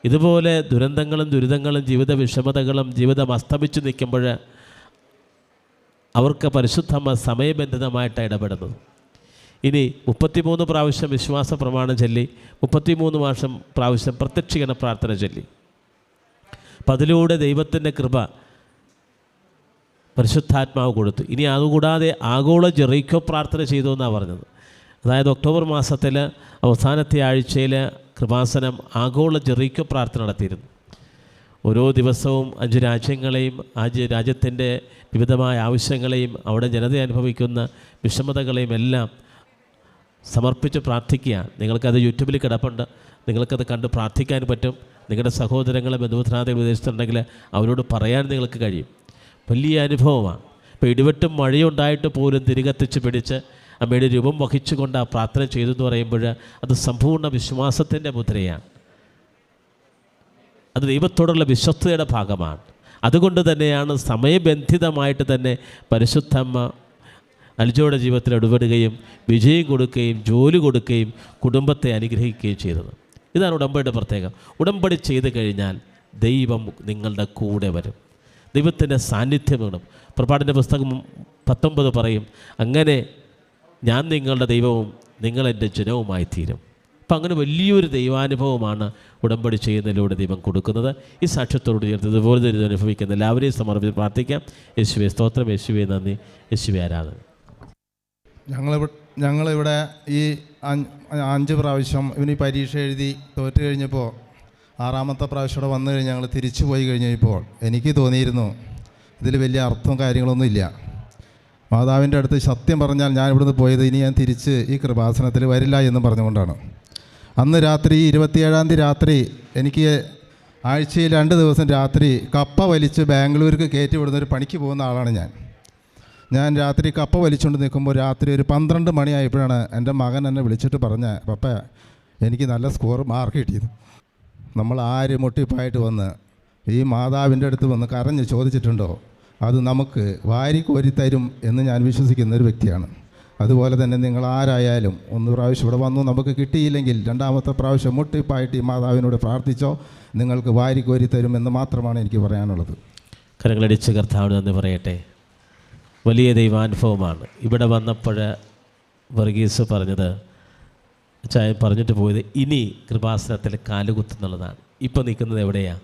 ഇതുപോലെ ദുരന്തങ്ങളും ദുരിതങ്ങളും ജീവിത വിഷമതകളും ജീവിതം അസ്തമിച്ചു നിൽക്കുമ്പോൾ അവർക്ക് പരിശുദ്ധമ്മ സമയബന്ധിതമായിട്ട് ഇടപെടുന്നത്. ഇനി 33 പ്രാവശ്യം വിശ്വാസ പ്രമാണം ചൊല്ലി, 33 പ്രാവശ്യം പ്രത്യക്ഷീകരണ പ്രാർത്ഥന ചൊല്ലി. അപ്പം അതിലൂടെ ദൈവത്തിൻ്റെ കൃപ പരിശുദ്ധാത്മാവ് കൊടുത്തു. ഇനി അതുകൂടാതെ ആഗോള ജെറീക്കോ പ്രാർത്ഥന ചെയ്തു എന്നാണ് പറഞ്ഞത്. അതായത് ഒക്ടോബർ മാസത്തിൽ അവസാനത്തെ ആഴ്ചയിൽ കൃപാസനം ആഗോള ജെറീക്കോ പ്രാർത്ഥന നടത്തിയിരുന്നു. ഓരോ ദിവസവും 5 രാജ്യങ്ങളെയും രാജ്യത്തിൻ്റെ വിവിധമായ ആവശ്യങ്ങളെയും അവിടെ ജനത അനുഭവിക്കുന്ന വിഷമതകളെയും എല്ലാം സമർപ്പിച്ച് പ്രാർത്ഥിക്കുക. നിങ്ങൾക്കത് യൂട്യൂബിൽ കിടപ്പുണ്ട്, നിങ്ങൾക്കത് കണ്ട് പ്രാർത്ഥിക്കാൻ പറ്റും. നിങ്ങളുടെ സഹോദരങ്ങളെ ബന്ധുമിത്രാദികൾ വിദേശത്തുണ്ടെങ്കിൽ അവരോട് പറയാൻ നിങ്ങൾക്ക് കഴിയും. വലിയ അനുഭവമാണ്. ഇപ്പോൾ ഇടിവെട്ടും മഴയുണ്ടായിട്ട് പോലും തിരികത്തിച്ച് പിടിച്ച് അമ്മയുടെ രൂപം വഹിച്ചുകൊണ്ട് ആ പ്രാർത്ഥന ചെയ്തു എന്ന് പറയുമ്പോൾ അത് സമ്പൂർണ്ണ വിശ്വാസത്തിൻ്റെ മുദ്രയാണ്. അത് ദൈവത്തോടുള്ള വിശ്വസ്തയുടെ ഭാഗമാണ്. അതുകൊണ്ട് തന്നെയാണ് സമയബന്ധിതമായിട്ട് തന്നെ പരിശുദ്ധമ്മ അൽജോയുടെ ജീവിതത്തിൽ ഇടപെടുകയും വിജയം കൊടുക്കുകയും ജോലി കൊടുക്കുകയും കുടുംബത്തെ അനുഗ്രഹിക്കുകയും ചെയ്തത്. ഇതാണ് ഉടമ്പടിയുടെ പ്രത്യേകം. ഉടമ്പടി ചെയ്ത് കഴിഞ്ഞാൽ ദൈവം നിങ്ങളുടെ കൂടെ വരും, ദൈവത്തിൻ്റെ സാന്നിധ്യം വേണം. പുറപ്പാടിൻ്റെ പുസ്തകം 19 പറയും, അങ്ങനെ ഞാൻ നിങ്ങളുടെ ദൈവവും നിങ്ങളെൻ്റെ ജനവുമായി തീരും. അപ്പം അങ്ങനെ വലിയൊരു ദൈവാനുഭവമാണ് ഉടമ്പടി ചെയ്യുന്നതിലൂടെ ദൈവം കൊടുക്കുന്നത്. ഈ സാക്ഷ്യത്തോട് ചേർത്ത് ഇതുപോലെ ദുരിതം അനുഭവിക്കുന്ന എല്ലാവരെയും സമർപ്പിച്ച് പ്രാർത്ഥിക്കാം. യേശുവേ സ്തോത്രം, യേശുവേ നന്ദി, യേശുവേ ആരാധന. ഞങ്ങളിവിടെ ഈ 5 പ്രാവശ്യം ഇവന് ഈ പരീക്ഷ എഴുതി തോറ്റ് കഴിഞ്ഞപ്പോൾ 6ാമത്തെ പ്രാവശ്യം ഇവിടെ വന്നു കഴിഞ്ഞ് ഞങ്ങൾ തിരിച്ചു പോയി കഴിഞ്ഞപ്പോൾ എനിക്ക് തോന്നിയിരുന്നു ഇതിൽ വലിയ അർത്ഥവും കാര്യങ്ങളൊന്നും ഇല്ല. മാതാവിൻ്റെ അടുത്ത് സത്യം പറഞ്ഞാൽ ഞാൻ ഇവിടുന്ന് പോയത് ഇനി ഞാൻ തിരിച്ച് ഈ കൃപാസനത്തിൽ വരില്ല എന്ന് പറഞ്ഞുകൊണ്ടാണ്. അന്ന് രാത്രി 27-ാം തീയതി രാത്രി എനിക്ക് ആഴ്ചയിൽ 2 ദിവസം രാത്രി കപ്പ വലിച്ച് ബാംഗ്ലൂർക്ക് കയറ്റി വിടുന്നൊരു പണിക്ക് പോകുന്ന ആളാണ് ഞാൻ രാത്രി കപ്പ വലിച്ചുകൊണ്ട് നിൽക്കുമ്പോൾ രാത്രി ഒരു 12 മണിയായപ്പോഴാണ് എൻ്റെ മകൻ എന്നെ വിളിച്ചിട്ട് പറഞ്ഞ, പപ്പ എനിക്ക് നല്ല സ്കോർ മാർക്ക് കിട്ടിയത്. നമ്മൾ ആര് മുട്ടിപ്പായിട്ട് വന്ന് ഈ മാതാവിൻ്റെ അടുത്ത് വന്ന് കരഞ്ഞ് ചോദിച്ചിട്ടുണ്ടോ, അത് നമുക്ക് വാരിക്കോരി തരും എന്ന് ഞാൻ വിശ്വസിക്കുന്ന ഒരു വ്യക്തിയാണ്. അതുപോലെ തന്നെ നിങ്ങൾ ആരായാലും 1 പ്രാവശ്യം ഇവിടെ വന്നു നമുക്ക് കിട്ടിയില്ലെങ്കിൽ 2ാമത്തെ പ്രാവശ്യം മുട്ടിപ്പായിട്ട് ഈ മാതാവിനോട് പ്രാർത്ഥിച്ചോ, നിങ്ങൾക്ക് വാരിക്കോരി തരുമെന്ന് മാത്രമാണ് എനിക്ക് പറയാനുള്ളത്. കരങ്ങളടിച്ച് കർത്താവിന് നന്ദി പറയട്ടെ. വലിയ ദൈവാനുഭവമാണ്. ഇവിടെ വന്നപ്പോൾ വർഗീസ് പറഞ്ഞത്, ചായ പറഞ്ഞിട്ട് പോയത് ഇനി കൃപാസനത്തിൽ കാലുകുത്തുന്നുള്ളതാണ്. ഇപ്പോൾ നിൽക്കുന്നത് എവിടെയാണ്?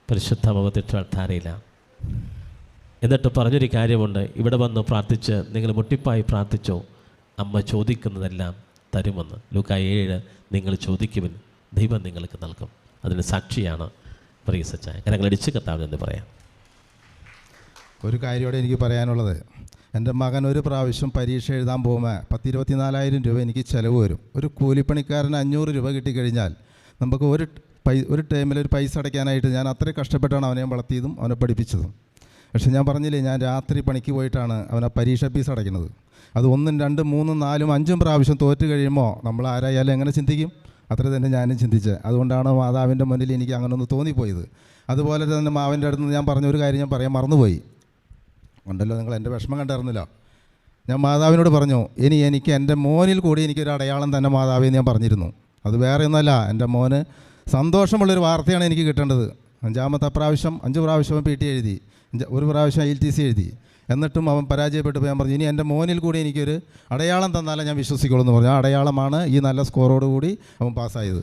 പരിശുദ്ധ മുഖത്തിട്ട് അൾത്താരയിലാണ്. എന്നിട്ട് പറഞ്ഞൊരു കാര്യമുണ്ട്, ഇവിടെ വന്ന് പ്രാർത്ഥിച്ച് നിങ്ങൾ മുട്ടിപ്പായി പ്രാർത്ഥിച്ചോ, അമ്മ ചോദിക്കുന്നതെല്ലാം തരുമെന്ന്. ലൂക്കാ 7 നിങ്ങൾ ചോദിക്കുമെന്ന് ദൈവം നിങ്ങൾക്ക് നൽകും. അതിന് സാക്ഷിയാണ് വർഗീസ് ചായ. കരങ്ങളടിച്ച് കർത്താവിനെന്ന് പറയാം. ഒരു കാര്യമോടെ എനിക്ക് പറയാനുള്ളത്, എൻ്റെ മകൻ ഒരു പ്രാവശ്യം പരീക്ഷ എഴുതാൻ പോകുമ്പോൾ 10-24,000 രൂപ എനിക്ക് ചിലവ് വരും. ഒരു കൂലിപ്പണിക്കാരന് 500 രൂപ കിട്ടിക്കഴിഞ്ഞാൽ നമുക്ക് ഒരു ടൈമിൽ ഒരു പൈസ അടയ്ക്കാനായിട്ട് ഞാൻ അത്രയും കഷ്ടപ്പെട്ടാണ് അവനെ വളർത്തിയതും അവനെ പഠിപ്പിച്ചതും. പക്ഷെ ഞാൻ പറഞ്ഞില്ലേ, ഞാൻ രാത്രി പണിക്ക് പോയിട്ടാണ് അവനെ പരീക്ഷ ഫീസ് അടയ്ക്കുന്നത്. അത് 1, 2, 3, 4, 5 പ്രാവശ്യം തോറ്റ് കഴിയുമ്പോൾ നമ്മൾ ആരായാലും എങ്ങനെ ചിന്തിക്കും? അത്ര തന്നെ ഞാനും ചിന്തിച്ചത്. അതുകൊണ്ടാണ് മാതാവിൻ്റെ മുന്നിൽ എനിക്ക് അങ്ങനെ ഒന്ന് തോന്നിപ്പോയത്. അതുപോലെ തന്നെ മാവിൻ്റെ അടുത്ത് ഞാൻ പറഞ്ഞൊരു കാര്യം ഞാൻ പറയാൻ മറന്നുപോയി. ഉണ്ടല്ലോ, നിങ്ങൾ എൻ്റെ വിഷമം കണ്ടായിരുന്നല്ലോ. ഞാൻ മാതാവിനോട് പറഞ്ഞു, ഇനി എനിക്ക് എൻ്റെ മോനിൽ കൂടി എനിക്കൊരു അടയാളം തന്നെ മാതാവേ ഞാൻ പറഞ്ഞിരുന്നു. അത് വേറെ ഒന്നുമല്ല, എൻ്റെ മോന് സന്തോഷമുള്ളൊരു വാർത്തയാണ് എനിക്ക് കിട്ടേണ്ടത്. 5ാമത്തെ പ്രാവശ്യം 5 പ്രാവശ്യം PT എഴുതി, 1 പ്രാവശ്യം ILTC എഴുതി. എന്നിട്ടും അവൻ പരാജയപ്പെട്ടപ്പോൾ ഞാൻ പറഞ്ഞു, ഇനി എൻ്റെ മോനിൽ കൂടി എനിക്കൊരു അടയാളം തന്നാലേ ഞാൻ വിശ്വസിക്കുള്ളൂ എന്ന് പറഞ്ഞു. ആ അടയാളമാണ് ഈ നല്ല സ്കോറോടുകൂടി അവൻ പാസ്സായത്.